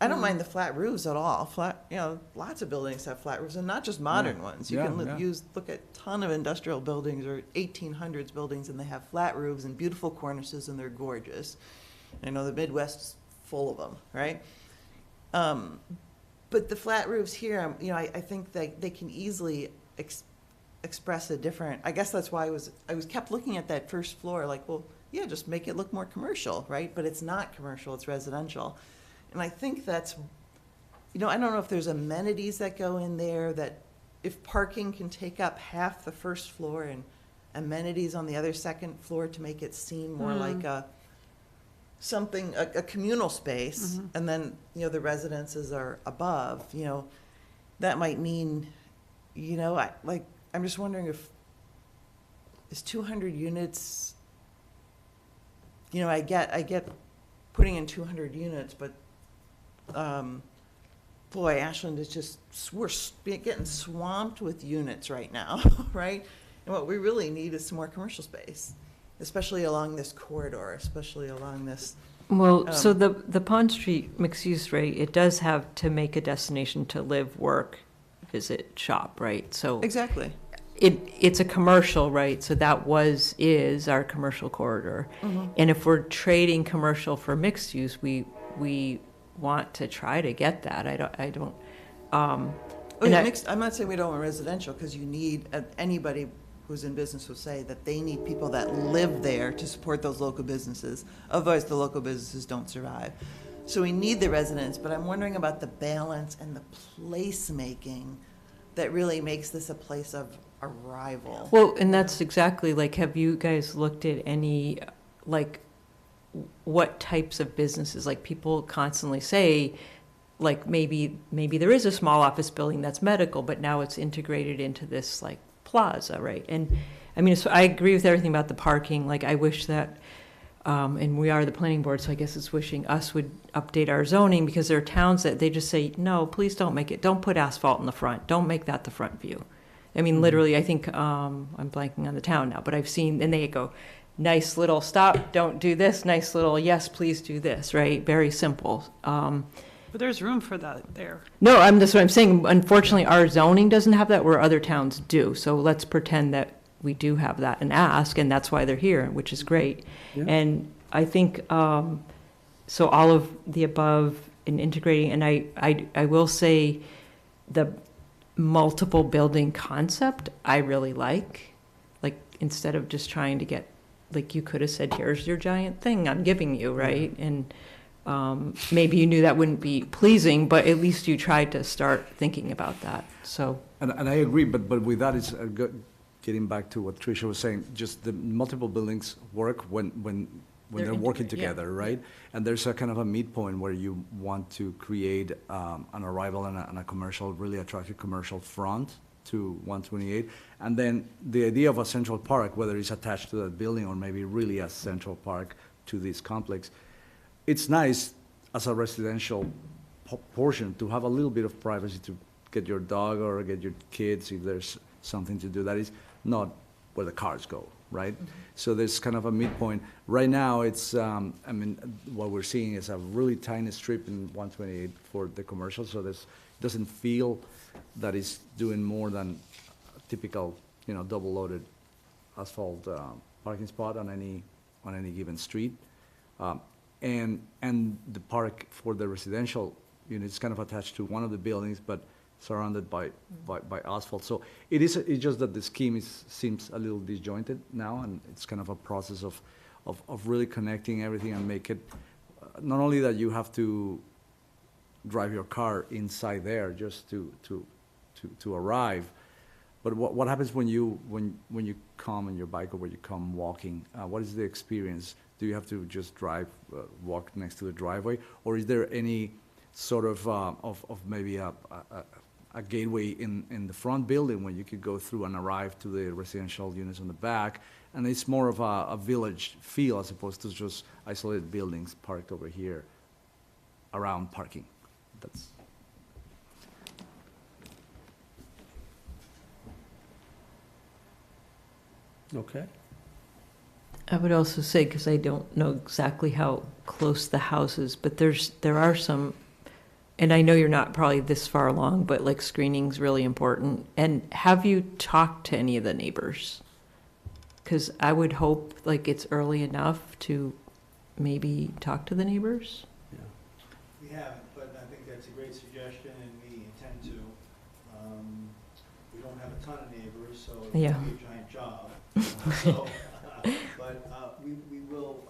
A: I don't mind the flat roofs at all. Flat, you know, lots of buildings have flat roofs, and not just modern ones. You
G: Yeah,
A: can
G: yeah.
A: look at a ton of industrial buildings or 1800s buildings, and they have flat roofs and beautiful cornices, and they're gorgeous. I know the Midwest's full of them, right? But the flat roofs here, you know, I think that they can easily express a different. I guess that's why I was kept looking at that first floor, like, well, yeah, just make it look more commercial, right? But it's not commercial; it's residential. And I think that's, you know, I don't know if there's amenities that go in there, that if parking can take up half the first floor and amenities on the other second floor to make it seem more like a communal space, and then, you know, the residences are above, you know, that might mean, you know, I'm just wondering if, is 200 units, you know, I get putting in 200 units, but boy, Ashland is just, we're getting swamped with units right now, right? And what we really need is some more commercial space, especially along this corridor, especially along this.
C: Well, so the Pond Street mixed use, right, it does have to make a destination to live, work, visit, shop, right? So
A: Exactly.
C: it's a commercial, right? So that is our commercial corridor.
A: Mm-hmm.
C: And if we're trading commercial for mixed use, we want to try to get that. I don't.
A: Oh,
C: And
A: yeah,
C: I-
A: mixed, I'm not saying we don't want residential, because you need, anybody who's in business will say that they need people that live there to support those local businesses. Otherwise, the local businesses don't survive. So we need the residents, but I'm wondering about the balance and the placemaking that really makes this a place of arrival.
C: Well, and that's exactly, like, have you guys looked at any, like, what types of businesses? Like, people constantly say, like, maybe there is a small office building that's medical, but now it's integrated into this, like, plaza, right? And, I mean, so I agree with everything about the parking. Like, I wish that, and we are the planning board, so I guess it's wishing us would update our zoning, because there are towns that they just say, no, please don't put asphalt in the front. Don't make that the front view. I mean, literally, I think, I'm blanking on the town now, but I've seen, and they go, nice little stop, don't do this, nice little, yes, please do this, right? Very simple.
H: But there's room for that there.
C: No, that's what I'm saying. Unfortunately, our zoning doesn't have that where other towns do. So let's pretend that we do have that and ask, and that's why they're here, which is great.
J: Yeah.
C: And I think, so all of the above in integrating, and I will say the multiple building concept, I really like instead of just trying to get, like, you could have said, here's your giant thing I'm giving you, right? And maybe you knew that wouldn't be pleasing, but at least you tried to start thinking about that. So,
G: And I agree, but with that, it's getting back to what Tricia was saying, just the multiple buildings work when they're working together, right? And there's a kind of a midpoint where you want to create an arrival and a commercial, really attractive commercial front to 128. And then the idea of a central park, whether it's attached to that building or maybe really a central park to this complex, it's nice as a residential portion to have a little bit of privacy to get your dog or get your kids if there's something to do. That is not where the cars go, right?
C: Mm-hmm.
G: So there's kind of a midpoint. Right now, it's, I mean, what we're seeing is a really tiny strip in 128 for the commercial, so it doesn't feel that it's doing more than a typical, double-loaded asphalt parking spot on any given street. And the park for the residential unit is kind of attached to one of the buildings, but surrounded by asphalt. So it's just that the scheme seems a little disjointed now, and it's kind of a process of really connecting everything and make it, not only that you have to drive your car inside there just to arrive, but what happens when you come on your bike or when you come walking? What is the experience? Do you have to just walk next to the driveway, or is there any sort of maybe a gateway in the front building where you could go through and arrive to the residential units on the back, and it's more of a village feel as opposed to just isolated buildings parked over here around parking? That's.
J: Okay.
C: I would also say, because I don't know exactly how close the house is, but there are some, and I know you're not probably this far along, but like screening's really important. And have you talked to any of the neighbors? Because I would hope like it's early enough to maybe talk to the neighbors.
I: We haven't, but I think that's a great suggestion, and we intend to. We don't have a ton of neighbors, so it's
C: Yeah.
I: gonna be a giant job. So, but we will,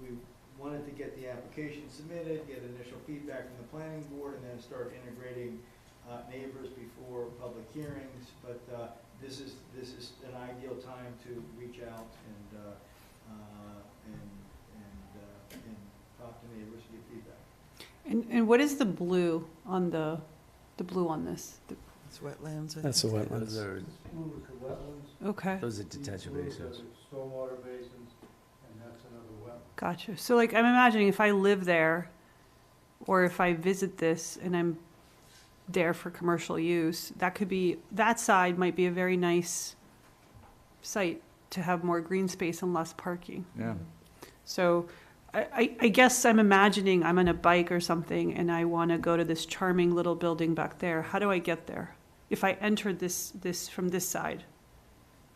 I: we wanted to get the application submitted, get initial feedback from the planning board, and then start integrating neighbors before public hearings. But this is an ideal time to reach out and talk to neighbors, get feedback.
H: And what is the blue on the blue on this?
A: It's wetlands. I
J: That's the
A: think.
J: wetlands.
H: Okay,
B: Those are detention basins.
K: Stormwater basins, and that's another well.
H: gotcha. So like, I'm imagining if I live there or if I visit this and I'm there for commercial use, that side might be a very nice site to have more green space and less parking.
G: Yeah.
H: So I guess I'm imagining I'm on a bike or something and I want to go to this charming little building back there. How do I get there? If I enter this from this side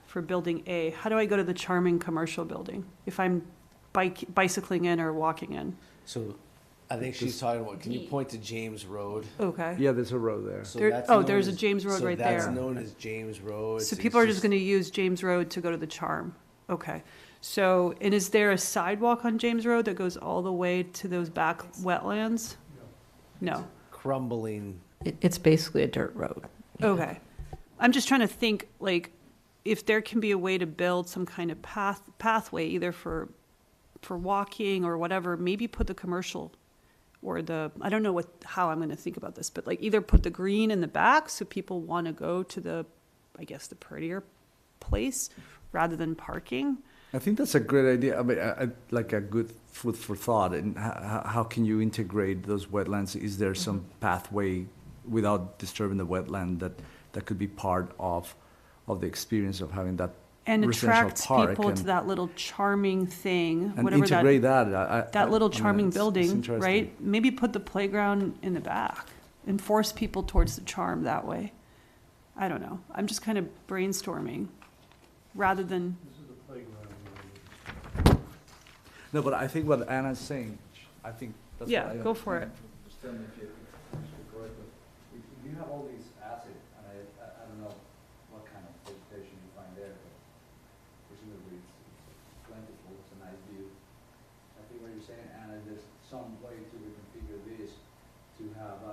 H: for building A, how do I go to the charming commercial building if I'm bicycling in or walking in?
B: So I think she's talking about, can you point to James Road?
H: Okay.
G: Yeah, there's a road there.
B: So
H: There-
B: that's
H: oh,
B: known
H: there's a
B: as-
H: James Road right
B: That's
H: there.
B: known as James Road.
H: So
B: It's
H: people are just going to use James Road to go to the charm. Okay. So, and is there a sidewalk on James Road that goes all the way to those back wetlands? No.
B: crumbling.
C: It's basically a dirt road.
H: Okay. I'm just trying to think, like, if there can be a way to build some kind of pathway, either for walking or whatever, maybe put the commercial or I don't know how I'm going to think about this, but like either put the green in the back so people want to go to the prettier place rather than parking.
G: I think that's a great idea. I mean, like a good food for thought. And how can you integrate those wetlands? Is there some pathway without disturbing the wetland that could be part of the experience of having that
H: And
G: residential
H: attracts
G: park
H: people
G: and,
H: to that little charming thing,
G: and
H: whatever
G: integrate that?
H: that little
G: I mean,
H: charming
G: it's
H: building,
G: interesting.
H: right? Maybe put the playground in the back and force people towards the charm that way. I don't know. I'm just kind of brainstorming rather than,
G: No, but I think what Anna's saying, I think that's
H: yeah,
G: what I
H: go for it.
G: understand if you correct, but if you have all these assets, and I don't know what kind of vegetation you find there, but presumably it's plentiful, it's a nice view. I think what you're saying, Anna, there's some way to reconfigure this to have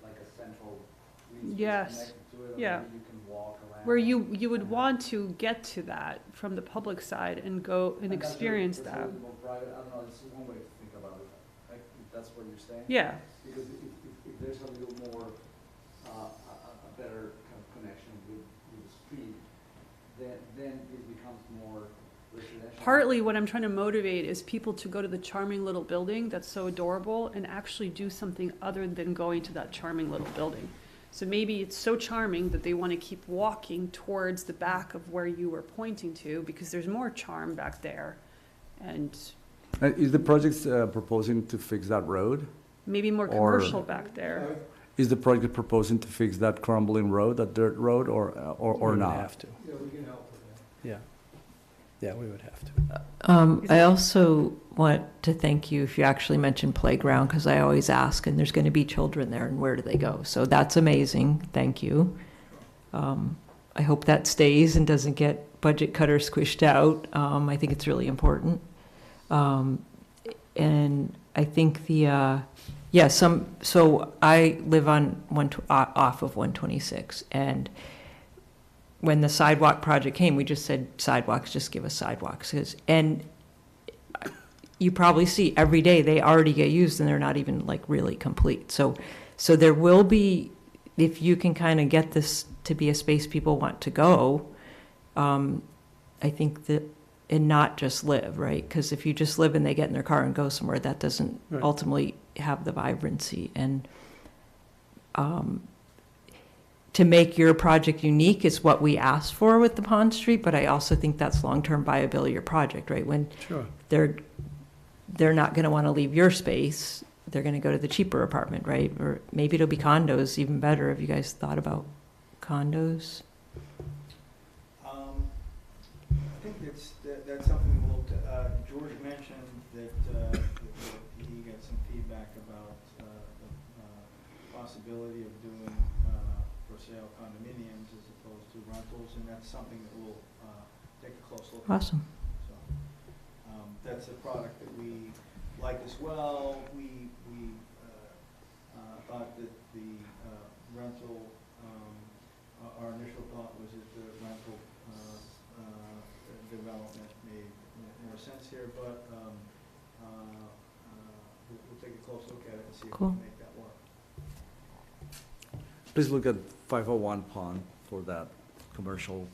G: like a central green space
H: Yes.
G: connected to it, or
H: Yeah.
G: maybe you can walk around.
H: Where you would want to get to that from the public side and go and
G: that's
H: experience
G: your
H: that.
G: preferable private, I don't know, it's one way to think about it, like, if that's what you're saying.
H: Yeah,
G: Because if there's a little more, a better kind of connection with the street, then it becomes more residential.
H: partly what I'm trying to motivate is people to go to the charming little building that's so adorable and actually do something other than going to that charming little building. So maybe it's so charming that they want to keep walking towards the back of where you were pointing to because there's more charm back there. And
G: Is the project proposing to fix that road?
H: maybe more
G: Or-
H: commercial back there.
G: Is the project proposing to fix that crumbling road, that dirt road, or
J: We would
G: not?
J: have to. Yeah, we can help with that. Yeah. Yeah, we would have to.
C: I also want to thank you if you actually mentioned playground, because I always ask, and there's going to be children there, and where do they go? So that's amazing. Thank you. I hope that stays and doesn't get budget cut or squished out. I think it's really important. And I think so I live on off of 126, and when the sidewalk project came, we just said sidewalks, just give us sidewalks. And you probably see every day they already get used and they're not even like really complete. So there will be, if you can kind of get this to be a space people want to go, I think that, and not just live, right? Because if you just live and they get in their car and go somewhere, that doesn't
J: Right.
C: ultimately have the vibrancy. And to make your project unique is what we asked for with the Pond Street, but I also think that's long-term viability of your project, right? When
J: Sure.
C: they're not going to want to leave your space, they're going to go to the cheaper apartment, right? Or maybe it'll be condos, even better. Have you guys thought about condos?
K: I think that's something we'll, George mentioned that he got some feedback about the possibility of doing for sale condominiums as opposed to rentals, and that's something that we'll take a close look at.
C: Awesome.
K: So, that's a product that we like as well. We thought that the rental, our initial thought was that the rental development made more sense here, but we'll take a close look at it and see if we
C: Cool.
K: can make that work.
G: Please look at 501 Pond for that commercial.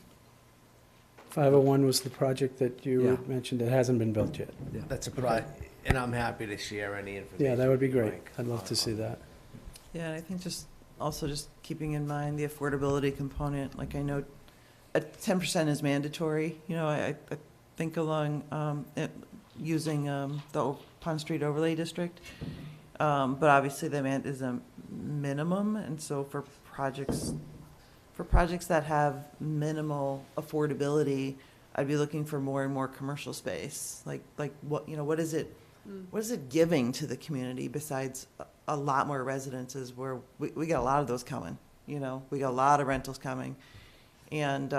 J: 501 was the project that you
G: Yeah.
J: had mentioned that hasn't been built yet.
B: That's a And I'm happy to share any information.
J: Yeah, that would be
B: with you,
J: great.
B: Mike,
J: I'd love to see that.
A: Yeah, and I think just, also just keeping in mind the affordability component, like I know 10% is mandatory, you know, I think along, using, the Pond Street Overlay District. But obviously the demand is a minimum, and so for projects that have minimal affordability, I'd be looking for more and more commercial space. Like what, you know, what is it giving to the community besides a lot more residences where we got a lot of those coming, you know, we got a lot of rentals coming. And,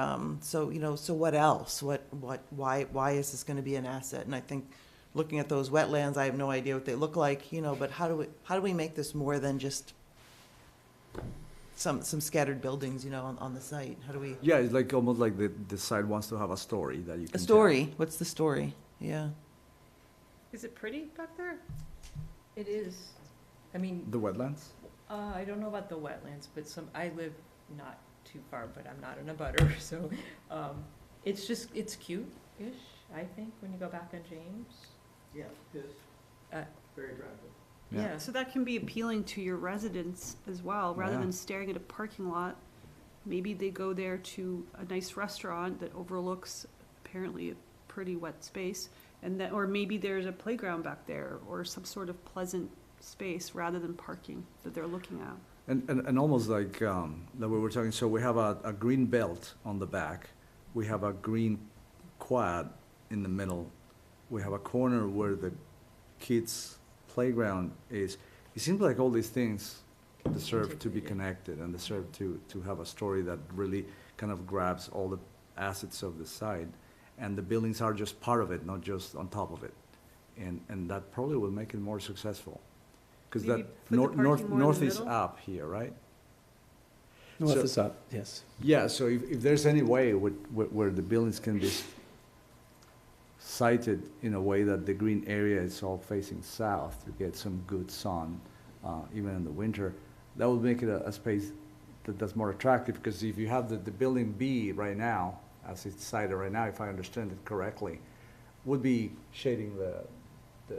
A: so, you know, so what else? Why is this gonna be an asset? And I think looking at those wetlands, I have no idea what they look like, you know, but how do we make this more than just some scattered buildings, you know, on the site? How do we?
G: Yeah, it's like almost like the site wants to have a story that you can
A: A
G: tell.
A: story, what's the story? Yeah.
H: Is it pretty back there?
C: It is, I mean,
G: The wetlands?
C: I don't know about the wetlands, but I live not too far, but I'm not in a butter, so, it's cute-ish, I think, when you go back on James.
K: Yeah, it is.
C: Uh,
K: Very attractive.
G: Yeah.
H: Yeah, so that can be appealing to your residents as well, rather
G: Yeah.
H: than staring at a parking lot. Maybe they go there to a nice restaurant that overlooks apparently a pretty wet space, and that, or maybe there's a playground back there, or some sort of pleasant space rather than parking that they're looking at.
G: And almost like, that we were talking, so we have a green belt on the back, we have a green quad in the middle, we have a corner where the kids' playground is. It seems like all these things deserve to be connected and deserve to have a story that really kind of grabs all the assets of the site. And the buildings are just part of it, not just on top of it. And that probably will make it more successful. Because
H: Maybe
G: that,
H: put the parking more in the
G: north is
H: middle?
G: up here, right?
J: North
G: So-
J: is up, yes.
G: Yeah, so if there's any way where the buildings can be sited in a way that the green area is all facing south to get some good sun, even in the winter, that would make it a space that's more attractive, because if you have the building B right now, as it's sited right now, if I understand it correctly, would be shading the
J: A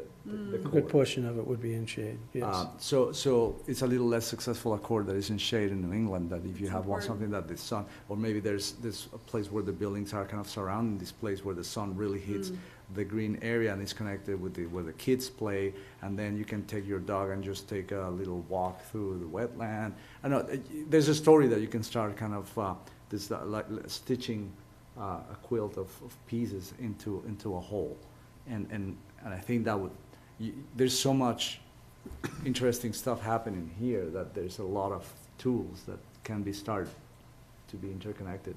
J: good
G: court.
J: portion of it would be in shade, yes.
G: So it's a little less successful a court that is in shade in New England, that if you have one, something that the sun, or maybe there's a place where the buildings are kind of surrounding this place where the sun really hits the green area and is connected with where the kids play, and then you can take your dog and just take a little walk through the wetland. I know, there's a story that you can start kind of, this, like stitching a quilt of pieces into a whole. And I think that would, there's so much interesting stuff happening here that there's a lot of tools that can be started to be interconnected.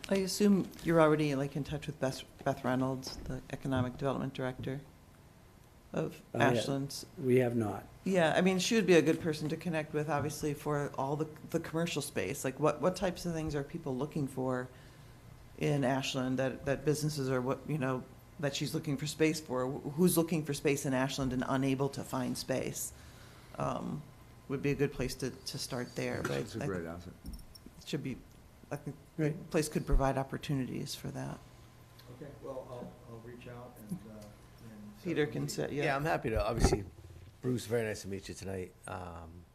A: I assume you're already like in touch with Beth Reynolds, the Economic Development Director of
J: Yeah.
A: Ashland's.
J: We have not.
A: Yeah, I mean, she would be a good person to connect with, obviously, for all the commercial space. Like, what types of things are people looking for in Ashland that businesses are, what, you know, that she's looking for space for? Who's looking for space in Ashland and unable to find space? Would be a good place to start there, but
G: It's a great asset.
A: it should be, I think, the
J: Great.
A: place could provide opportunities for that.
K: Okay, well, I'll reach out and set
A: Peter
K: up a
A: can
K: meeting.
A: set,
B: Yeah,
A: yeah.
B: I'm happy to, obviously, Bruce, very nice to meet you tonight.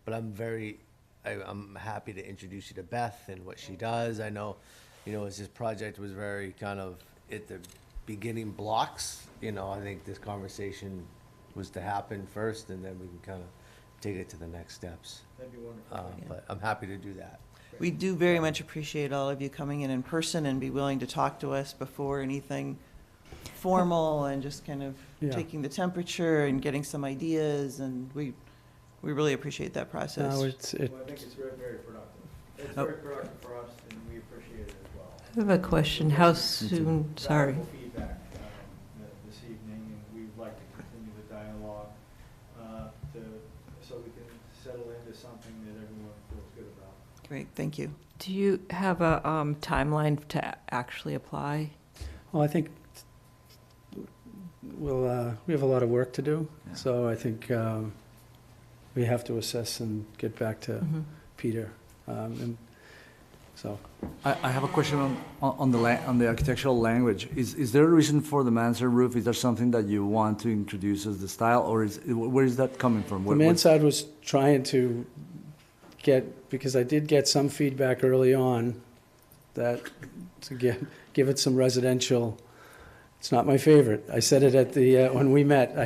B: But I'm happy to introduce you to Beth and what she does. I know, you know, as this project was very kind of at the beginning blocks, you know, I think this conversation was to happen first, and then we can kind of take it to the next steps.
K: That'd be wonderful.
B: But I'm happy to do that.
A: We do very much appreciate all of you coming in person and be willing to talk to us before anything formal, and just kind of
J: Yeah.
A: taking the temperature and getting some ideas, and we really appreciate that process.
J: No, it's,
K: Well, I think it's very, very productive. It's
A: Oh.
K: very productive for us, and we appreciate it as well.
C: I have a question, how soon, sorry.
K: Valuable feedback this evening, and we'd like to continue the dialogue so we can settle into something that everyone feels good about.
A: Great, thank you.
C: Do you have a timeline to actually apply?
J: well, I think we have a lot of work to do,
G: Yeah.
J: so I think we have to assess and get back to
C: Mhm.
J: Peter. And So,
G: I have a question on the architectural language. Is there a reason for the mansard roof? Is there something that you want to introduce as the style, or where is that coming from?
J: the mansard was trying to get, because I did get some feedback early on that to give it some residential. It's not my favorite. I said it at the, when we met.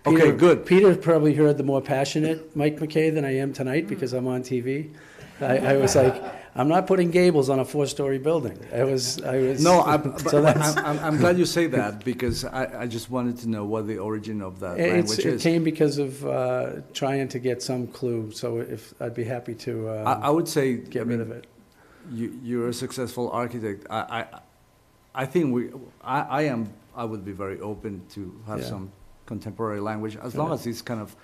G: Okay, good.
J: Peter probably heard the more passionate Mike McKay than I am tonight because I'm on TV. I was like, I'm not putting gables on a 4-story building. I was.
G: No,
J: so that's,
G: I'm glad you say that, because I just wanted to know what the origin of that language
J: it
G: is.
J: came because of trying to get some clue. So if I'd be happy to
G: I would say,
J: get rid of it.
G: You're a successful architect. I think I would be very open to have
J: Yeah.
G: some contemporary language, as long as it's kind of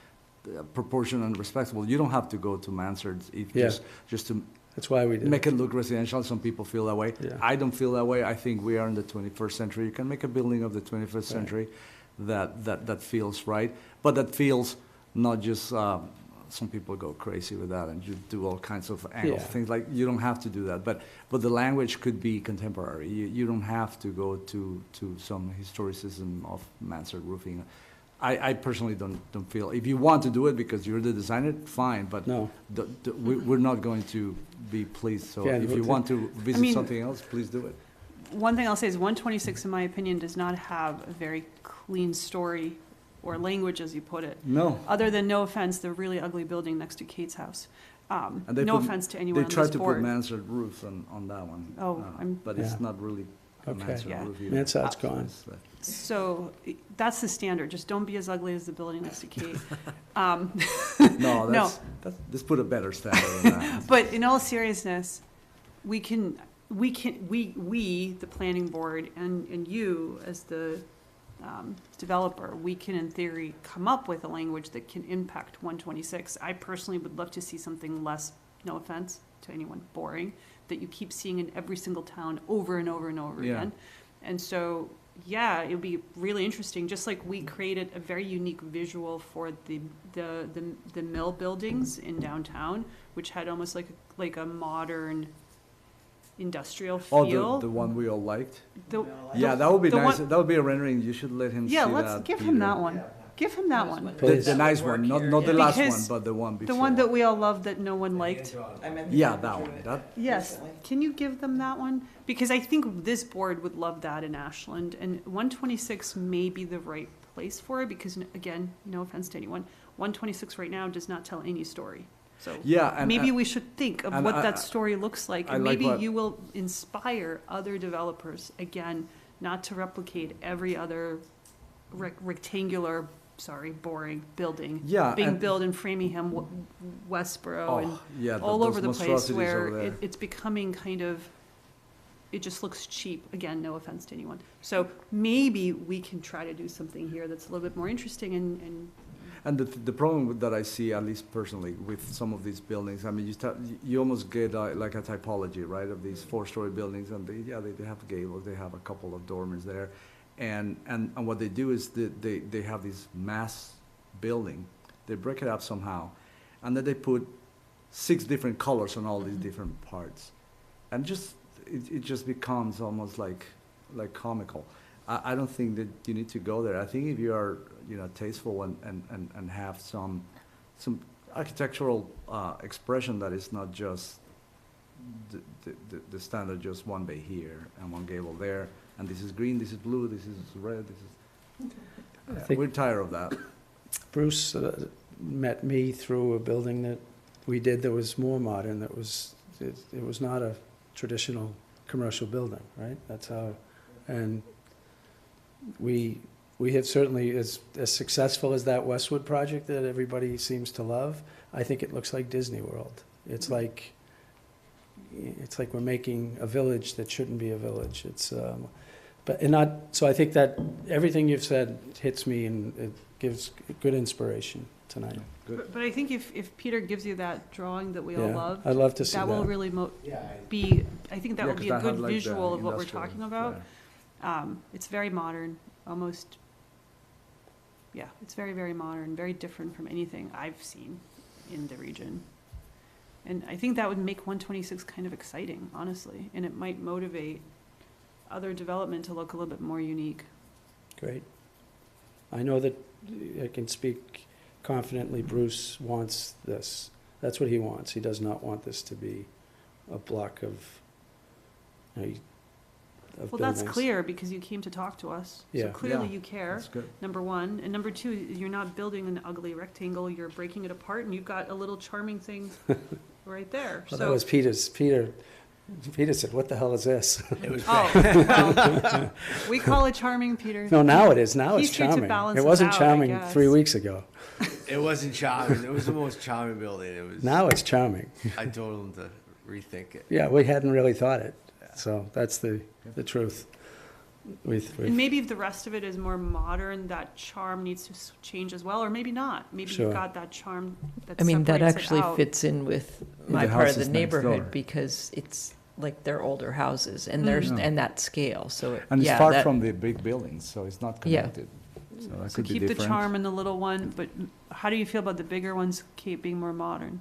G: proportional and respectable. You don't have to go to mansards,
J: Yeah.
G: just to
J: That's why we did
G: make
J: it.
G: it look residential. Some people feel that way.
J: Yeah.
G: I don't feel that way. I think we are in the 21st century. You can make a building of the 21st
J: Right.
G: century that feels right, but that feels not just, some people go crazy with that and you do all kinds of angles,
J: Yeah.
G: things like, you don't have to do that. But the language could be contemporary. You don't have to go to some historicism of mansard roofing. I personally don't feel, if you want to do it because you're the designer, fine, but
J: No.
G: we're not going to be pleased. So
J: Yeah,
G: if you want to visit
H: mean-
G: something else, please do it.
H: One thing I'll say is 126, in my opinion, does not have a very clean story or language, as you put it.
G: No.
H: Other than, no offense, the really ugly building next to Kate's house.
G: And they
H: No
G: put-
H: offense to
G: They
H: anyone on this
G: tried to put
H: board.
G: mansard roofs on that one.
H: Oh,
G: But
J: Yeah.
G: it's not really a
J: Okay.
G: mansard
H: Yeah.
G: roof either.
J: Mansard's gone.
H: So that's the standard. Just don't be as ugly as the building next to Kate.
G: No,
H: No.
G: let's put a better standard than that.
H: But in all seriousness, we, the planning board, and you as the developer, we can in theory come up with a language that can impact 126. I personally would love to see something less, no offense to anyone, boring, that you keep seeing in every single town over and over and over
G: Yeah.
H: again. And so, yeah, it would be really interesting, just like we created a very unique visual for the mill buildings in downtown, which had almost like a modern industrial
G: Oh,
H: feel.
G: the one we all liked?
H: The-
G: Yeah, that would be
H: the
G: nice.
H: one-
G: That would be a rendering. You should let him see
H: Yeah,
G: that.
H: let's give him
G: Peter.
H: that one. Give him that one.
G: The nice one, not the last one,
H: Because
G: but the one before.
H: The one that we all loved that no one liked.
G: Yeah, that one.
H: Yes, can you give them that one? Because I think this board would love that in Ashland, and 126 may be the right place for it, because, again, no offense to anyone, 126 right now does not tell any story. So
G: Yeah, and
H: maybe we should think of
G: and
H: what
G: I-
H: that story looks like,
G: I
H: and
G: like
H: maybe
G: what-
H: you will inspire other developers, again, not to replicate every other rectangular, boring building
G: Yeah,
H: being
G: and-
H: built in Framingham, Westboro, and
G: Oh, yeah,
H: all
G: those
H: over the place,
G: monstrosities
H: where
G: over there.
H: it's becoming kind of, it just looks cheap. Again, no offense to anyone. So maybe we can try to do something here that's a little bit more interesting and
G: And the problem that I see, at least personally, with some of these buildings, I mean, you almost get like a typology, right, of these 4-story buildings, and they have gables, they have a couple of dormers there, and what they do is they have this mass building, they break it up somehow, and then they put 6 different colors on all these different parts, and it just becomes almost like comical. I don't think that you need to go there. I think if you are, tasteful and have some architectural expression that is not just the standard, just one bay here and one gable there, and this is green, this is blue, this is red,
J: I think
G: we're tired of that.
J: Bruce met me through a building that we did that was more modern, it was not a traditional commercial building, right? That's how, and we have certainly, as successful as that Westwood project that everybody seems to love, I think it looks like Disney World. It's like we're making a village that shouldn't be a village. So I think that everything you've said hits me, and it gives good inspiration tonight.
H: but I think if Peter gives you that drawing that we all
J: Yeah,
H: love,
J: I'd love to see
H: that will
J: that.
H: really I think that
G: Yeah,
H: would be
G: 'cause
H: a
G: that had,
H: good
G: like, the
H: visual of what we're
G: industrial,
H: talking about.
G: yeah.
H: It's very modern, almost, it's very, very modern, very different from anything I've seen in the region. And I think that would make 126 kind of exciting, honestly, and it might motivate other development to look a little bit more unique.
J: Great. I know that I can speak confidently, Bruce wants this. That's what he wants. He does not want this to be a block of, you know, of
H: Well,
J: buildings.
H: that's clear, because you came to talk to us.
J: Yeah.
H: So clearly
G: Yeah,
H: you care,
G: That's good.
H: number one. And number two, you're not building an ugly rectangle, you're breaking it apart, and you've got a little charming thing right there.
J: Well, that
H: So,
J: was Peter said, what the hell is this?
B: It was
H: oh, well, we call it charming, Peter.
J: No, now it is. Now
H: He's
J: it's
H: here to
J: charming.
H: balance
J: It
H: us
J: wasn't
H: out, I
J: charming
H: guess.
J: 3 weeks ago.
B: It wasn't charming. It was the most charming building. It was.
J: Now it's charming.
B: I told him to rethink it.
J: Yeah, we hadn't really thought it. So that's the truth.
H: And maybe if the rest of it is more modern, that charm needs to change as well, or maybe not. Maybe
J: Sure.
H: you've got that charm that
C: I mean, that
H: separates it
C: actually
H: out.
C: fits in with
G: the
C: my part of
G: houses
C: the
G: next door.
C: neighborhood because it's like they're older houses and there's,
G: Mhm.
C: and that scale, so.
G: And it's
C: yeah,
G: far
C: that-
G: from the big buildings, so it's not
C: Yeah.
G: connected. So that
H: So
G: could be
H: keep the
G: different.
H: charm in the little one, but how do you feel about the bigger ones being more modern?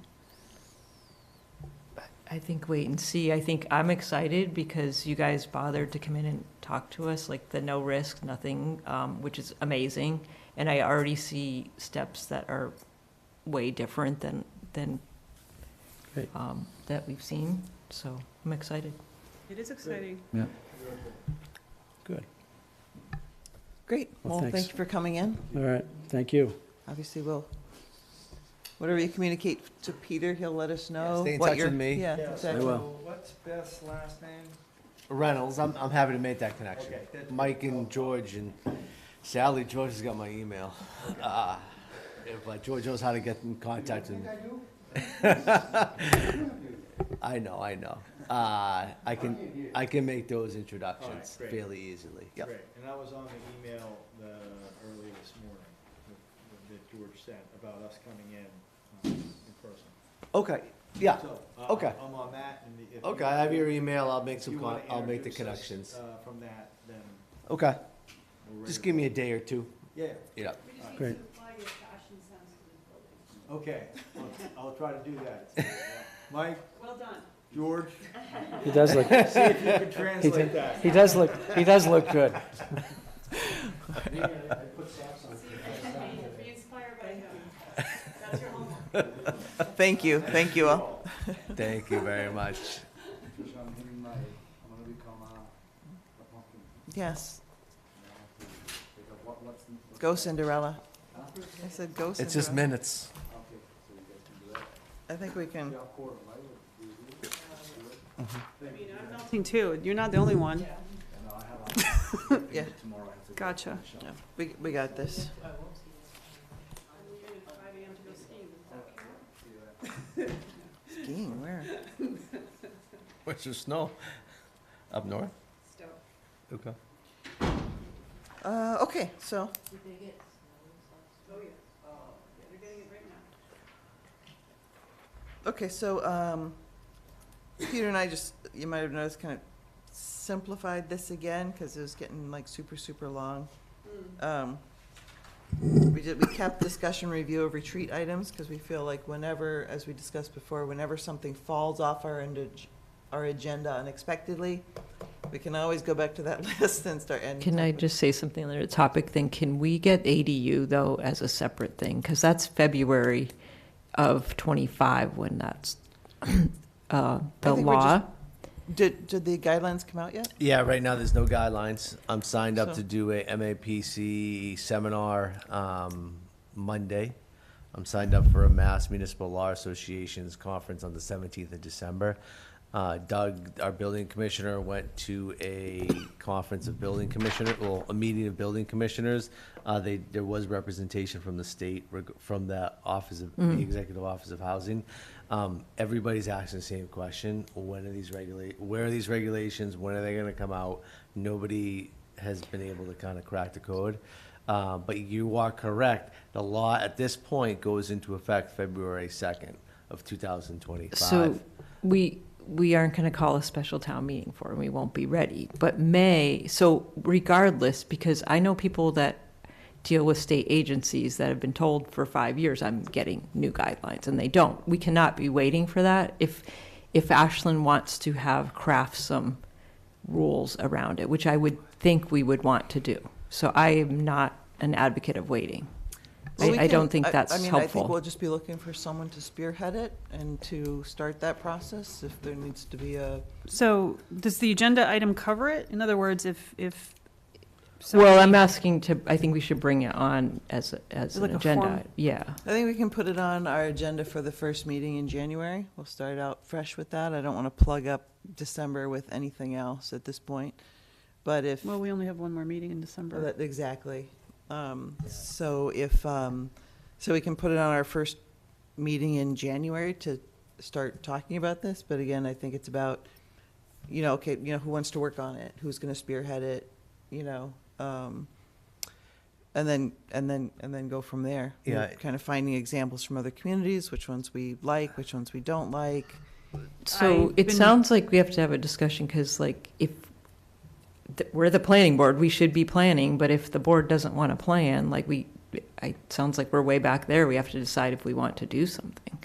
C: I think wait and see. I think I'm excited because you guys bothered to come in and talk to us, like the no risk, nothing, which is amazing. And I already see steps that are way different than
J: Great.
C: that we've seen. So I'm excited.
H: It is exciting.
G: Yeah.
J: Good.
A: Great.
J: Well,
A: Well,
J: thanks.
A: thank you for coming in.
J: All right. Thank you.
A: Obviously, whatever you communicate to Peter, he'll let us know.
B: stay in
A: what
B: touch
A: your-
B: with me.
A: Yeah,
K: Yeah,
A: exactly.
K: so what's Beth's last name?
B: Reynolds, I'm happy to make that connection.
K: Okay, that's-
B: Mike and George, and sadly, George has got my email. But George knows how to get in contact with me. I know. I can make those introductions
K: All right, great.
B: fairly easily. Yep.
K: Great, and I was on the email early this morning that George sent about us coming in person.
B: Okay, yeah,
K: So,
B: okay.
K: I'm on that, and if
B: Okay,
K: you-
B: I have your email, I'll make
K: if
B: some,
K: you wanna
B: I'll make the
K: introduce us,
B: connections.
K: From that, then
B: Okay,
K: we're ready.
B: just give me a day or two.
K: Yeah,
B: Yeah.
J: Great.
K: okay, I'll try to do that. Mike,
H: Well done.
K: George,
J: He does look,
K: see if you can translate that.
J: he does look good.
H: Be inspired by him. That's your homework.
A: Thank you all.
B: Thank you very much.
A: Yes. Go Cinderella. I said go Cinderella.
B: It's just minutes.
A: I think we can,
H: I mean, I'm melting too. You're not the only one.
A: yeah,
H: Gotcha.
A: yeah, we got this. Skiing, where?
B: Where's the snow? Up north? Okay.
A: Okay, so. Okay, so, Peter and I just, you might have noticed, kind of simplified this again, because it was getting like super, super long. We kept discussion review of retreat items, because we feel like whenever, as we discussed before, whenever something falls off our agenda unexpectedly, we can always go back to that list and start. And
C: Can I just say something on the topic then? Can we get ADU though as a separate thing? Because that's February of 25 when that's the
A: think we're
C: law.
A: Did the guidelines come out yet?
B: Yeah, right now there's no guidelines. I'm signed up
A: So-
B: to do a MAPC seminar Monday. I'm signed up for a Mass Municipal Law Association's conference on the 17th of December. Doug, our building commissioner, went to a conference of building commissioner, well, a meeting of building commissioners. There was representation from the state, from the office of, the Executive Office of Housing. Everybody's asking the same question: when are these where are these regulations? When are they going to come out? Nobody has been able to kind of crack the code. But you are correct. The law at this point goes into effect February 2nd of 2025.
C: So we aren't going to call a special town meeting for it, and we won't be ready. But so regardless, because I know people that deal with state agencies that have been told for 5 years, I'm getting new guidelines, and they don't. We cannot be waiting for that. If Ashland wants to craft some rules around it, which I would think we would want to do. So I am not an advocate of waiting.
A: Well, we
C: I don't
A: can-
C: think that's
A: I mean, I think
C: helpful.
A: we'll just be looking for someone to spearhead it and to start that process if there needs to be a,
H: So does the agenda item cover it? In other words, if
C: Well, I'm
H: somebody-
C: asking I think we should bring it on as an
H: Like a
C: agenda.
H: form?
C: Yeah.
A: I think we can put it on our agenda for the first meeting in January. We'll start out fresh with that. I don't want to plug up December with anything else at this point. But if,
H: Well, we only have one more meeting in December.
A: exactly. So if, so we can put it on our first meeting in January to start talking about this. But again, I think it's about, okay, who wants to work on it? Who's going to spearhead it? And then go from there.
B: Yeah.
A: Kind of finding examples from other communities, which ones we like, which ones we don't like.
C: So
H: I've
C: it
H: been-
C: sounds like we have to have a discussion, because if we're the planning board, we should be planning, but if the board doesn't want to plan, it sounds like we're way back there. We have to decide if we want to do something.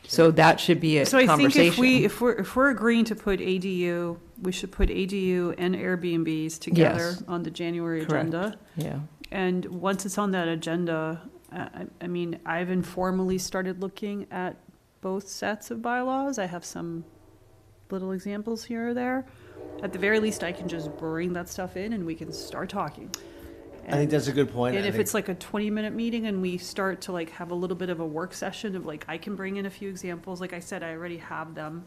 C: So that should be a
H: So I think
C: conversation.
H: if we're agreeing to put ADU, we should put ADU and Airbnbs together
C: Yes.
H: on the January
C: Correct.
H: agenda.
C: Yeah.
H: And once it's on that agenda, I mean, I've informally started looking at both sets of bylaws. I have some little examples here or there. At the very least, I can just bring that stuff in and we can start talking.
B: I think that's a good point.
H: And
B: I
H: if
B: think-
H: it's like a 20-minute meeting and we start to have a little bit of a work session of I can bring in a few examples. Like I said, I already have them.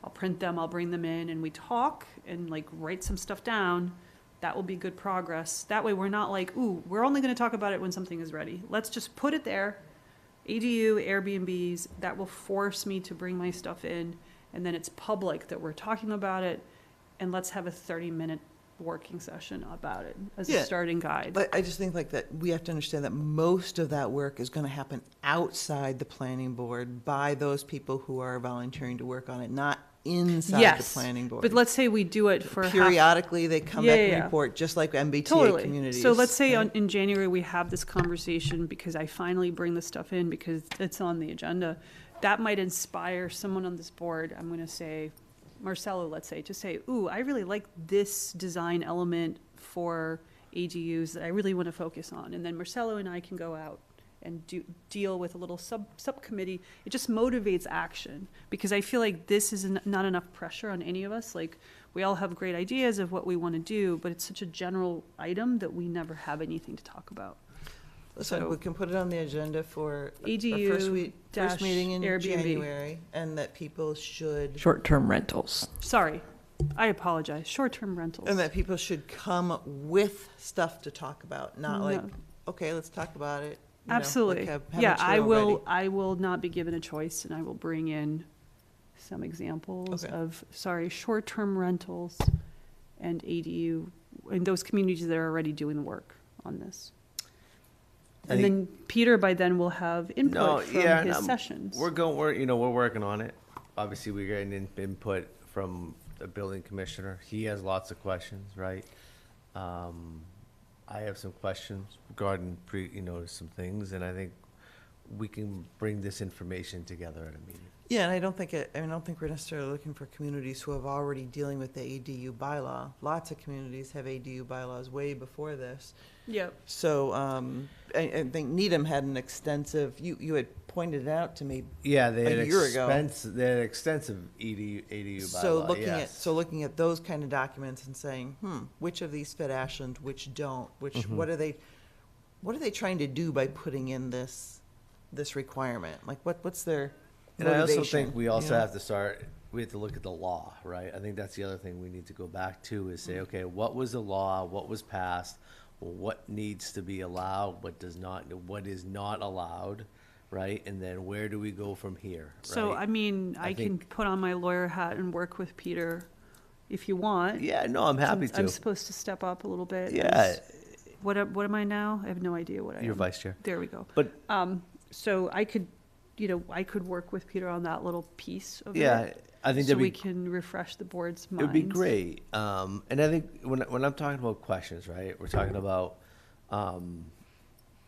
H: I'll print them, I'll bring them in, and we talk and write some stuff down. That will be good progress. That way we're not ooh, we're only gonna talk about it when something is ready. Let's just put it there. ADU, Airbnbs, that will force me to bring my stuff in, and then it's public that we're talking about it, and let's have a 30-minute working session about it as a
A: Yeah.
H: starting guide.
A: But I just think that we have to understand that most of that work is going to happen outside the planning board by those people who are volunteering to work on it, not inside the
H: Yes,
A: planning board.
H: But let's say we do it for
A: Periodically, they come
H: Yeah,
A: back and
H: yeah, yeah.
A: report, just like MBTA
H: totally.
A: communities.
H: So let's say
A: right?
H: in January we have this conversation because I finally bring the stuff in because it's on the agenda. That might inspire someone on this board. I'm going to say, Marcelo, let's say, to say, ooh, I really like this design element for ADUs that I really want to focus on. And then Marcelo and I can go out and deal with a little subcommittee. It just motivates action because I feel like this is not enough pressure on any of us. We all have great ideas of what we want to do, but it's such a general item that we never have anything to talk about.
A: Listen,
H: so-
A: we can put it on the agenda for our
H: ADU
A: first meeting in
H: Airbnb.
A: January, and that people should,
C: Short-term rentals.
H: Sorry, I apologize. Short-term rentals.
A: and that people should come with stuff to talk about, not
H: No.
A: okay, let's talk about it.
H: Absolutely.
A: Have
H: Yeah,
A: material ready.
H: I will not be given a choice, and I will bring in some examples
A: Okay.
H: of, short-term rentals and ADU, and those communities that are already doing the work on this.
B: I
H: And
B: think-
H: then Peter by then will have input from his
B: no,
H: sessions.
B: we're working on it. Obviously, we're getting input from the building commissioner. He has lots of questions, right? I have some questions regarding some things, and I think we can bring this information together at a meeting.
A: Yeah, and I don't think we're necessarily looking for communities who have already dealing with the ADU bylaw. Lots of communities have ADU bylaws way before this.
H: Yep.
A: So, I think Needham had an extensive, you had pointed out to me.
B: Yeah, they had
A: A year ago.
B: They had extensive ADU bylaw.
A: So
B: yes.
A: looking at those kind of documents and saying, which of these fit Ashland, which don't, what are they trying to do by putting in this requirement? What's their
B: And I also
A: motivation,
B: think we also
A: you know?
B: we have to look at the law, right? I think that's the other thing we need to go back to is say, okay, what was the law? What was passed? What needs to be allowed? What is not allowed, right? And then where do we go from here?
H: So,
B: right?
H: I mean, I can
B: think-
H: put on my lawyer hat and work with Peter if you want.
B: Yeah, no, I'm happy
H: Since I'm
B: to.
H: supposed to step up a little bit.
B: Yeah,
H: as- What am I now? I have no idea what I am.
B: you're vice chair.
H: There we go.
B: But
H: So I could work with Peter on that little piece of
B: yeah,
H: it.
B: I think
H: So
B: that'd
H: we
B: be
H: can refresh the board's
B: it
H: minds.
B: would be great. And I think when I'm talking about questions, right, we're talking about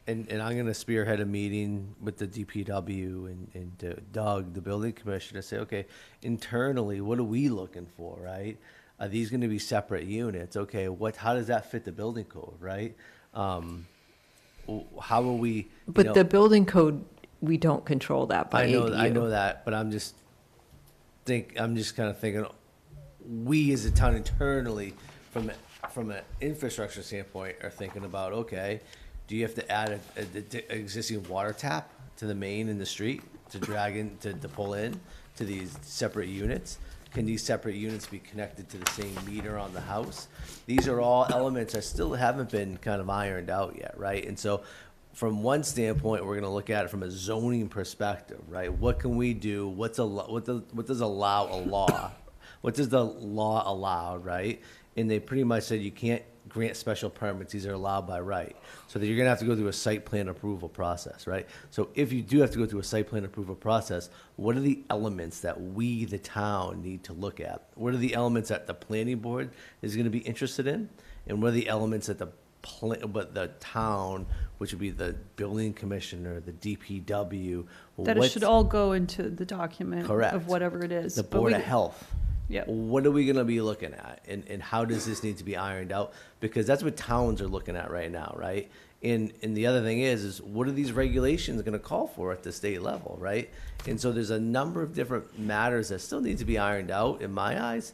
B: and I'm gonna spearhead a meeting with the DPW and Doug, the building commissioner, to say, okay, internally, what are we looking for, right? Are these gonna be separate units? Okay, how does that fit the building code, right? How will we? you
C: But
B: know-
C: the building code, we don't control that by
B: I know
C: ADU.
B: that, but I'm just kind of thinking, we as a town internally, from an infrastructure standpoint, are thinking about, okay, do you have to add a existing water tap to the main in the street to drag in, to pull in to these separate units? Can these separate units be connected to the same meter on the house? These are all elements that still haven't been kind of ironed out yet, right? And so from one standpoint, we're gonna look at it from a zoning perspective, right? What can we do? What does allow a law? What does the law allow, right? And they pretty much said you can't grant special permits, these are allowed by right. So that you're gonna have to go through a site plan approval process, right? So if you do have to go through a site plan approval process, what are the elements that we, the town, need to look at? What are the elements that the planning board is gonna be interested in? And what are the elements that but the town, which would be the building commissioner, the DPW.
H: That it should all go into the document
B: Correct.
H: of whatever it is.
B: The
H: But
B: Board
H: we-
B: of Health.
H: Yeah.
B: What are we gonna be looking at? And how does this need to be ironed out? Because that's what towns are looking at right now, right? And the other thing is what are these regulations gonna call for at the state level, right? And so there's a number of different matters that still need to be ironed out, in my eyes.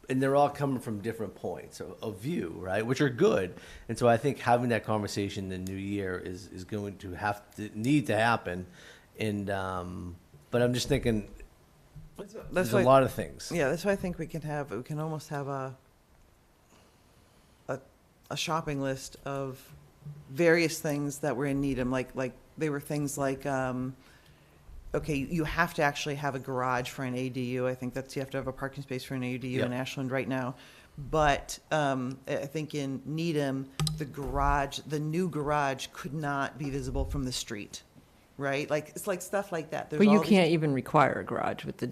B: And they're all coming from different points of view, right? Which are good. And so I think having that conversation in the new year is going to need to happen. And, but I'm just thinking, there's a lot of things.
A: Yeah, that's why I think we can almost have a shopping list of various things that were in Needham, like they were things like, okay, you have to actually have a garage for an ADU. I think you have to have a parking space for an ADU in Ashland right now. But I think in Needham, the new garage could not be visible from the street, right? Like, it's like stuff like that. There's
C: But you
A: all these-
C: can't even require a garage with the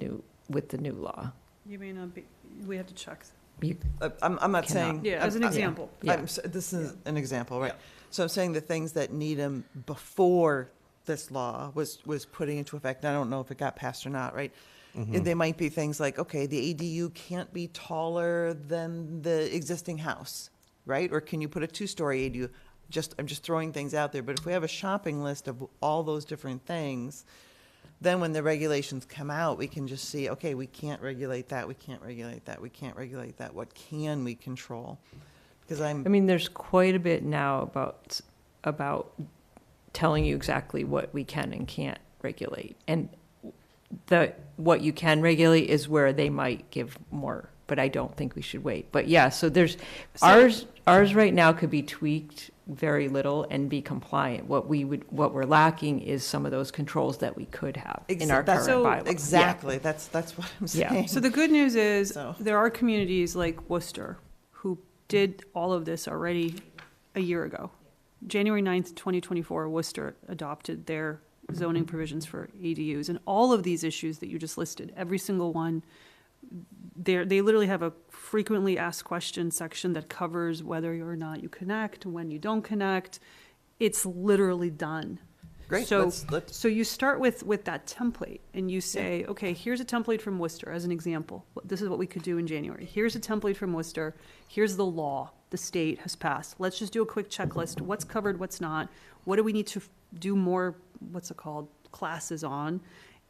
C: new law.
H: You may not be, we have to check.
C: You,
A: I'm not
C: Cannot.
A: saying.
H: Yeah, as an
A: I'm-
H: example.
C: Yeah.
A: This is an example, right? So I'm saying the things that Needham, before this law was putting into effect, and I don't know if it got passed or not, right? They might be things like, okay, the ADU can't be taller than the existing house, right? Or can you put a two-story ADU? I'm just throwing things out there, but if we have a shopping list of all those different things, then when the regulations come out, we can just see, okay, we can't regulate that, we can't regulate that, we can't regulate that. What can we control? Because
C: I mean, there's quite a bit now about telling you exactly what we can and can't regulate. And what you can regulate is where they might give more, but I don't think we should wait. But yeah, so there's, ours right now could be tweaked very little and be compliant. What we're lacking is some of those controls that we could have in our current bylaws.
A: Exactly, that's what I'm
C: Yeah.
A: saying.
H: So the good news is,
A: So-
H: there are communities like Worcester who did all of this already a year ago. January 9th, 2024, Worcester adopted their zoning provisions for ADUs. And all of these issues that you just listed, every single one, they literally have a frequently asked questions section that covers whether or not you connect, when you don't connect. It's literally done.
A: Great,
H: So,
A: let's-
H: so you start with that template and you say, okay, here's a template from Worcester as an example. This is what we could do in January. Here's a template from Worcester. Here's the law the state has passed. Let's just do a quick checklist. What's covered, what's not? What do we need to do more, classes on?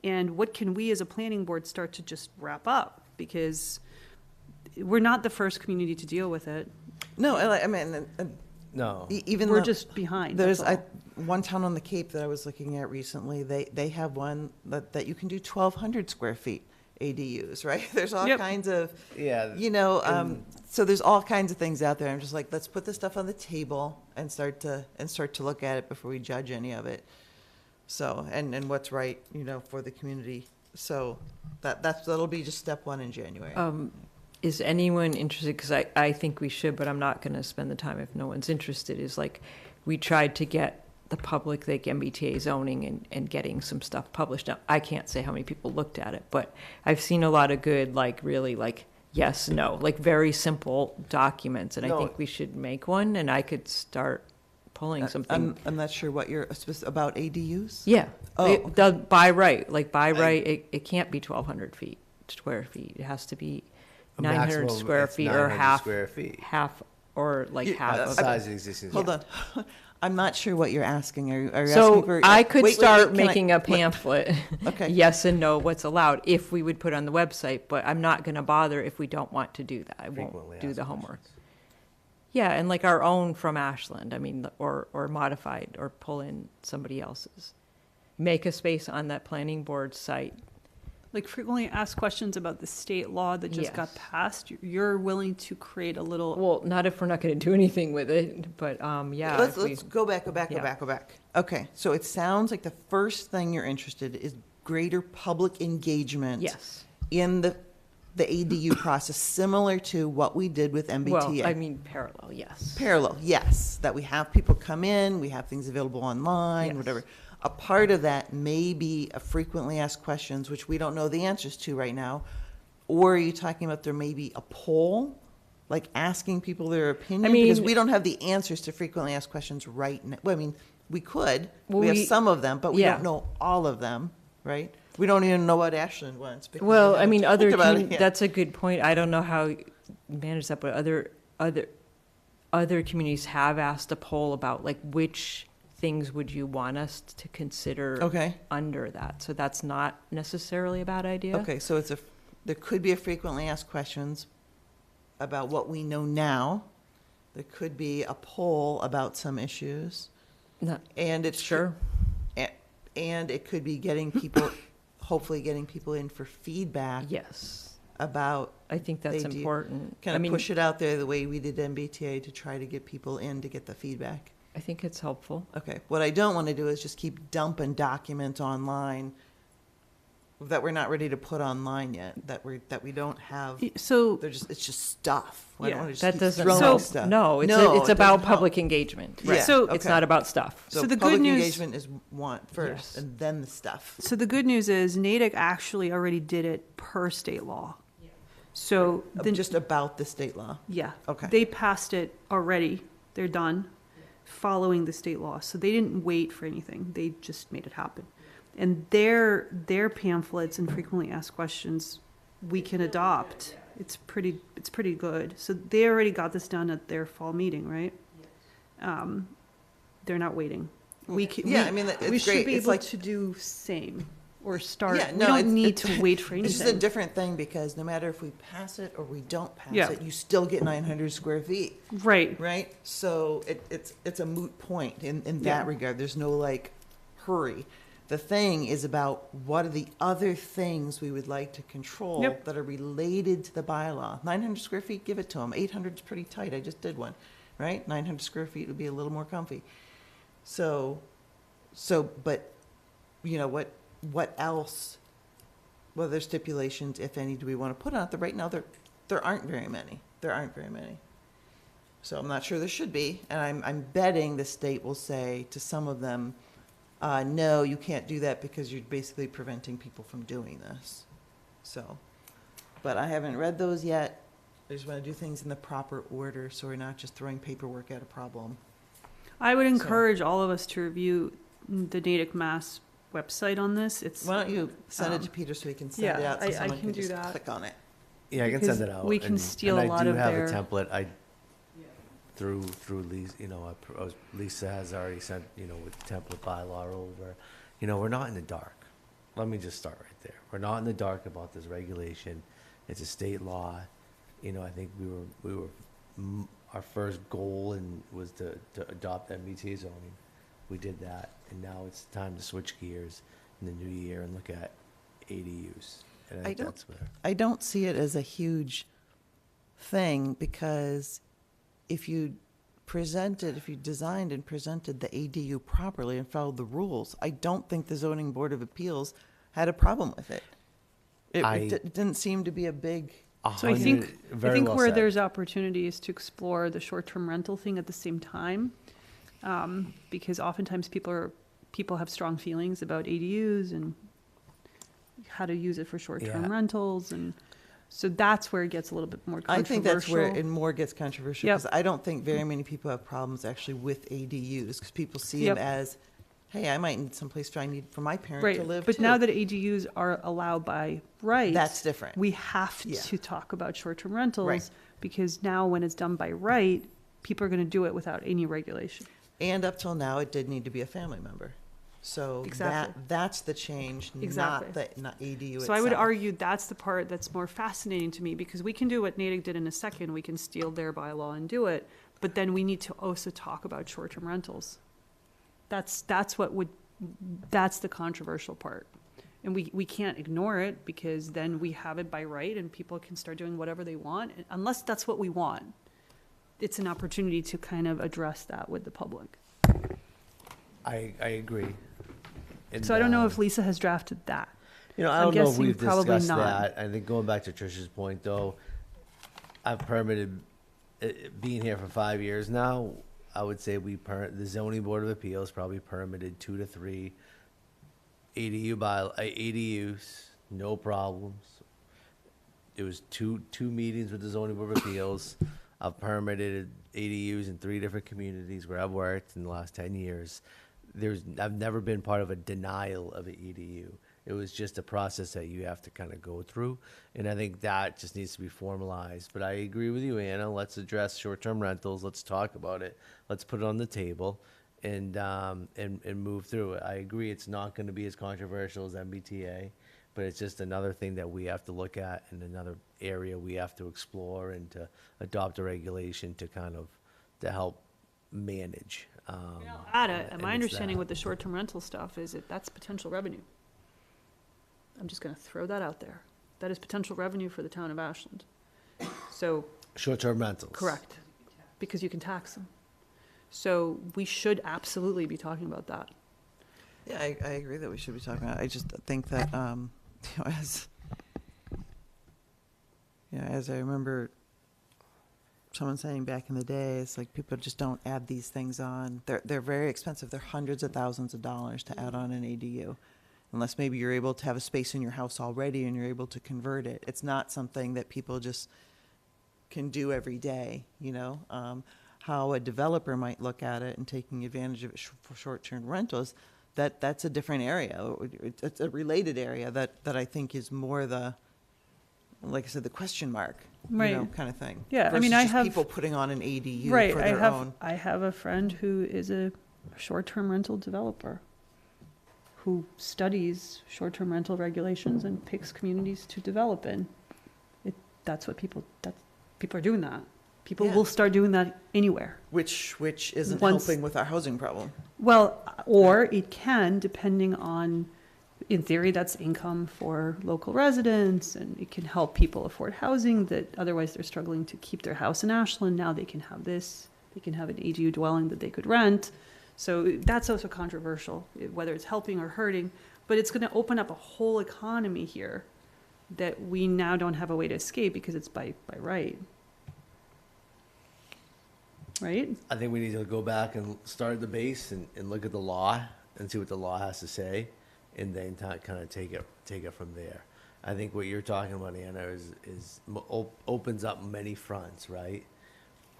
H: And what can we as a planning board start to just wrap up? Because we're not the first community to deal with it.
A: No, I mean,
B: No.
A: even
H: We're
A: though-
H: just behind.
A: There's
H: that's all.
A: one town on the Cape that I was looking at recently, they have one that you can do 1,200 square feet ADUs, right? There's all
H: Yep.
A: kinds of,
B: Yeah.
A: so there's all kinds of things out there. I'm just like, let's put this stuff on the table and start to look at it before we judge any of it. So, and what's right, for the community. So that'll be just step one in January.
C: Is anyone interested, because I think we should, but I'm not going to spend the time if no one's interested, is like, we tried to get the public, like MBTA zoning and getting some stuff published. Now, I can't say how many people looked at it, but I've seen a lot of good, really yes, no, very simple documents, and
B: No.
C: I think we should make one, and I could start pulling something.
A: I'm not sure what you're, about ADUs?
C: Yeah,
A: Oh,
C: by right, like by right, it can't be 1,200 square feet. It has to be
B: A
C: 900
B: maximum,
C: square
B: it's
C: feet or
B: 900
C: half,
B: square feet.
C: or like
A: Yeah,
C: half
B: That's
C: of
B: the
C: it.
B: size of the existing.
A: Hold on. I'm not sure what you're asking. Are you asking
C: So
A: for?
C: I could start
A: can I-
C: making a pamphlet,
A: Okay.
C: yes and no, what's allowed, if we would put on the website, but I'm not gonna bother if we don't want to do that. I
B: Frequently
C: won't do
B: asked
C: the homework.
B: questions.
C: Yeah, and like our own from Ashland, I mean, or modified, or pull in somebody else's. Make a space on that planning board site.
H: Like frequently asked questions about the state law that just got
C: Yes.
H: passed, you're willing to create a little,
C: Well, not if we're not gonna do anything with it, but, yeah.
A: Let's,
C: if we-
A: let's go back.
C: Yeah.
A: Okay, so it sounds like the first thing you're interested is greater public engagement.
C: Yes.
A: In the ADU process, similar to what we did with MBTA.
C: Well, I mean, parallel, yes.
A: Parallel, yes, that we have people come in, we have things available online,
C: Yes.
A: whatever. A part of that may be a frequently asked questions, which we don't know the answers to right now. Or are you talking about there may be a poll, like asking people their opinion? Because
C: mean-
A: we don't have the answers to frequently asked questions right now. Well, I mean, we could,
C: Well,
A: we have
C: we-
A: some of them, but we
C: yeah.
A: don't know all of them, right? We don't even know what Ashland wants. because we
C: Well, I
A: haven't
C: mean,
A: talked about it yet.
C: that's a good point. I don't know how you manage that, but other communities have asked a poll about like which things would you want us to consider
A: Okay.
C: under that. So that's not necessarily a bad idea.
A: Okay, so there could be a frequently asked questions about what we know now. There could be a poll about some issues,
C: No,
A: and it's
C: sure.
A: and it could be getting people, hopefully getting people in for feedback
C: Yes,
A: about,
C: I think that's
A: They do.
C: important. I
A: kind of
C: mean,
A: push it out there the way we did MBTA to try to get people in to get the feedback.
C: I think it's helpful.
A: Okay, what I don't want to do is just keep dumping documents online that we're not ready to put online yet, that we don't have.
H: so
A: It's just stuff. I don't
H: Yeah,
A: wanna just
C: That
A: keep
C: doesn't
A: throwing
C: help.
A: stuff.
C: No, it's
A: No,
C: it's
A: it
C: about
A: doesn't help.
C: public engagement.
A: Yeah,
H: So-
C: It's
A: okay.
C: not about stuff.
A: So
H: So the good
A: public
H: news-
A: engagement is first,
C: Yes.
A: and then the stuff.
H: So the good news is Natick actually already did it per state law. So
A: Just about the state law.
H: yeah.
A: Okay.
H: They passed it already. They're done following the state law. So they didn't wait for anything. They just made it happen. And their pamphlets and frequently asked questions we can adopt. It's pretty good. So they already got this done at their fall meeting, right? They're not waiting. We can,
A: Yeah, I mean, it's
H: we should
A: great.
H: be
A: It's
H: able
A: like-
H: to do same or start.
A: Yeah,
H: We
A: no,
H: don't
A: it's-
H: need
A: it's-
H: to wait for
A: It's just a
H: anything.
A: different thing because no matter if we pass it or we don't pass
H: Yeah.
A: it, you still get 900 square feet,
H: Right.
A: right? So it's a moot point in
H: Yeah.
A: that regard. There's no like hurry. The thing is about what are the other things we would like to control
H: Yep.
A: that are related to the bylaw. 900 square feet, give it to them. 800 is pretty tight. I just did one, right? 900 square feet would be a little more comfy. So, but, you know, what else, what other stipulations, if any, do we want to put on it? Right now, there aren't very many. So I'm not sure there should be, and I'm betting the state will say to some of them, no, you can't do that because you're basically preventing people from doing this. So, but I haven't read those yet. I just want to do things in the proper order, so we're not just throwing paperwork at a problem.
H: I would encourage all of us to review the Natick Mass website on this. It's,
A: Why don't you send it to
H: Um,
A: Peter so he can send it
H: yeah,
A: out so
H: I
A: someone
H: can
A: can
H: do
A: just
H: that.
A: click on it?
B: Yeah, I can
H: Because
B: send it out.
H: we can
B: and-
H: steal a lot of
B: And I do
H: their-
B: have a template. Through Lisa, Lisa has already sent, with template bylaw over. We're not in the dark. Let me just start right there. We're not in the dark about this regulation. It's a state law. I think our first goal was to adopt MBTA zoning. We did that, and now it's time to switch gears in the new year and look at ADUs. And I think
A: don't-
B: that's where.
A: I don't see it as a huge thing because if you designed and presented the ADU properly and followed the rules, I don't think the zoning board of appeals had a problem with it. It didn't seem to be a big,
H: so I think
B: Very well
H: where
B: said.
H: there's opportunities to explore the short-term rental thing at the same time, because oftentimes people have strong feelings about ADUs and how to use it for short-term
B: Yeah.
H: rentals, and So that's where it gets a little bit more
A: I
H: controversial.
A: think that's where it more gets controversial,
H: Yep.
A: because I don't think very many people have problems actually with ADUs, because people see
H: Yep.
A: them as, hey, I might need someplace I need for my parent to
H: Right,
A: live
H: but
A: too.
H: now that ADUs are allowed by right.
A: That's different.
H: We have
A: Yeah.
H: to talk about short-term rentals.
A: Right.
H: Because now when it's done by right, people are gonna do it without any regulation.
A: And up till now, it did need to be a family member. So
H: Exactly.
A: that's the change,
H: Exactly.
A: not ADU itself.
H: So I would argue that's the part that's more fascinating to me, because we can do what Natick did in a second, we can steal their bylaw and do it, but then we need to also talk about short-term rentals. That's the controversial part. And we can't ignore it, because then we have it by right and people can start doing whatever they want, unless that's what we want. It's an opportunity to kind of address that with the public.
B: I agree. And,
H: So I don't know if Lisa has drafted that.
B: You know, I
H: I'm
B: don't know if
H: guessing
B: we've
H: probably
B: discussed
H: not.
B: that. I think going back to Trish's point, though, I've permitted, being here for 5 years now, I would say the zoning board of appeals probably permitted 2 to 3 ADUs, no problems. It was two meetings with the zoning board of appeals. I've permitted ADUs in 3 different communities where I've worked in the last 10 years. I've never been part of a denial of an EDU. It was just a process that you have to kind of go through, and I think that just needs to be formalized. But I agree with you, Anna. Let's address short-term rentals. Let's talk about it. Let's put it on the table, and move through it. I agree. It's not going to be as controversial as MBTA, but it's just another thing that we have to look at, and another area we have to explore, and to adopt a regulation to help manage.
H: Add it,
B: and
H: and my
B: it's
H: understanding
B: that.
H: with the short-term rental stuff is that that's potential revenue. I'm just gonna throw that out there. That is potential revenue for the town of Ashland. So,
B: Short-term rentals.
H: correct, because you can tax them. So we should absolutely be talking about that.
A: Yeah, I agree that we should be talking about it. I just think that, as I remember someone saying back in the day, it's like people just don't add these things on. They're very expensive. They're hundreds of thousands of dollars to add on an ADU. Unless maybe you're able to have a space in your house already and you're able to convert it. It's not something that people just can do every day, you know? How a developer might look at it and taking advantage of it for short-term rentals, that's a different area. It's a related area that I think is more like I said, the question mark,
H: Right.
A: kind of thing.
H: Yeah, I
A: versus
H: mean, I
A: just
H: have-
A: people putting on an ADU
H: Right,
A: for
H: I
A: their own.
H: have a friend who is a short-term rental developer who studies short-term rental regulations and picks communities to develop in. People are doing that. People
A: Yeah.
H: will start doing that anywhere.
A: Which isn't
H: Once-
A: helping with our housing problem.
H: Well, or it can, depending on, in theory, that's income for local residents, and it can help people afford housing that otherwise they're struggling to keep their house in Ashland. Now they can have this, they can have an ADU dwelling that they could rent. So that's also controversial, whether it's helping or hurting, but it's gonna open up a whole economy here that we now don't have a way to escape because it's by right. Right?
B: I think we need to go back and start at the base and look at the law and see what the law has to say, and then kind of take it from there. I think what you're talking about, Anna, opens up many fronts, right?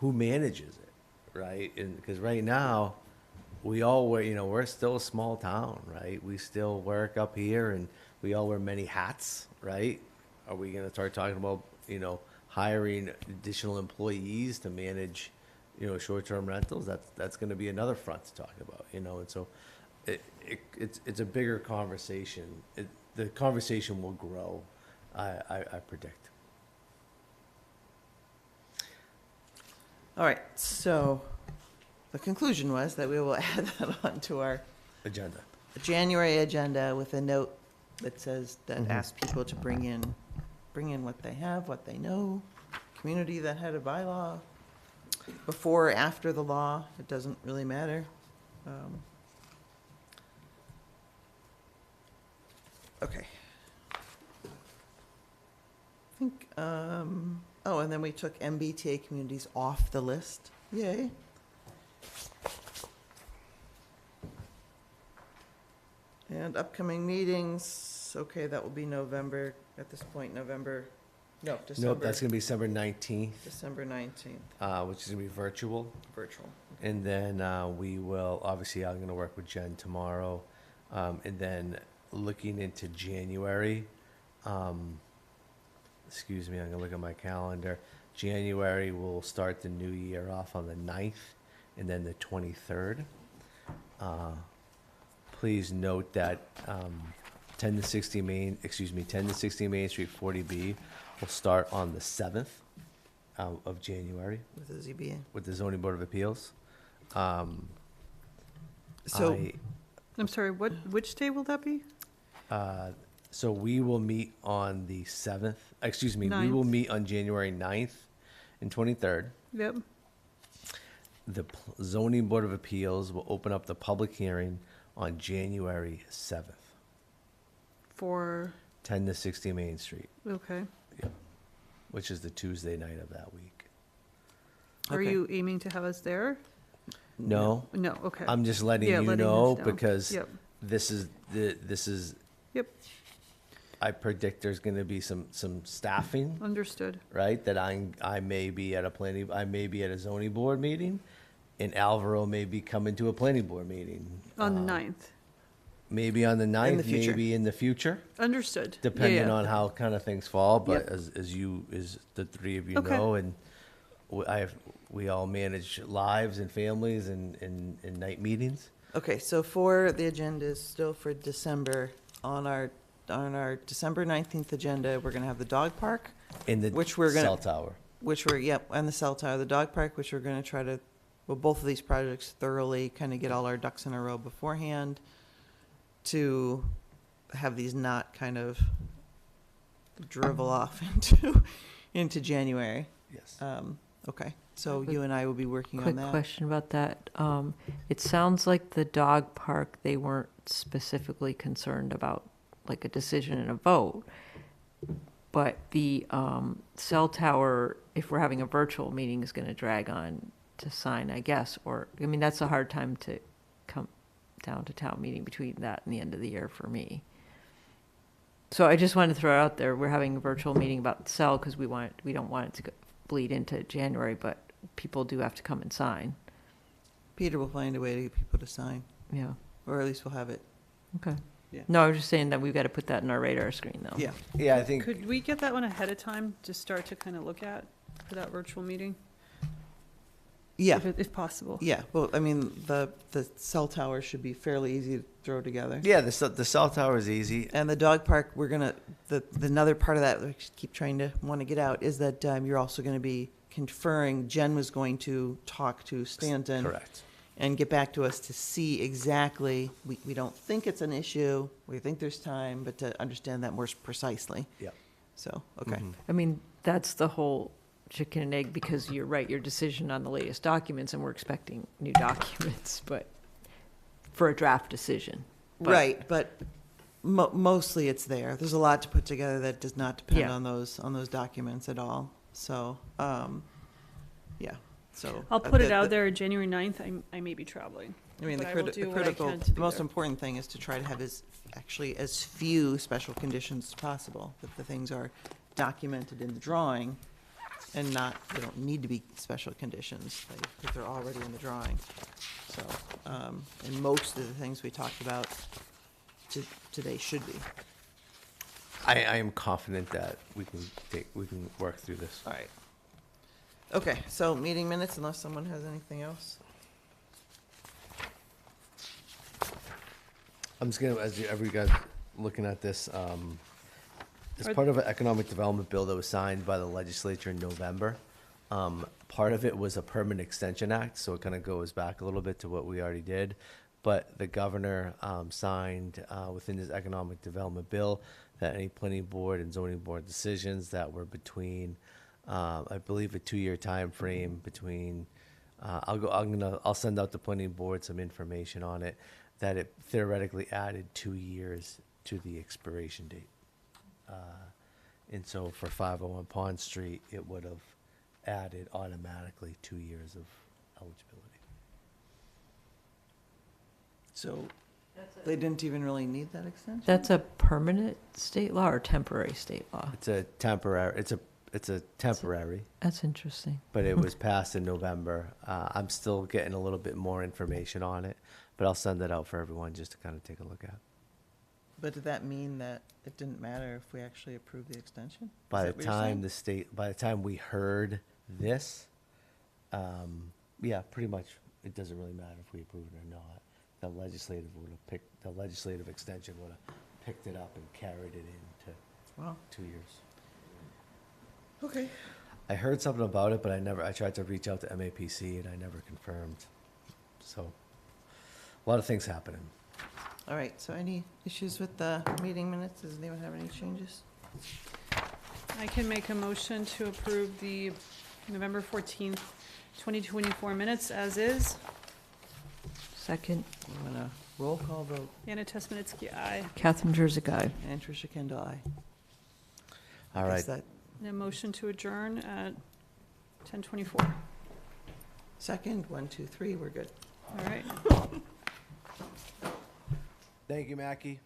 B: Who manages it, right? And because right now, we're still a small town, right? We still work up here, and we all wear many hats, right? Are we going to start talking about, hiring additional employees to manage, short-term rentals? That's going to be another front to talk about, and so it's a bigger conversation. The conversation will grow, I predict.
A: All right, so the conclusion was that we will add that onto our
B: Agenda.
A: January agenda with a note that says, that
B: Mhm.
A: asks people to bring in what they have, what they know, community that had a bylaw, before or after the law, it doesn't really matter. Okay. I think, and then we took MBTA communities off the list. Yay. And upcoming meetings, okay, that will be November, at this point, November No,
B: Nope,
A: December,
B: that's gonna be December 19th,
A: December 19th,
B: which is gonna be virtual.
A: virtual.
B: And then we will, obviously, I'm gonna work with Jen tomorrow. And then looking into January, excuse me, I'm gonna look at my calendar. January, we'll start the new year off on the 9th and then the 23rd. Please note that 10 to 60 Main Street 40B will start on the 7th of January
A: With the ZBA.
B: with the Zoning Board of Appeals.
A: So,
H: I'm sorry, which day will that be?
B: So we will meet on the 7th, we will
H: Ninth.
B: meet on January 9th and 23rd.
H: Yep,
B: The Zoning Board of Appeals will open up the public hearing on January 7th,
H: for,
B: 10 to 60 Main Street,
H: okay.
B: which is the Tuesday night of that week.
H: Are
A: Okay.
H: you aiming to have us there?
B: No,
H: No, okay.
B: I'm just letting
H: Yeah,
B: you
H: letting
B: know
H: us know.
B: because
H: Yep,
B: this is,
H: yep,
B: I predict there's gonna be some staffing,
H: understood.
B: right? That I may be at a zoning board meeting, and Alvaro may be coming to a planning board meeting.
H: On the 9th,
B: Maybe on the 9th,
A: future.
B: maybe in the future,
H: understood. Yeah,
B: depending
H: yeah.
B: on how kind of things fall. But
H: Yep.
B: as the three of you
H: Okay.
B: know, and we all manage lives and families and night meetings.
A: okay, so for the agenda is still for December, on our December 19th agenda, we're gonna have the dog park,
B: In the
A: Which we're gonna-
B: cell tower.
A: and the cell tower, the dog park, which we're gonna try to, well, both of these projects thoroughly kind of get all our ducks in a row beforehand to have these not kind of drivel off into January.
B: Yes.
A: Okay, so
C: Quick-
A: you and I will be working on
C: Quick
A: that.
C: question about that. It sounds like the dog park, they weren't specifically concerned about like a decision and a vote. But the cell tower, if we're having a virtual meeting, is going to drag on to sign, I guess. Or, I mean, that's a hard time to come down to town meeting between that and the end of the year for me. So I just wanted to throw it out there, we're having a virtual meeting about cell because we don't want it to bleed into January, but people do have to come and sign.
A: Peter will find a way to get people to sign,
C: Yeah,
A: or at least we'll have it.
C: okay.
A: Yeah.
C: No, I was just saying that we've got to put that in our radar screen, though.
A: Yeah,
B: Yeah, I think
H: Could we get that one ahead of time to start to kind of look at for that virtual meeting?
A: yeah,
H: If possible.
A: yeah. Well, I mean, the cell tower should be fairly easy to throw together.
B: the cell tower is easy.
A: And the dog park, we're gonna, the another part of that, I keep trying to want to get out, is that you're also going to be conferring, Jen was going to talk to Stanton.
B: Correct.
A: And get back to us to see exactly, we don't think it's an issue, we think there's time, but to understand that more precisely.
B: Yep.
A: So, okay.
B: Mhm.
C: I mean, that's the whole chicken and egg, because you're right, your decision on the latest documents, and we're expecting new documents, but for a draft decision. But-
A: Right, but mostly it's there. There's a lot to put together that does not depend
C: Yeah.
A: on those documents at all. So, yeah, so.
H: I'll put it out there, January 9th, I may be traveling.
A: I mean, the
H: but I will do what I
A: critical,
H: can to
A: the
H: be
A: most
H: there.
A: important thing is to try to have actually as few special conditions as possible, that the things are documented in the drawing and not, they don't need to be special conditions, because they're already in the drawing. So, and most of the things we talked about today should be.
B: I am confident that we can work through this.
A: All right. Okay, so meeting minutes, unless someone has anything else?
B: I'm just gonna, as you guys looking at this, as part of an economic development bill that was signed by the legislature in November, part of it was a permanent extension act, so it kind of goes back a little bit to what we already did. But the governor signed within his economic development bill that any planning board and zoning board decisions that were between, I believe, a 2-year time frame between. I'll send out the planning board some information on it, that it theoretically added 2 years to the expiration date. And so for 501 Pond Street, it would have added automatically 2 years of eligibility.
A: So they didn't even really need that extension?
C: That's a permanent state law or temporary state law?
B: It's a temporary, it's a temporary,
C: That's interesting.
B: but it was passed in November. I'm still getting a little bit more information on it, but I'll send it out for everyone just to kind of take a look at.
A: But did that mean that it didn't matter if we actually approved the extension? Is
B: By
A: that
B: the
A: what you're saying?
B: time by the time we heard this, yeah, pretty much, it doesn't really matter if we approve it or not. The legislative extension would have picked it up and carried it into
A: Wow,
B: 2 years.
A: okay.
B: I heard something about it, but I tried to reach out to MAPC and I never confirmed. So, a lot of things happening.
A: All right, so any issues with the meeting minutes? Does anyone have any changes?
H: I can make a motion to approve the November 14th, 2024 minutes as is.
C: Second,
A: You want a roll call vote?
H: Anna Tesmanitsky, aye.
C: Catherine Jersey, aye.
A: And Tricia Kendall, aye.
B: All
A: Guess
B: right.
A: that
H: And a motion to adjourn at 10:24.
A: second, 1, 2, 3, we're good.
H: All right.
B: Thank you, Mackie.